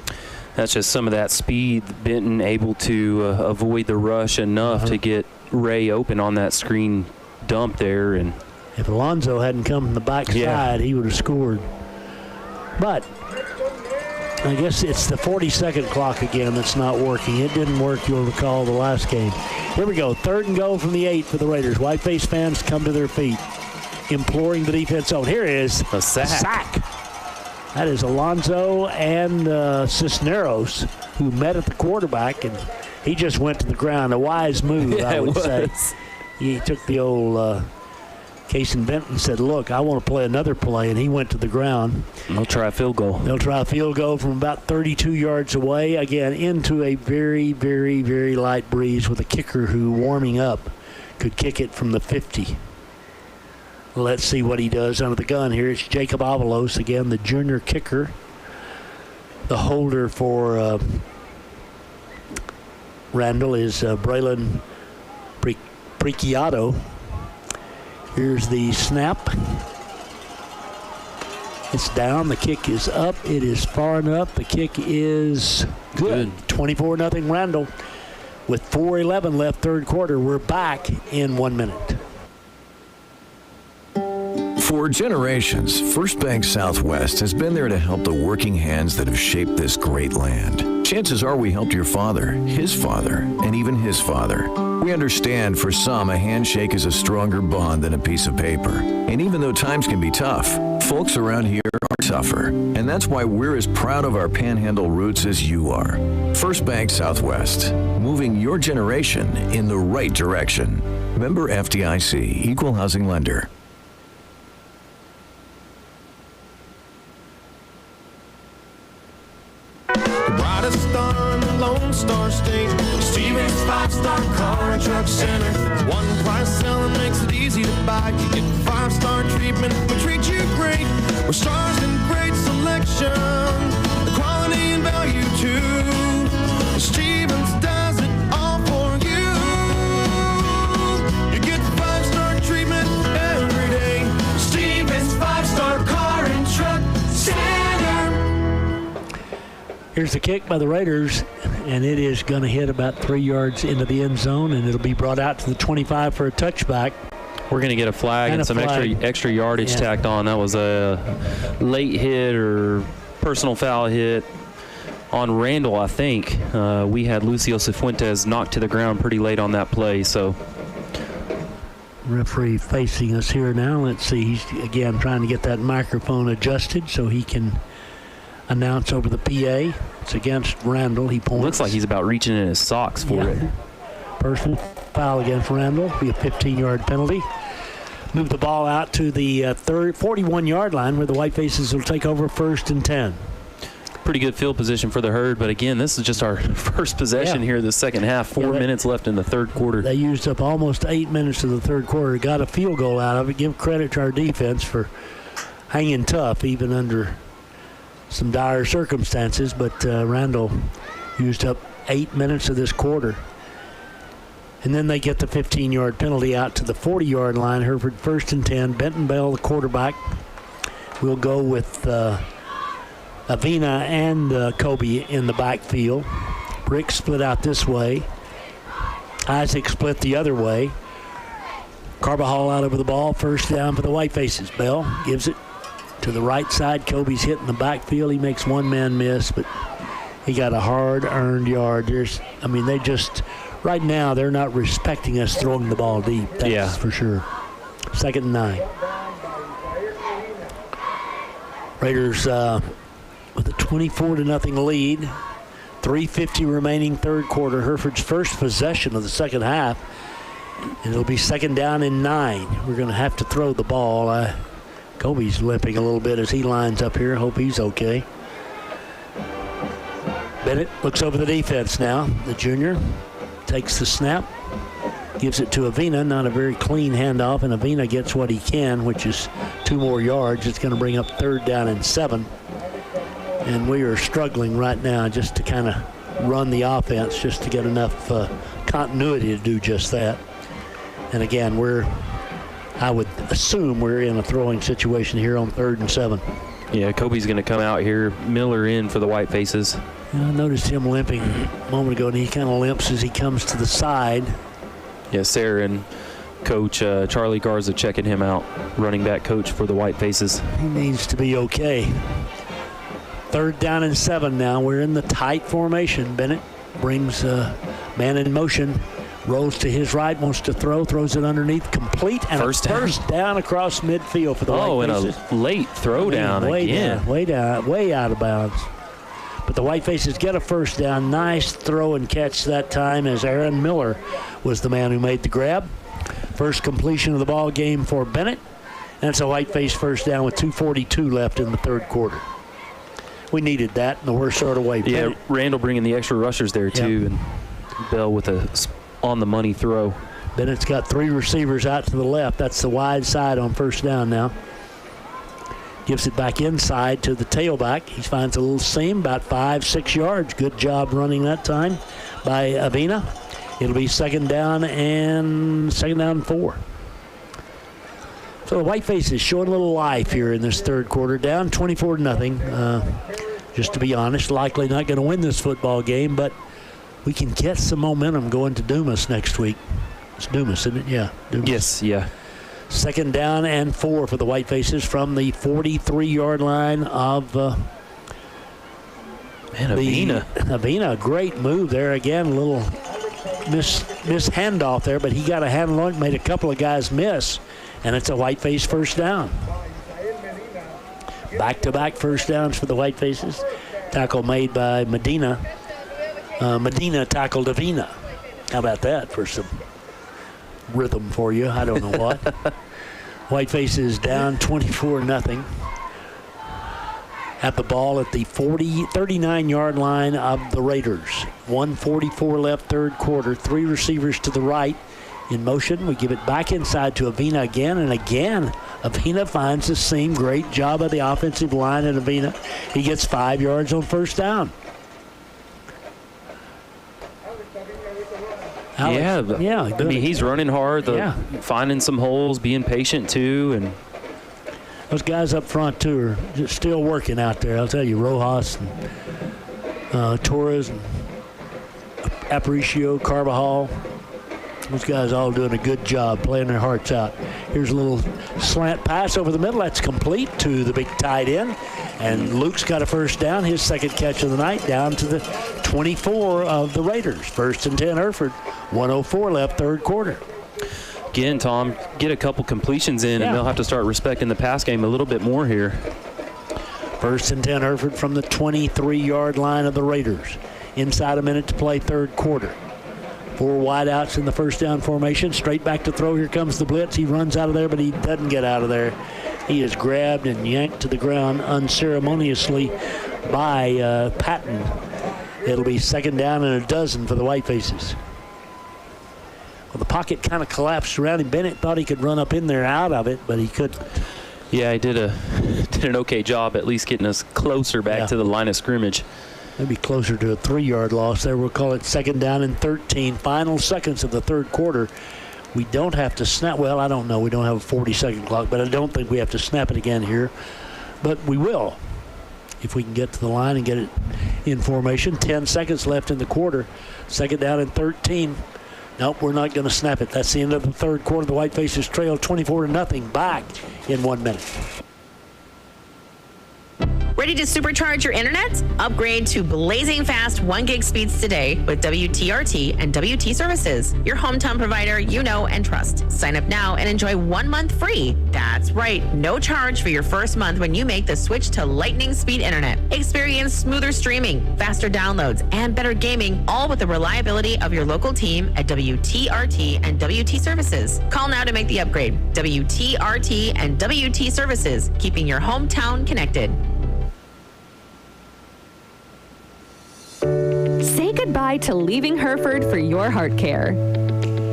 That's just some of that speed. Benton able to avoid the rush enough to get Ray open on that screen dump there. And if Alonzo hadn't come from the backside, he would have scored. But I guess it's the 40-second clock again that's not working. It didn't work, you'll recall, the last game. Here we go. 3rd and goal from the 8 for the Raiders. Whiteface fans come to their feet, imploring the defense zone. Here is a sack. That is Alonzo and Cisneros, who met at the quarterback, and he just went to the ground. A wise move, I would say. He took the old Cason Benton said, look, I want to play another play, and he went to the ground. They'll try a field goal. They'll try a field goal from about 32 yards away, again, into a very, very, very light breeze with a kicker who, warming up, could kick it from the 50. Let's see what he does under the gun here. It's Jacob Avalos, again, the junior kicker. The holder for Randall is Braylon Preciado. Here's the snap. It's down. The kick is up. It is far enough. The kick is good. 24-0 Randall. With 4:11 left, 3rd quarter. We're back in 1 minute. For generations, First Bank Southwest has been there to help the working hands that have shaped this great land. Chances are we helped your father, his father, and even his father. We understand for some a handshake is a stronger bond than a piece of paper. And even though times can be tough, folks around here are tougher. And that's why we're as proud of our Panhandle roots as you are. First Bank Southwest, moving your generation in the right direction. Member FDIC, Equal Housing Lender. Brightest star in the Lone Star State. Stevens 5-Star Car and Truck Center. One price selling makes it easy to buy. You get 5-star treatment, we treat you great. We're stars in great selection, the quality and value too. Stevens does it all for you. You get 5-star treatment every day. Stevens 5-Star Car and Truck Center. Here's the kick by the Raiders, and it is going to hit about 3 yards into the end zone, and it'll be brought out to the 25 for a touchback. We're going to get a flag and some extra yardage tacked on. That was a late hit or personal foul hit on Randall, I think. We had Lucio Cifuentes knocked to the ground pretty late on that play. So referee facing us here now. Let's see. He's, again, trying to get that microphone adjusted so he can announce over the PA. It's against Randall. He points. Looks like he's about reaching in his socks for it. Personal foul against Randall. Be a 15-yard penalty. Move the ball out to the 41-yard line where the Whitefaces will take over 1st and 10. Pretty good field position for the Herd, but again, this is just our first possession here the second half. 4 minutes left in the 3rd quarter. They used up almost 8 minutes of the 3rd quarter. Got a field goal out of it. Give credit to our defense for hanging tough even under some dire circumstances, but Randall used up 8 minutes of this quarter. And then they get the 15-yard penalty out to the 40-yard line. Hereford 1st and 10. Benton Bell, the quarterback. We'll go with Avina and Kobe in the backfield. Brick split out this way. Isaac split the other way. Carbajal out over the ball. 1st down for the Whitefaces. Bell gives it to the right side. Kobe's hitting the backfield. He makes one man miss, but he got a hard-earned yard. They just, right now, they're not respecting us throwing the ball deep. That's for sure. 2nd and 9. Raiders with a 24-0 lead. 3:50 remaining 3rd quarter. Hereford's first possession of the second half. And it'll be 2nd down and 9. We're going to have to throw the ball. Kobe's limping a little bit as he lines up here. Hope he's okay. Bennett looks over the defense now. The junior takes the snap, gives it to Avina. Not a very clean handoff, and Avina gets what he can, which is 2 more yards. It's going to bring up 3rd down and 7. And we are struggling right now just to kind of run the offense, just to get enough continuity to do just that. And again, I would assume we're in a throwing situation here on 3rd and 7. Yeah, Kobe's going to come out here. Miller in for the Whitefaces. I noticed him limping a moment ago, and he kind of limps as he comes to the side. Yeah, Sarah and Coach Charlie Garza checking him out, running back coach for the White Faces. He needs to be okay. 3rd down and 7 now. We're in the tight formation. Bennett brings man in motion, rolls to his right, wants to throw, throws it underneath, complete, and first down across midfield for the White Faces. And a late throw down again. Way out of bounds. But the White Faces get a first down. Nice throw and catch that time as Aaron Miller was the man who made the grab. First completion of the ball game for Bennett. And it's a White Face first down with 2:42 left in the 3rd quarter. We needed that in the worst sort of way. Yeah, Randall bringing the extra rushers there too, and Bell with a on-the-money throw. Bennett's got 3 receivers out to the left. That's the wide side on first down now. Gives it back inside to the tailback. He finds a little seam, about 5-6 yards. Good job running that time by Avina. It'll be second down and 4. So the White Face is showing a little life here in this 3rd quarter. Down 24-0. Just to be honest, likely not going to win this football game, but we can get some momentum going to Dumas next week. It's Dumas, isn't it? Yeah. Dumas. Yes, yeah. Second down and 4 for the White Faces from the 43-yard line of Avina. Avina, great move there. Again, a little miss handoff there, but he got a handle on it, made a couple of guys miss, and it's a White Face first down. Back-to-back first downs for the White Faces. Tackle made by Medina. Medina tackled Avina. How about that for some rhythm for you? I don't know what. White Faces down 24-0. At the ball at the 39-yard line of the Raiders. 1:44 left, 3rd quarter. 3 receivers to the right in motion. We give it back inside to Avina again, and again Avina finds the seam. Great job of the offensive line at Avina. He gets 5 yards on first down. Alex, yeah. I mean, he's running hard, finding some holes, being patient too, and those guys up front too are just still working out there. I'll tell you, Rojas and Torres and Aparicio, Carvajal, those guys all doing a good job playing their hearts out. Here's a little slant pass over the middle. That's complete to the big tight end. And Luke's got a first down, his 2nd catch of the night, down to the 24 of the Raiders. 1st and 10 Hereford, 1:04 left, 3rd quarter. Again, Tom, get a couple completions in, and they'll have to start respecting the pass game a little bit more here. 1st and 10 Hereford from the 23-yard line of the Raiders. Inside a minute to play, 3rd quarter. 4 wideouts in the first down formation. Straight back to throw. Here comes the blitz. He runs out of there, but he doesn't get out of there. He is grabbed and yanked to the ground unceremoniously by Patton. It'll be 2nd down and 12 for the White Faces. Well, the pocket kind of collapsed around him. Bennett thought he could run up in there out of it, but he couldn't. Yeah, he did an okay job at least getting us closer back to the line of scrimmage. Maybe closer to a 3-yard loss there. We'll call it 2nd down and 13. Final seconds of the 3rd quarter. We don't have to snap. Well, I don't know. We don't have a 40-second clock, but I don't think we have to snap it again here. But we will if we can get to the line and get it in formation. 10 seconds left in the quarter. 2nd down and 13. Nope, we're not going to snap it. That's the end of the 3rd quarter. The White Faces trail 24-0 back in 1 minute. Ready to supercharge your internet? Upgrade to blazing fast 1 gig speeds today with WTRT and WT Services, your hometown provider you know and trust. Sign up now and enjoy 1 month free. That's right, no charge for your first month when you make the switch to lightning speed internet. Experience smoother streaming, faster downloads, and better gaming, all with the reliability of your local team at WTRT and WT Services. Call now to make the upgrade. WTRT and WT Services, keeping your hometown connected. Say goodbye to leaving Hereford for your heart care.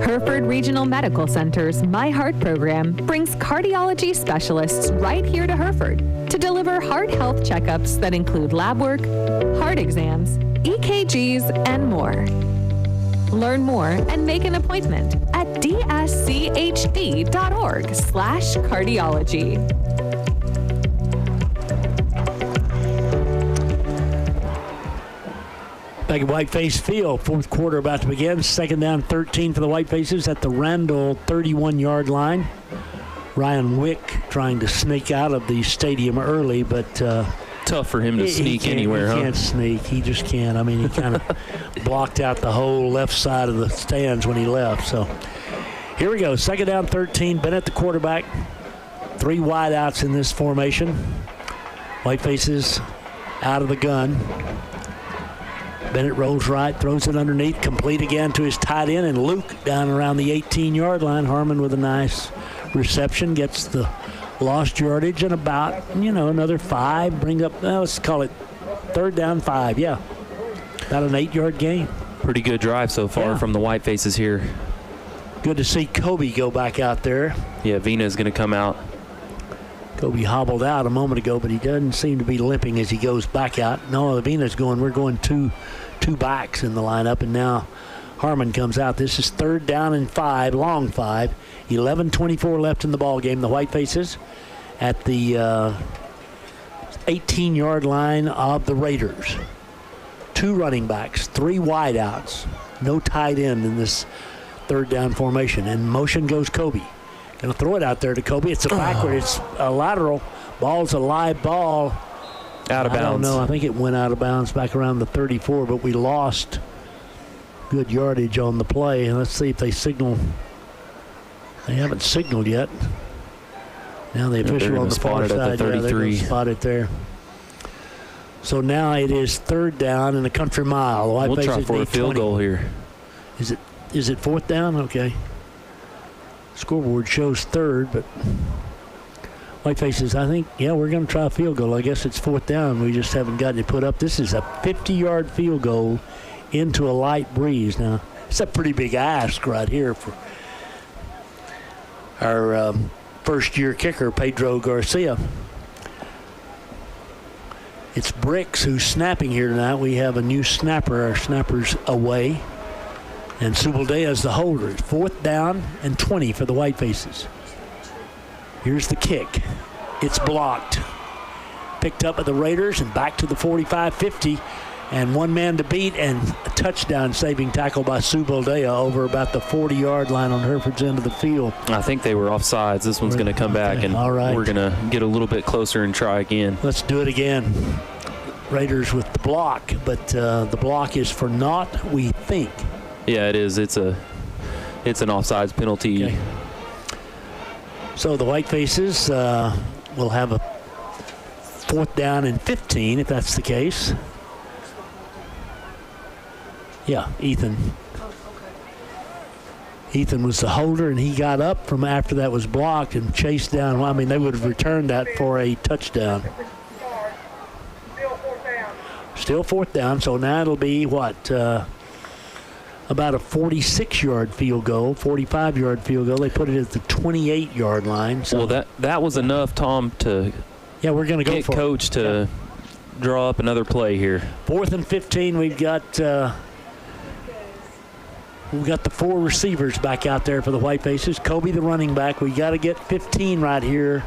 Hereford Regional Medical Center's My Heart program brings cardiology specialists right here to Hereford to deliver heart health checkups that include lab work, heart exams, EKGs, and more. Learn more and make an appointment at dschd.org/cardiology. Back at Whiteface Field, fourth quarter about to begin. Second down, 13 for the Whitefaces at the Randall 31-yard line. Ryan Wick trying to sneak out of the stadium early, but tough for him to sneak anywhere, He can't sneak. He just can't. I mean, he kind of blocked out the whole left side of the stands when he left. So here we go. Second down, 13. Bennett, the quarterback. 3 wideouts in this formation. Whitefaces out of the gun. Bennett rolls right, throws it underneath, complete again to his tight end, and Luke down around the 18-yard line. Harmon with a nice reception, gets the lost yardage and about, another 5. Bring up, let's call it third down 5. Yeah, about an 8-yard gain. Pretty good drive so far from the Whitefaces here. Good to see Kobe go back out there. Yeah, Vina's going to come out. Kobe hobbled out a moment ago, but he doesn't seem to be limping as he goes back out. No, Vina's going. We're going two backs in the lineup, and now Harmon comes out. This is third down and 5, long 5. 11:24 left in the ball game. The Whitefaces at the 18-yard line of the Raiders. 2 running backs, 3 wideouts, no tight end in this third down formation. And motion goes Kobe. Going to throw it out there to Kobe. It's a backward. It's a lateral. Ball's a live ball. Out of bounds. I don't know. I think it went out of bounds back around the 34, but we lost good yardage on the play. Let's see if they signal. They haven't signaled yet. Now the official on the far side. At the 33. Yeah, spot it there. So now it is third down and a country mile. We'll try for a field goal here. Is it fourth down? Okay. Scoreboard shows third, but Whitefaces, I think, we're going to try a field goal. I guess it's fourth down. We just haven't gotten it put up. This is a 50-yard field goal into a light breeze. Now, it's a pretty big ask right here for our first-year kicker, Pedro Garcia. It's Bricks who's snapping here tonight. We have a new snapper. Our snapper's away. And Subeldea is the holder. It's fourth down and 20 for the Whitefaces. Here's the kick. It's blocked. Picked up by the Raiders and back to the 45-50. And one man to beat and a touchdown saving tackle by Subeldea over about the 40-yard line on Hereford's end of the field. I think they were offsides. This one's going to come back, and we're going to get a little bit closer and try again. Let's do it again. Raiders with the block, but the block is for naught, we think. Yeah, it is. It's an offsides penalty. Okay. So the Whitefaces will have a fourth down and 15 if that's the case. Yeah, Ethan. Ethan was the holder, and he got up from after that was blocked and chased down. I mean, they would have returned that for a touchdown. Still fourth down, so now it'll be what? About a 46-yard field goal, 45-yard field goal. They put it at the 28-yard line. So. Well, that was enough, Tom, to we're going to go get for Coach to draw up another play here. 4th and 15. We've got the 4 receivers back out there for the Whitefaces. Kobe, the running back. We got to get 15 right here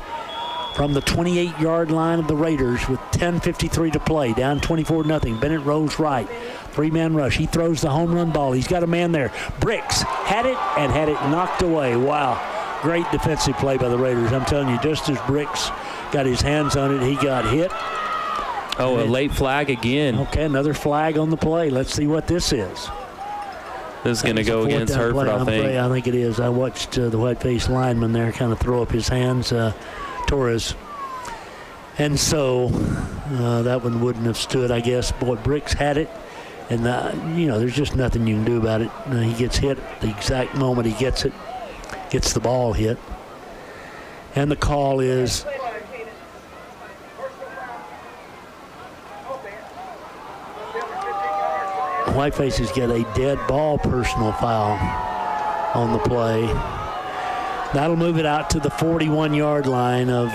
from the 28-yard line of the Raiders with 10:53 to play. Down 24-0. Bennett rolls right. 3-man rush. He throws the home run ball. He's got a man there. Bricks had it and had it knocked away. Wow. Great defensive play by the Raiders. I'm telling you, just as Bricks got his hands on it, he got hit. Oh, a late flag again. Okay, another flag on the play. Let's see what this is. This is going to go against Hereford, I think. I think it is. I watched the white-faced lineman there kind of throw up his hands, Torres. And so that one wouldn't have stood, I guess. Boy, Bricks had it. And, there's just nothing you can do about it. He gets hit the exact moment he gets it, gets the ball hit. And the call is Whitefaces get a dead ball personal foul on the play. That'll move it out to the 41-yard line of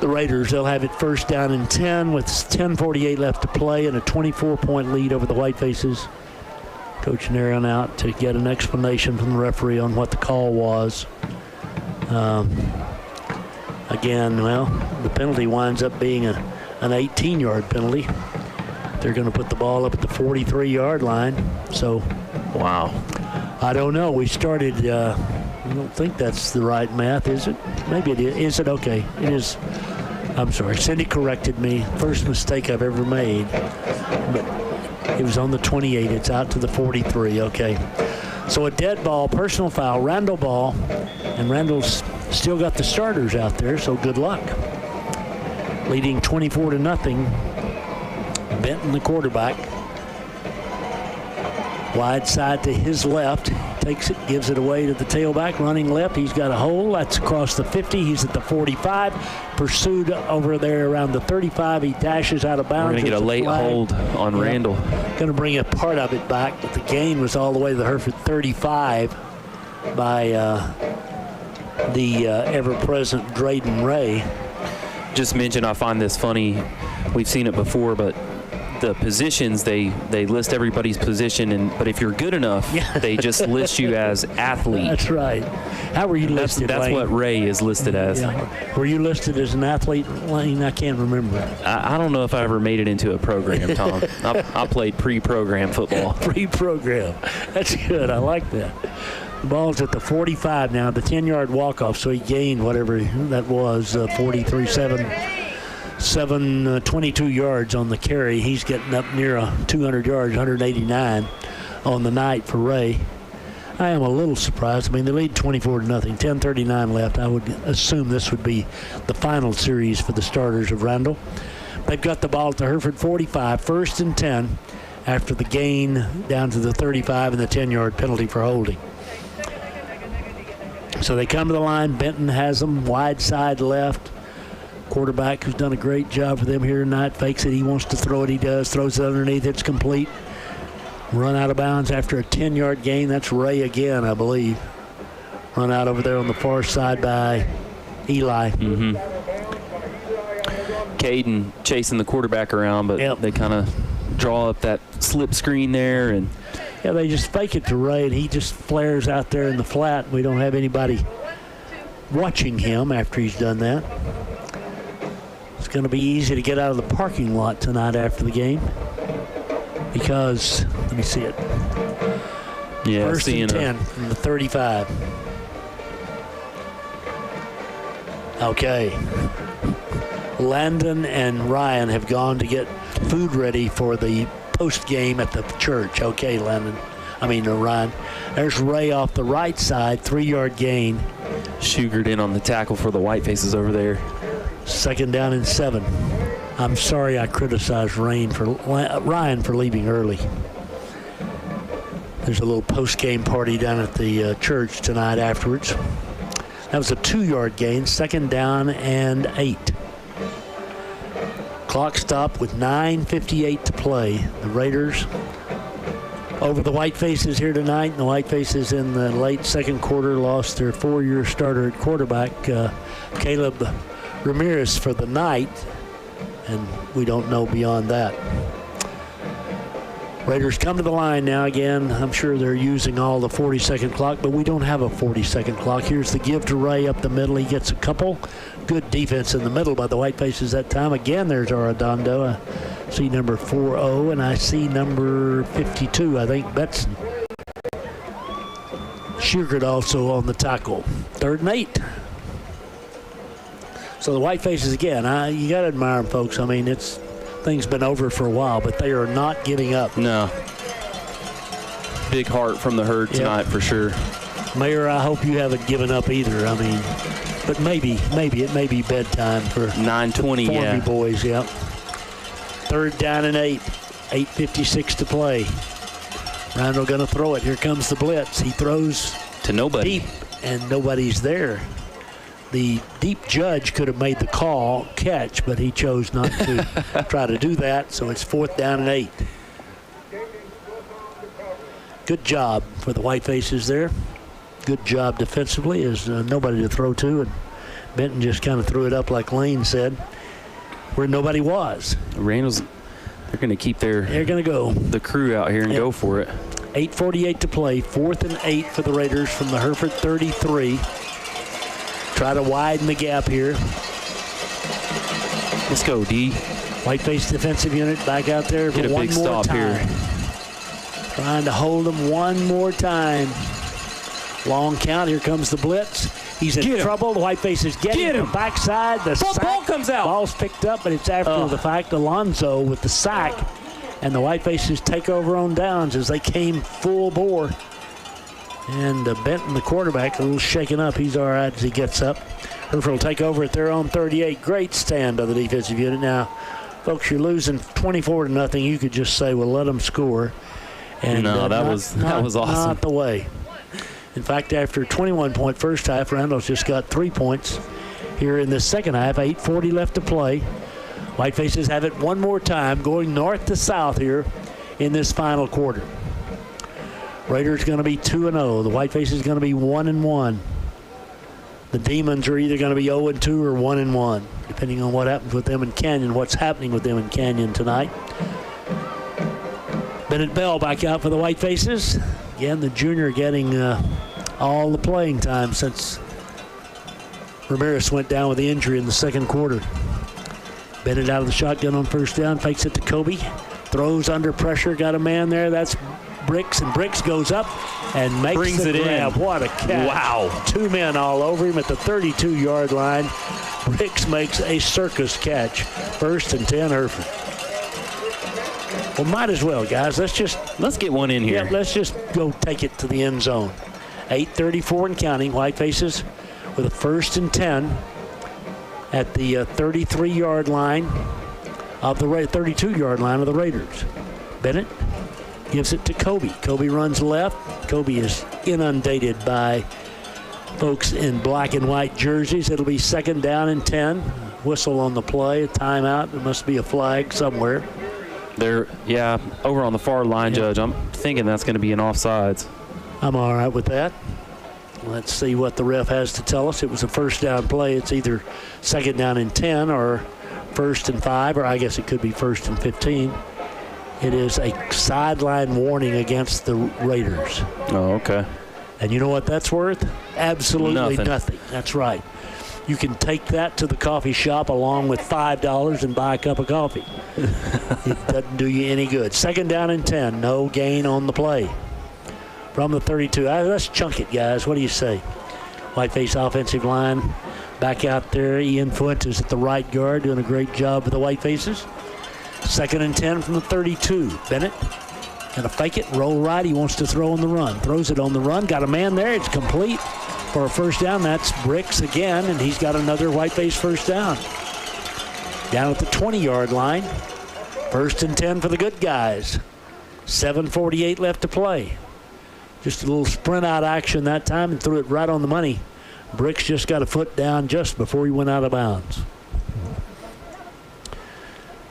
the Raiders. They'll have it first down and 10 with 10:48 left to play and a 24-point lead over the Whitefaces. Coach Narion out to get an explanation from the referee on what the call was. Again, the penalty winds up being an 18-yard penalty. They're going to put the ball up at the 43-yard line. So, wow. I don't know. We started, I don't think that's the right math, is it? Maybe it is. Is it? Okay. It is. I'm sorry. Cindy corrected me. First mistake I've ever made. But it was on the 28. It's out to the 43. Okay. So a dead ball, personal foul, Randall ball. And Randall's still got the starters out there, so good luck. Leading 24-0. Benton, the quarterback. Wide side to his left. Takes it, gives it away to the tailback. Running left. He's got a hole. That's across the 50. He's at the 45. Pursued over there around the 35. He dashes out of bounds. We're going to get a late hold on Randall. Going to bring a part of it back, but the gain was all the way to the Hereford 35 by the ever-present Drayden Ray. Just mention, I find this funny. We've seen it before, but the positions, they list everybody's position, but if you're good enough, they just list you as athlete. That's right. How were you listed, That's Lane? what Ray is listed as. Yeah. Were you listed as an athlete, Lane? I can't remember. I don't know if I ever made it into a program, Tom. I played pre-program football. Pre-program. That's good. I like that. The ball's at the 45 now, the 10-yard walk-off, so he gained whatever that was, 22 yards on the carry. He's getting up near 200 yards, 189 on the night for Ray. I am a little surprised. I mean, they lead 24-0, 10:39 left. I would assume this would be the final series for the starters of Randall. They've got the ball at the Hereford 45, 1st and 10, after the gain down to the 35 and the 10-yard penalty for holding. So they come to the line. Benton has them wide side left. Quarterback who's done a great job for them here tonight. Fakes it. He wants to throw it. He does. Throws it underneath. It's complete. Run out of bounds after a 10-yard gain. That's Ray again, I believe. Run out over there on the far side by Eli. Mm-hmm. Caden chasing the quarterback around, but they kind of draw up that slip screen there. And yeah, they just fake it to Ray, and he just flares out there in the flat. We don't have anybody watching him after he's done that. It's going to be easy to get out of the parking lot tonight after the game because, let me see it. Yeah, 1st and 10 from the 35. Okay. Landon and Ryan have gone to get food ready for the post game at the church. Okay, Ryan. There's Ray off the right side, 3-yard gain. Sugared in on the tackle for the white faces over there. 2nd down and 7. I'm sorry I criticized Ryan for leaving early. There's a little post-game party down at the church tonight afterwards. That was a 2-yard gain, 2nd down and 8. Clock stopped with 9:58 to play. The Raiders over the White Faces here tonight. And the White Faces in the late second quarter lost their 4-year starter at quarterback, Caleb Ramirez, for the night. And we don't know beyond that. Raiders come to the line now again. I'm sure they're using all the 40-second clock, but we don't have a 40-second clock. Here's the give to Ray up the middle. He gets a couple. Good defense in the middle by the White Faces that time. Again, there's Arredondo. I see number 40, and I see number 52, I think, Betson. Sugared also on the tackle. 3rd and 8. So the White Faces again. You got to admire them, folks. I mean, things been over for a while, but they are not giving up. No. Big heart from the herd tonight for sure. Mayor, I hope you haven't given up either. I mean, but maybe it may be bedtime for 9:20. Formby boys. Yep. 3rd down and 8. 8:56 to play. Randall going to throw it. Here comes the blitz. He throws to nobody. Deep, and nobody's there. The deep judge could have made the catch, but he chose not to try to do that, so it's 4th down and 8. Good job for the White Faces there. Good job defensively. There's nobody to throw to, and Benton just kind of threw it up like Lane said, where nobody was. Randall's, they're going to keep They're going to go. The crew out here and go for it. 8:48 to play. 4th and 8 for the Raiders from the Hereford 33. Try to widen the gap here. Let's go, D. Whiteface defensive unit back out there for Get a one big more stop time. here. Trying to hold him one more time. Long count. Here comes the blitz. He's in trouble. The Whiteface is getting him. Backside. The ball comes out. Ball's picked up, but it's after the fact. Alonzo with the sack. And the Whitefaces take over on downs as they came full bore. And Benton, the quarterback, a little shaken up. He's all right as he gets up. Hereford will take over at their own 38. Great stand by the defensive unit. Now, folks, you're losing 24-0. You could just say, well, let them score. And no, that was awesome. Not the way. In fact, after a 21-point first half, Randall's just got 3 points here in the second half. 8:40 left to play. Whitefaces have it one more time, going north to south here in this final quarter. Raiders going to be 2-0. The Whitefaces is going to be 1-1. The Demons are either going to be 0-2 or 1-1, depending on what happens with them in Canyon, what's happening with them in Canyon tonight. Bennett Bell back out for the Whitefaces. Again, the junior getting all the playing time since Ramirez went down with the injury in the second quarter. Bennett out of the shotgun on first down, fakes it to Kobe. Throws under pressure, got a man there. That's Bricks, and Bricks goes up and makes the grab. What a catch. Wow. 2 men all over him at the 32-yard line. Bricks makes a circus catch. 1st and 10, Hereford. Well, might as well, guys. Let's get one in here. Yeah, let's just go take it to the end zone. 8:34 and counting. Whitefaces with a 1st and 10 at the 33-yard line of the 32-yard line of the Raiders. Bennett gives it to Kobe. Kobe runs left. Kobe is inundated by folks in black and white jerseys. It'll be 2nd down and 10. Whistle on the play, a timeout. There must be a flag somewhere. There, yeah, over on the far line, Judge. I'm thinking that's going to be an offsides. I'm all right with that. Let's see what the ref has to tell us. It was a 1st down play. It's either 2nd down and 10 or 1st and 5, or I guess it could be 1st and 15. It is a sideline warning against the Raiders. Oh, okay. And you know what that's worth? Absolutely nothing. That's right. You can take that to the coffee shop along with $5 and buy a cup of coffee. It doesn't do you any good. 2nd down and 10. No gain on the play. From the 32. Let's chunk it, guys. What do you say? Whiteface offensive line back out there. Ian Fuentes at the right guard doing a great job with the Whitefaces. 2nd and 10 from the 32. Bennett gonna fake it, roll right. He wants to throw on the run. Throws it on the run. Got a man there. It's complete for a 1st down. That's Bricks again, and he's got another Whiteface 1st down. Down at the 20-yard line. 1st and 10 for the good guys. 7:48 left to play. Just a little sprint out action that time and threw it right on the money. Bricks just got a foot down just before he went out of bounds.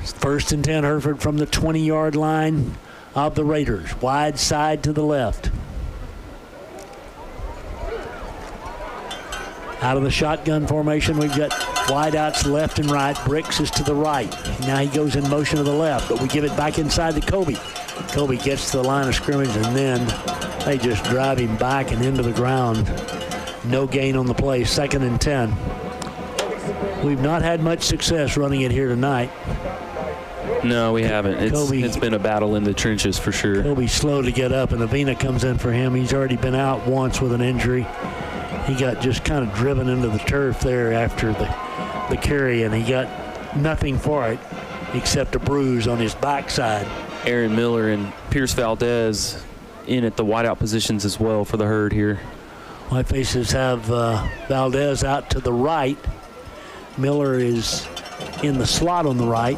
1st and 10, Hereford from the 20-yard line of the Raiders. Wide side to the left. Out of the shotgun formation, we've got wideouts left and right. Bricks is to the right. Now he goes in motion to the left, but we give it back inside to Kobe. Kobe gets to the line of scrimmage, and then they just drive him back and into the ground. No gain on the play. 2nd and 10. We've not had much success running it here tonight. No, we haven't. It's been a battle in the trenches for sure. Kobe's slow to get up, and Avina comes in for him. He's already been out once with an injury. He got just kind of driven into the turf there after the carry, and he got nothing for it except a bruise on his backside. Aaron Miller and Pierce Valdez in at the wideout positions as well for the Herd here. Whitefaces have Valdez out to the right. Miller is in the slot on the right.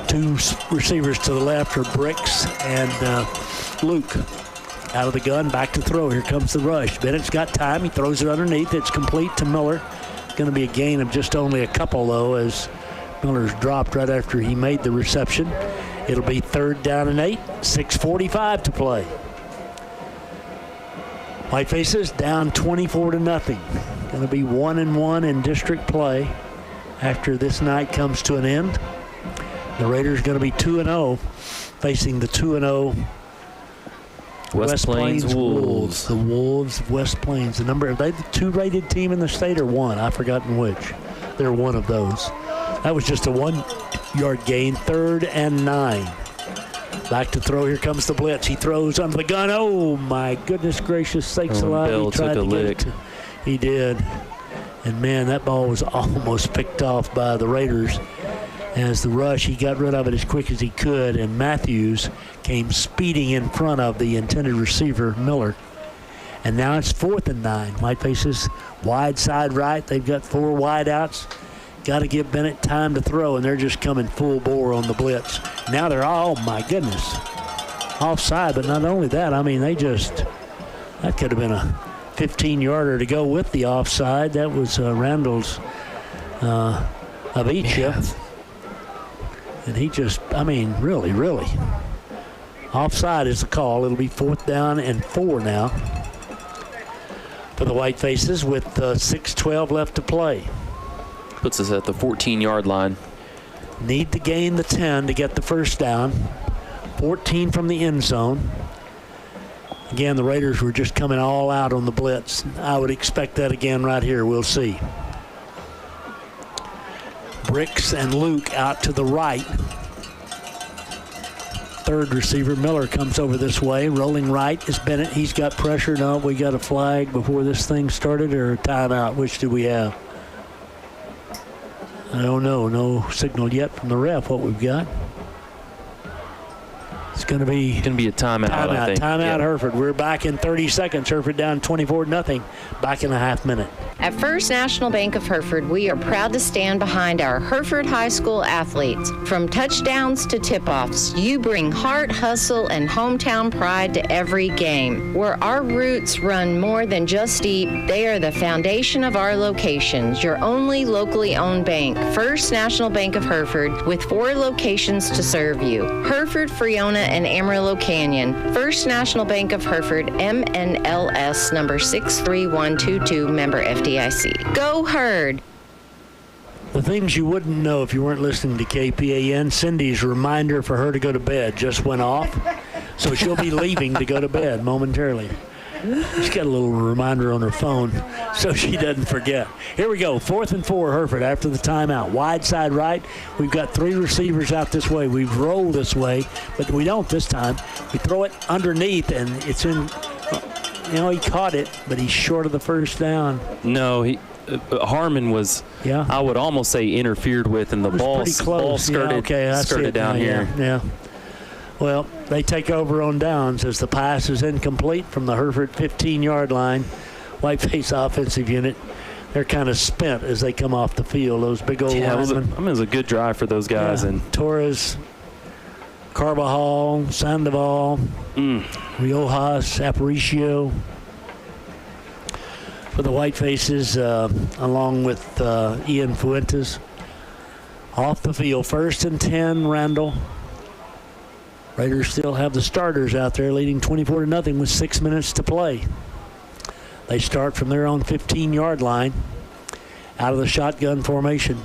2 receivers to the left are Bricks and Luke. Out of the gun, back to throw. Here comes the rush. Bennett's got time. He throws it underneath. It's complete to Miller. Going to be a gain of just only a couple, though, as Miller's dropped right after he made the reception. It'll be 3rd down and 8. 6:45 to play. Whitefaces down 24-0. Going to be 1-1 in district play after this night comes to an end. The Raiders going to be 2-0, facing the 2-0 West Plains Wolves. The Wolves of West Plains. Are they the 2-rated team in the state or 1? I've forgotten which. They're one of those. That was just a 1-yard gain, 3rd and 9. Back to throw. Here comes the blitz. He throws under the gun. Oh, my goodness gracious sakes alive. Bell He tried took a to get lick. it. He did. And, man, that ball was almost picked off by the Raiders. As the rush, he got rid of it as quick as he could, and Matthews came speeding in front of the intended receiver, Miller. And now it's 4th and 9. White faces wide side right. They've got 4 wide outs. Got to give Bennett time to throw, and they're just coming full bore on the blitz. Now they're, oh, my goodness, offside. But not only that, I mean, that could have been a 15-yarder to go with the offside. That was Randall's Avicii. Yeah. And he just, I mean, really. Offside is the call. It'll be 4th down and 4 now for the White Faces with 6:12 left to play. Puts us at the 14-yard line. Need to gain the 10 to get the first down. 14 from the end zone. Again, the Raiders were just coming all out on the blitz. I would expect that again right here. We'll see. Bricks and Luke out to the right. 3rd receiver, Miller, comes over this way. Rolling right is Bennett. He's got pressure. No, we got a flag before this thing started, or a timeout. Which do we have? I don't know. No signal yet from the ref what we've got. It's going to be a timeout, I think. Timeout, Hereford. We're back in 30 seconds. Hereford down 24-0. Back in a half minute. At First National Bank of Hereford, we are proud to stand behind our Hereford High School athletes. From touchdowns to tip-offs, you bring heart, hustle, and hometown pride to every game. Where our roots run more than just deep, they are the foundation of our locations. Your only locally owned bank, First National Bank of Hereford, with 4 locations to serve you. Hereford, Freona, and Amarillo Canyon. First National Bank of Hereford, MNLS number 63122, member FDIC. Go Herd! The things you wouldn't know if you weren't listening to KPAN, Cindy's reminder for her to go to bed just went off. So she'll be leaving to go to bed momentarily. She's got a little reminder on her phone so she doesn't forget. Here we go, 4th and 4, Hereford after the timeout. Wide side right. We've got 3 receivers out this way. We've rolled this way, but we don't this time. We throw it underneath, and it's in, he caught it, but he's short of the first down. No, Harmon was, I would almost say, interfered with, and the ball skirted down here. Yeah. Well, they take over on downs as the pass is incomplete from the Hereford 15-yard line. Whiteface offensive unit, they're kind of spent as they come off the field. Those big old linemen. It was a good drive for those guys. Yeah. And Torres, Carvajal, Sandoval, Riojas, Aparicio. For the Whitefaces, along with Ian Fuentes. Off the field, 1st and 10, Randall. Raiders still have the starters out there leading 24-0 with 6 minutes to play. They start from their own 15-yard line out of the shotgun formation.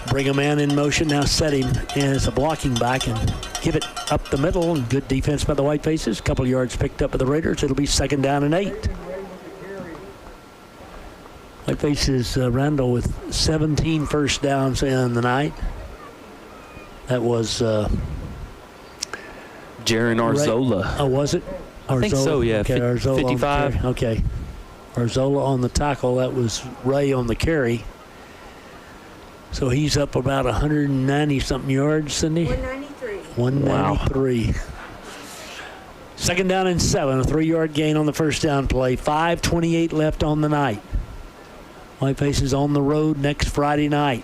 Bring a man in motion, now set him as a blocking back and give it up the middle. And good defense by the Whitefaces. A couple yards picked up by the Raiders. It'll be 2nd down and 8. Whitefaces, Randall with 17 first downs in the night. That was Jaron Arzola. Oh, was it? I think so, yeah. Okay, Arzola 55. Okay. Arzola on the tackle. That was Ray on the carry. So he's up about 190-something yards, Cindy? 193. 193. Wow. 2nd down and 7. A 3-yard gain on the first down play. 5:28 left on the night. Whitefaces on the road next Friday night.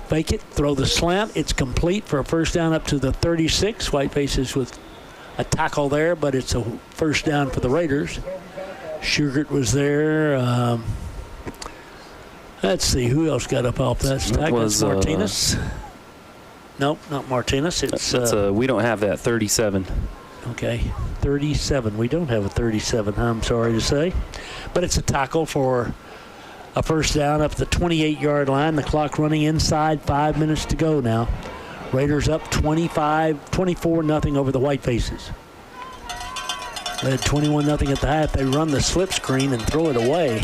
Fake it, throw the slant. It's complete for a first down up to the 36. Whitefaces with a tackle there, but it's a first down for the Raiders. Schugert was there. Let's see, who else got up off that stack? That's Martinez. Nope, not Martinez. It's we don't have that 37. Okay, 37. We don't have a 37, I'm sorry to say. But it's a tackle for a first down up the 28-yard line. The clock running inside, 5 minutes to go now. Raiders up 24-0 over the Whitefaces. Led 21-0 at the half. They run the slip screen and throw it away.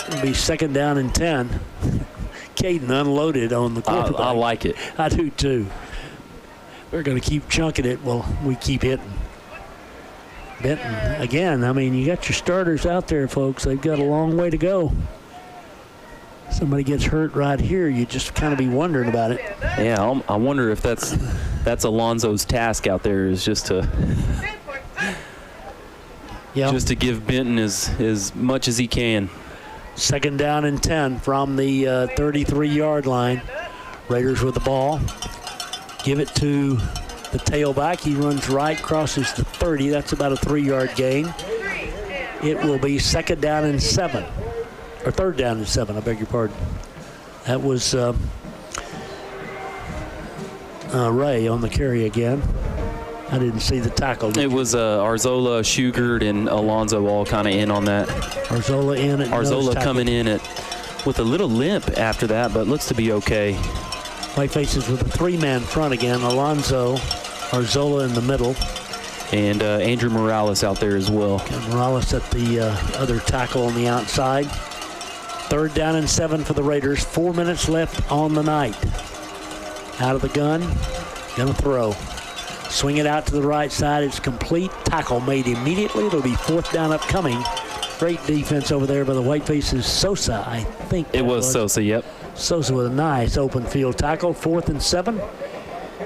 It'll be 2nd down and 10. Caden unloaded on the quarterback. I like it. I do too. We're going to keep chunking it while we keep hitting. Benton, again, I mean, you got your starters out there, folks. They've got a long way to go. Somebody gets hurt right here, you just kind of be wondering about it. Yeah, I wonder if that's Alonzo's task out there, is just to give Benton as much as he can. 2nd down and 10 from the 33-yard line. Raiders with the ball. Give it to the tailback. He runs right, crosses the 30. That's about a 3-yard gain. It will be 2nd down and 7. Or 3rd down and 7, I beg your pardon. That was Ray on the carry again. I didn't see the tackle. It was Arzola, Shugart, and Alonzo all kind of in on that. Arzola in at Arzola coming in with a little limp after that, but looks to be okay. White faces with a 3-man front again. Alonzo, Arzola in the middle. And Andrew Morales out there as well. And Morales at the other tackle on the outside. 3rd down and 7 for the Raiders. 4 minutes left on the night. Out of the gun. Gonna throw. Swing it out to the right side. It's complete. Tackle made immediately. It'll be 4th down upcoming. Great defense over there by the White faces. Sosa, I think. It was Sosa, yep. Sosa with a nice open field tackle. 4th and 7.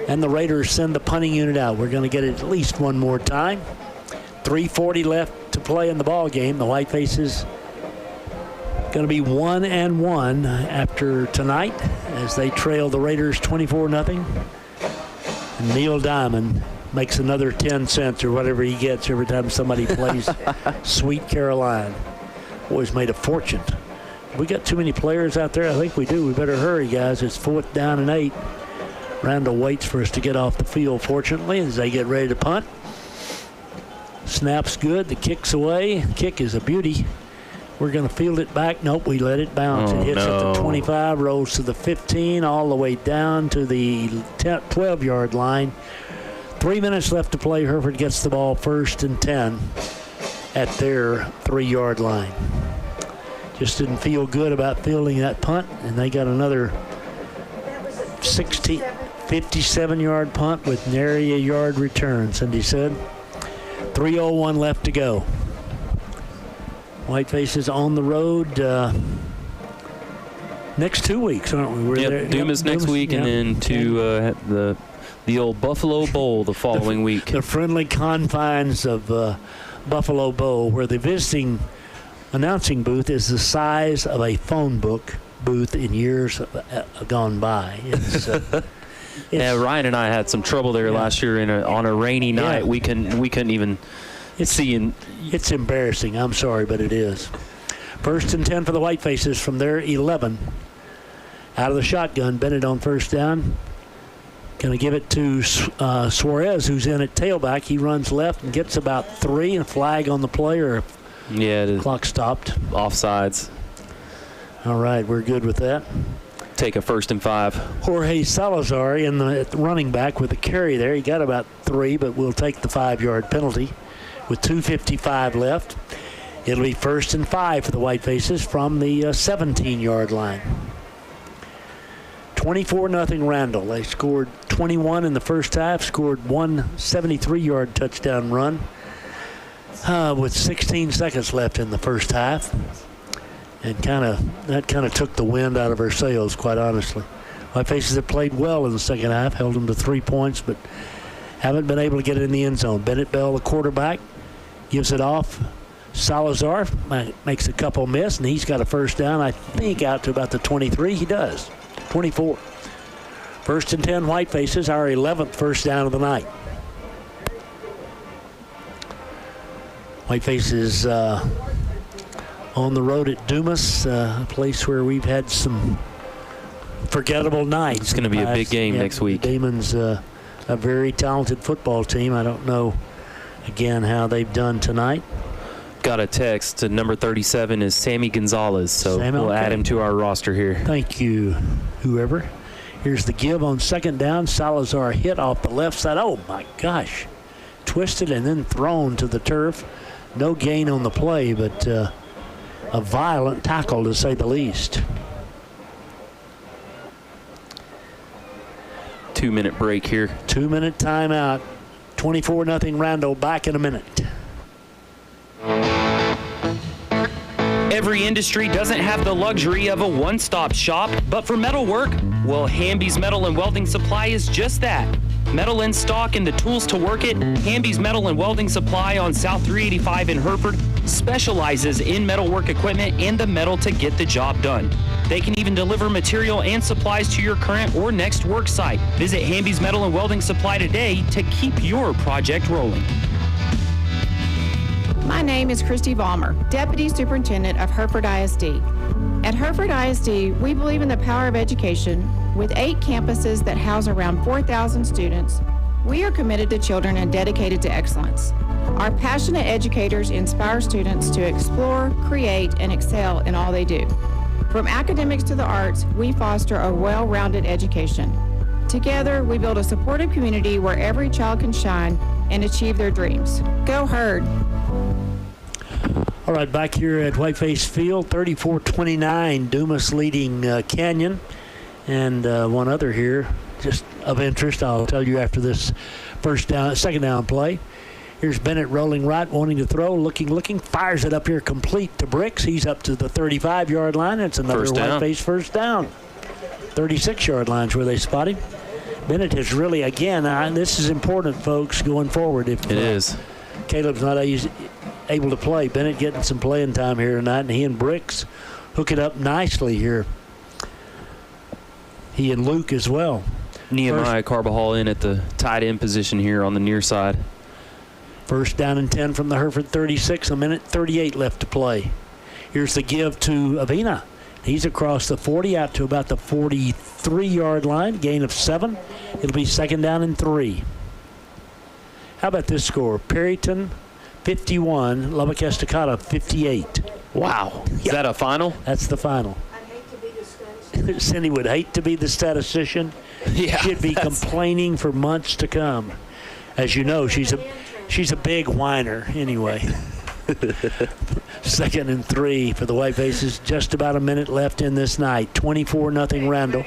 And the Raiders send the punting unit out. We're going to get it at least one more time. 3:40 left to play in the ball game. The White faces going to be 1-1 after tonight as they trail the Raiders 24-0. And Neil Diamond makes another 10 cents or whatever he gets every time somebody plays Sweet Caroline. Boys made a fortune. We got too many players out there. I think we do. We better hurry, guys. It's 4th down and 8. Randall waits for us to get off the field, fortunately, as they get ready to punt. Snap's good. The kick's away. Kick is a beauty. We're going to field it back. Nope, we let it bounce. It hits at the 25, rolls to the 15, all the way down to the 12-yard line. 3 minutes left to play. Hereford gets the ball 1st and 10 at their 3-yard line. Just didn't feel good about fielding that punt, and they got another 57-yard punt with nary a yard return, Cindy said. 3:01 left to go. White faces on the road next 2 weeks, aren't we? Dumas next week, and then to the old Buffalo Bowl the following week. The friendly confines of Buffalo Bowl, where the visiting announcing booth is the size of a phone book booth in years gone by. Yeah, Ryan and I had some trouble there last year on a rainy night. We couldn't even see. It's embarrassing. I'm sorry, but it is. 1st and 10 for the White faces from their 11. Out of the shotgun, Bennett on 1st down. Going to give it to Suarez, who's in at tailback. He runs left and gets about 3, and a flag on the play, or clock stopped. Offsides. All right, we're good with that. Take a 1st and 5. Jorge Salazar at the running back with a carry there. He got about 3, but we'll take the 5-yard penalty with 2:55 left. It'll be 1st and 5 for the White faces from the 17-yard line. 24-0 Randall. They scored 21 in the first half, scored one 73-yard touchdown run with 16 seconds left in the first half. And that kind of took the wind out of our sails, quite honestly. White faces have played well in the second half, held them to 3 points, but haven't been able to get it in the end zone. Bennett Bell, the quarterback, gives it off. Salazar makes a couple miss, and he's got a 1st down, I think, out to about the 23. He does. 24. 1st and 10 White faces, our 11th 1st down of the night. White faces on the road at Dumas, a place where we've had some forgettable nights. It's going to be a big game next week. Damon's a very talented football team. I don't know, again, how they've done tonight. Got a text to number 37 is Sammy Gonzalez, so we'll add him to our roster here. Thank you, whoever. Here's the give on 2nd down. Salazar hit off the left side. Oh, my gosh. Twisted and then thrown to the turf. No gain on the play, but a violent tackle, to say the least. 2-minute break here. 2-minute timeout. 24-0 Randall. Back in a minute. Every industry doesn't have the luxury of a one-stop shop, but for metalwork, well, Hamby's Metal and Welding Supply is just that. Metal in stock and the tools to work it, Hamby's Metal and Welding Supply on South 385 in Hereford specializes in metalwork equipment and the metal to get the job done. They can even deliver material and supplies to your current or next work site. Visit Hamby's Metal and Welding Supply today to keep your project rolling. My name is Christy Vollmer, Deputy Superintendent of Hereford ISD. At Hereford ISD, we believe in the power of education. With 8 campuses that house around 4,000 students, we are committed to children and dedicated to excellence. Our passionate educators inspire students to explore, create, and excel in all they do. From academics to the arts, we foster a well-rounded education. Together, we build a supportive community where every child can shine and achieve their dreams. Go Herd! All right, back here at Whiteface Field, 34-29, Dumas leading Canyon. And one other here, just of interest, I'll tell you after this second down play. Here's Bennett rolling right, wanting to throw, looking, fires it up here complete to Bricks. He's up to the 35-yard line. It's another Whiteface first down. 36-yard line's where they spot him. Bennett has really, again, this is important, folks, going forward. If it is. Caleb's not able to play, Bennett getting some playing time here tonight, and he and Bricks hook it up nicely here. He and Luke as well. Nehemiah Carbajal in at the tight end position here on the near side. First down and 10 from the Hereford 36, 1:38 left to play. Here's the give to Avina. He's across the 40 out to about the 43-yard line, gain of 7. It'll be second down and 3. How about this score? Perryton 51, Lubbock Estacado 58. Wow. Is that a final? That's the final. Cindy would hate to be the statistician. Yeah, she'd be complaining for months to come. As you know, she's a big whiner anyway. Second and 3 for the Whitefaces. Just about a minute left in this night. 24-0 Randall.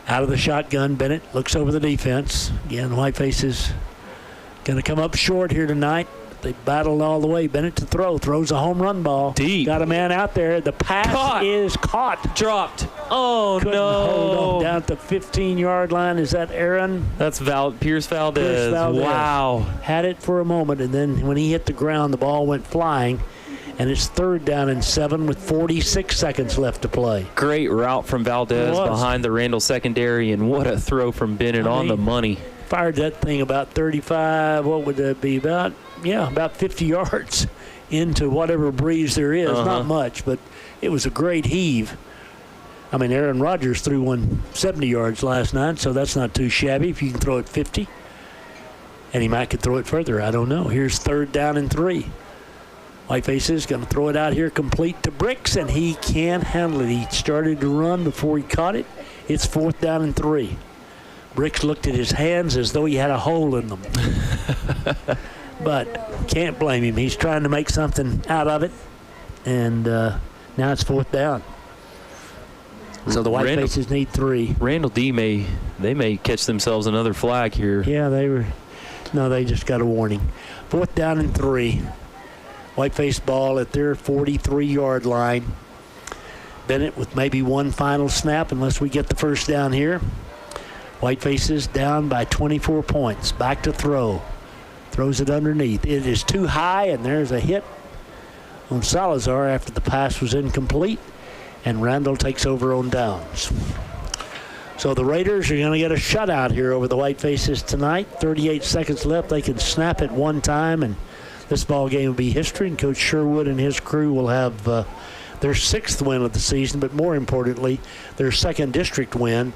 Out of the shotgun, Bennett looks over the defense. Again, Whitefaces going to come up short here tonight. They battled all the way. Bennett to throw. Throws a home run ball. Deep. Got a man out there. The pass is caught. Dropped. Oh, Couldn't no. hold him down at the 15-yard line. Is that Aaron? That's Pierce Valdez. Wow. Had it for a moment, and then when he hit the ground, the ball went flying. And it's third down and 7 with 46 seconds left to play. Great route from Valdez behind the Randall secondary, and what a throw from Bennett on the money. Fired that thing about 35, what would that be, about 50 yards into whatever breeze there is. Not much, but it was a great heave. I mean, Aaron Rodgers threw one 70 yards last night, so that's not too shabby if you can throw it 50. And he might could throw it further. I don't know. Here's third down and 3. Whiteface is going to throw it out here complete to Bricks, and he can't handle it. He started to run before he caught it. It's fourth down and 3. Bricks looked at his hands as though he had a hole in them. But can't blame him. He's trying to make something out of it. And now it's fourth down. So the Whitefaces need 3. Randall D may catch themselves another flag here. Yeah, they just got a warning. Fourth down and 3. Whiteface ball at their 43-yard line. Bennett with maybe one final snap unless we get the first down here. Whitefaces down by 24 points. Back to throw. Throws it underneath. It is too high, and there's a hit on Salazar after the pass was incomplete, and Randall takes over on downs. So the Raiders are going to get a shutout here over the Whitefaces tonight. 38 seconds left. They can snap it one time, and this ball game will be history, and Coach Sherwood and his crew will have their 6th win of the season, but more importantly, their 2nd district win,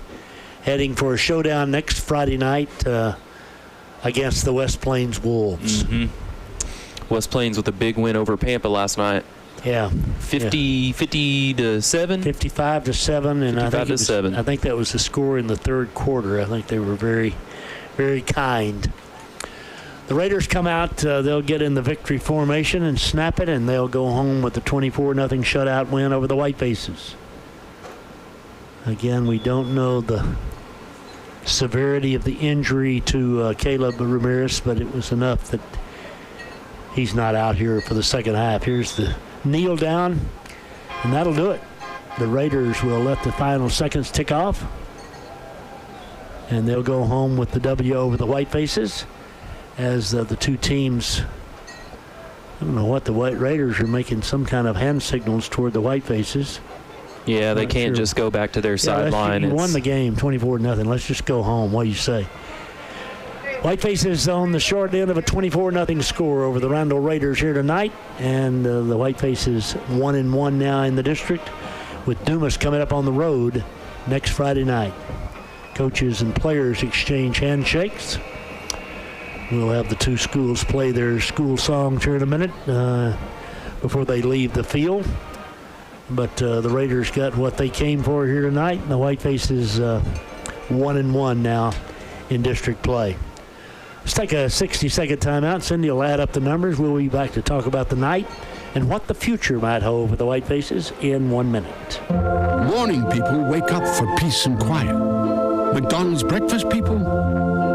heading for a showdown next Friday night against the West Plains Wolves. West Plains with a big win over Pampa last night. Yeah. 50 to 7? 55 to 7. And 55 to 7. I think that was the score in the third quarter. I think they were very, very kind. The Raiders come out. They'll get in the victory formation and snap it, and they'll go home with the 24-0 shutout win over the Whitefaces. Again, we don't know the severity of the injury to Caleb Ramirez, but it was enough that he's not out here for the second half. Here's the kneel down, and that'll do it. The Raiders will let the final seconds tick off, and they'll go home with the W over the Whitefaces as the two teams, I don't know what, the White Raiders are making some kind of hand signals toward the Whitefaces. Yeah, they can't just go back to their sideline. You won the game 24-0. Let's just go home. What do you say? Whitefaces on the short end of a 24-0 score over the Randall Raiders here tonight, and the Whitefaces 1-1 now in the district, with Dumas coming up on the road next Friday night. Coaches and players exchange handshakes. We'll have the two schools play their school songs here in a minute before they leave the field. But the Raiders got what they came for here tonight, and the Whitefaces 1-1 now in district play. Let's take a 60-second timeout. Cindy will add up the numbers. We'll be back to talk about the night and what the future might hold for the Whitefaces in 1 minute. Morning people wake up for peace and quiet. McDonald's breakfast people,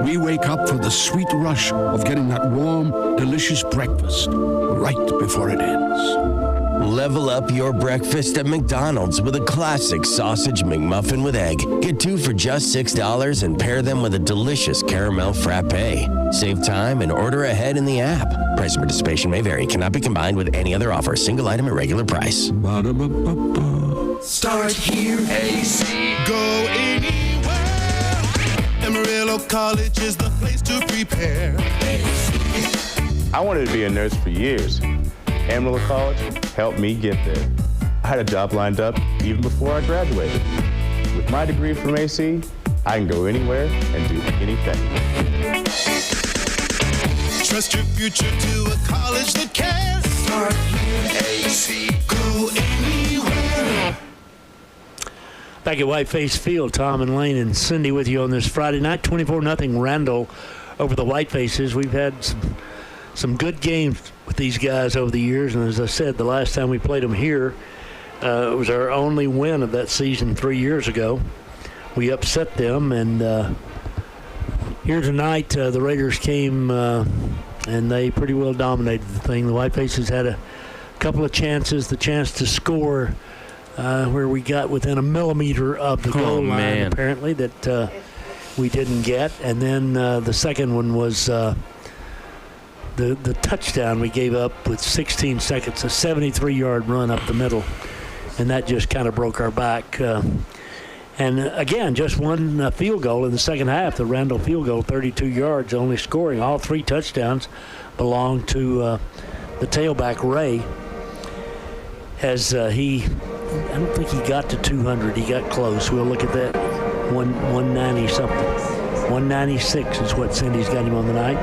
we wake up for the sweet rush of getting that warm, delicious breakfast right before it ends. Level up your breakfast at McDonald's with a classic sausage McMuffin with egg. Get 2 for just $6 and pair them with a delicious caramel frappe. Save time and order ahead in the app. Price and participation may vary. Cannot be combined with any other offer. Single item at regular price. Ba-da-ba-ba-ba. Start here, AC. Go anywhere. Amarillo College is the place to prepare. I wanted to be a nurse for years. Amarillo College helped me get there. I had a job lined up even before I graduated. With my degree from AC, I can go anywhere and do anything. Trust your future to a college that cares. Start here, AC. Go anywhere. Back at Whiteface Field, Tom and Lane and Cindy with you on this Friday night. 24-0 Randall over the Whitefaces. We've had some good games with these guys over the years, and as I said, the last time we played them here, it was our only win of that season 3 years ago. We upset them, and here tonight, the Raiders came and they pretty well dominated the thing. The Whitefaces had a couple of chances, the chance to score where we got within a millimeter of the goal line, apparently, that we didn't get. And then the second one was the touchdown we gave up with 16 seconds, a 73-yard run up the middle, and that just kind of broke our back. And again, just one field goal in the second half, the Randall field goal, 32 yards, only scoring. All three touchdowns belong to the tailback, Ray. As I don't think he got to 200. He got close. We'll look at that. 190 something. 196 is what Cindy's got him on the night.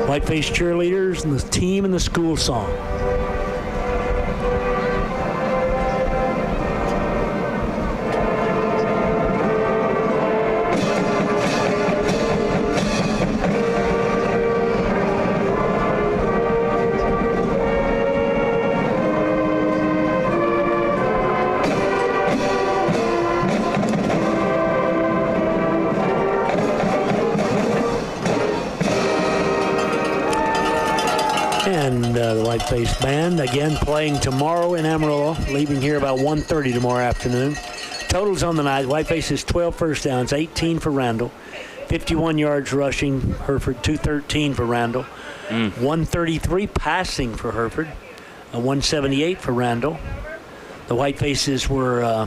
Whiteface cheerleaders and the team and the school song. The Whiteface Band, again, playing tomorrow in Amarillo, leaving here about 1:30 tomorrow afternoon. Totals on the night, Whiteface's 12 first downs, 18 for Randall, 51 yards rushing, Hereford 213 for Randall, 133 passing for Hereford, 178 for Randall. The Whitefaces were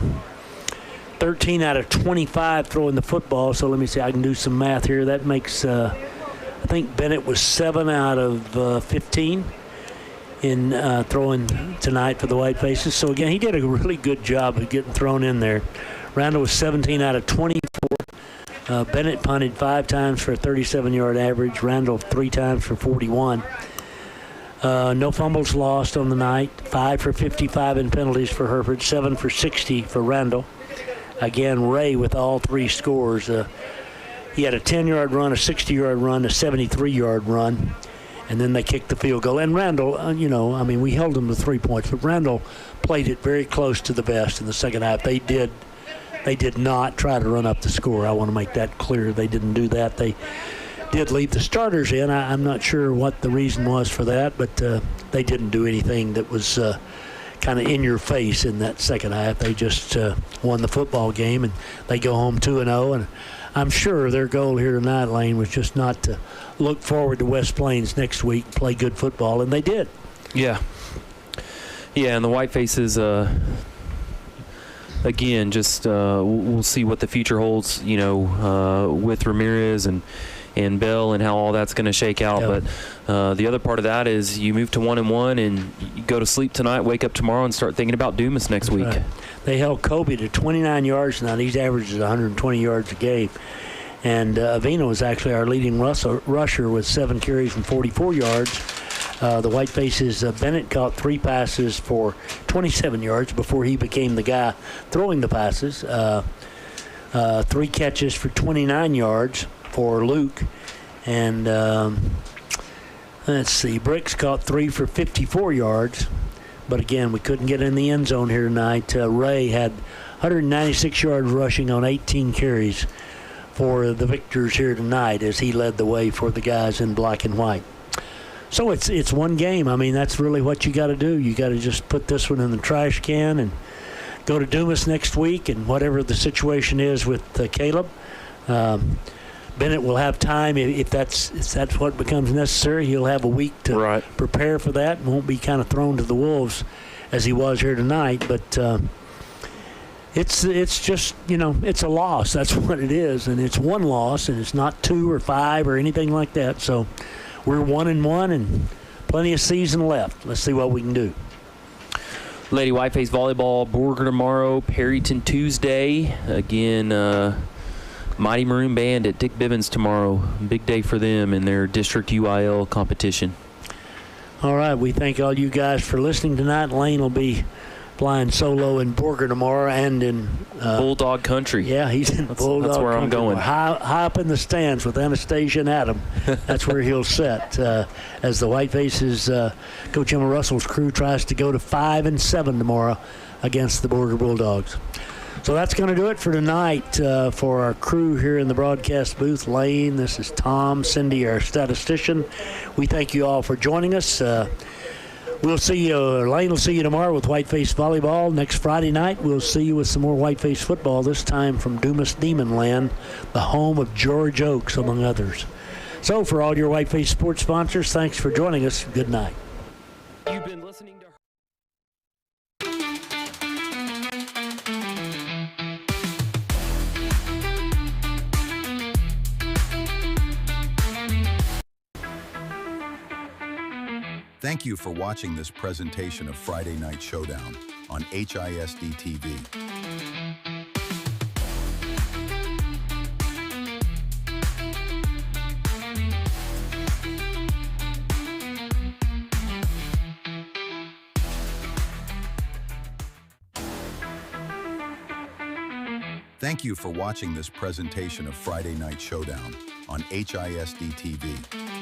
13 out of 25 throwing the football, so let me see, I can do some math here. That makes, I think Bennett was 7 out of 15 in throwing tonight for the Whitefaces. So again, he did a really good job of getting thrown in there. Randall was 17 out of 24. Bennett punted 5 times for a 37-yard average. Randall 3 times for 41. No fumbles lost on the night. 5 for 55 in penalties for Hereford. 7 for 60 for Randall. Again, Ray with all 3 scores. He had a 10-yard run, a 60-yard run, a 73-yard run, and then they kicked the field goal. And Randall, we held them to 3 points, but Randall played it very close to the vest in the second half. They did not try to run up the score. I want to make that clear. They didn't do that. They did leave the starters in. I'm not sure what the reason was for that, but they didn't do anything that was kind of in your face in that second half. They just won the football game, and they go home 2-0. And I'm sure their goal here tonight, Lane, was just not to look forward to West Plains next week, play good football, and they did. Yeah. Yeah, and the Whitefaces, again, just we'll see what the future holds, with Ramirez and Bell and how all that's going to shake out. Yep. But the other part of that is you move to 1-1 and you go to sleep tonight, wake up tomorrow, and start thinking about Dumas next week. Right. They held Kobe to 29 yards now. He's averages 120 yards a game. And Avina was actually our leading rusher with 7 carries and 44 yards. The Whitefaces, Bennett caught 3 passes for 27 yards before he became the guy throwing the passes. 3 catches for 29 yards for Luke. And let's see, Bricks caught 3 for 54 yards. But again, we couldn't get in the end zone here tonight. Ray had 196 yards rushing on 18 carries for the victors here tonight as he led the way for the guys in black and white. So it's one game. I mean, that's really what you got to do. You got to just put this one in the trash can and go to Dumas next week, and whatever the situation is with Caleb, Bennett will have time if that's what becomes necessary. He'll have a week to prepare for that and won't be kind of thrown to the wolves as he was here tonight. But it's just, it's a loss. That's what it is, and it's one loss, and it's not 2 or 5 or anything like that. So we're 1-1 and plenty of season left. Let's see what we can do. Lady Whiteface volleyball, Borger tomorrow, Perryton Tuesday. Again, Mighty Maroon Band at Dick Bivens tomorrow. Big day for them in their district UIL competition. All right, we thank all you guys for listening tonight. Lane will be flying solo in Borger tomorrow and in Bulldog Country. Yeah, he's in Bulldog That's where Country. I'm going. High up in the stands with Anastasia and Adam. That's where he'll set as the Whitefaces, Coach Emma Russell's crew tries to go to 5-7 tomorrow against the Borger Bulldogs. So that's going to do it for tonight for our crew here in the broadcast booth. Lane, this is Tom, Cindy, our statistician. We thank you all for joining us. We'll see you, Lane will see you tomorrow with Whiteface Volleyball. Next Friday night, we'll see you with some more Whiteface football, this time from Dumas Demon Land, the home of George Oaks, among others. So for all your Whiteface sports sponsors, thanks for joining us. Good night. You've been listening to Thank you for watching this presentation of Friday Night Showdown on HISD TV. Thank you for watching this presentation of Friday Night Showdown on HISD TV.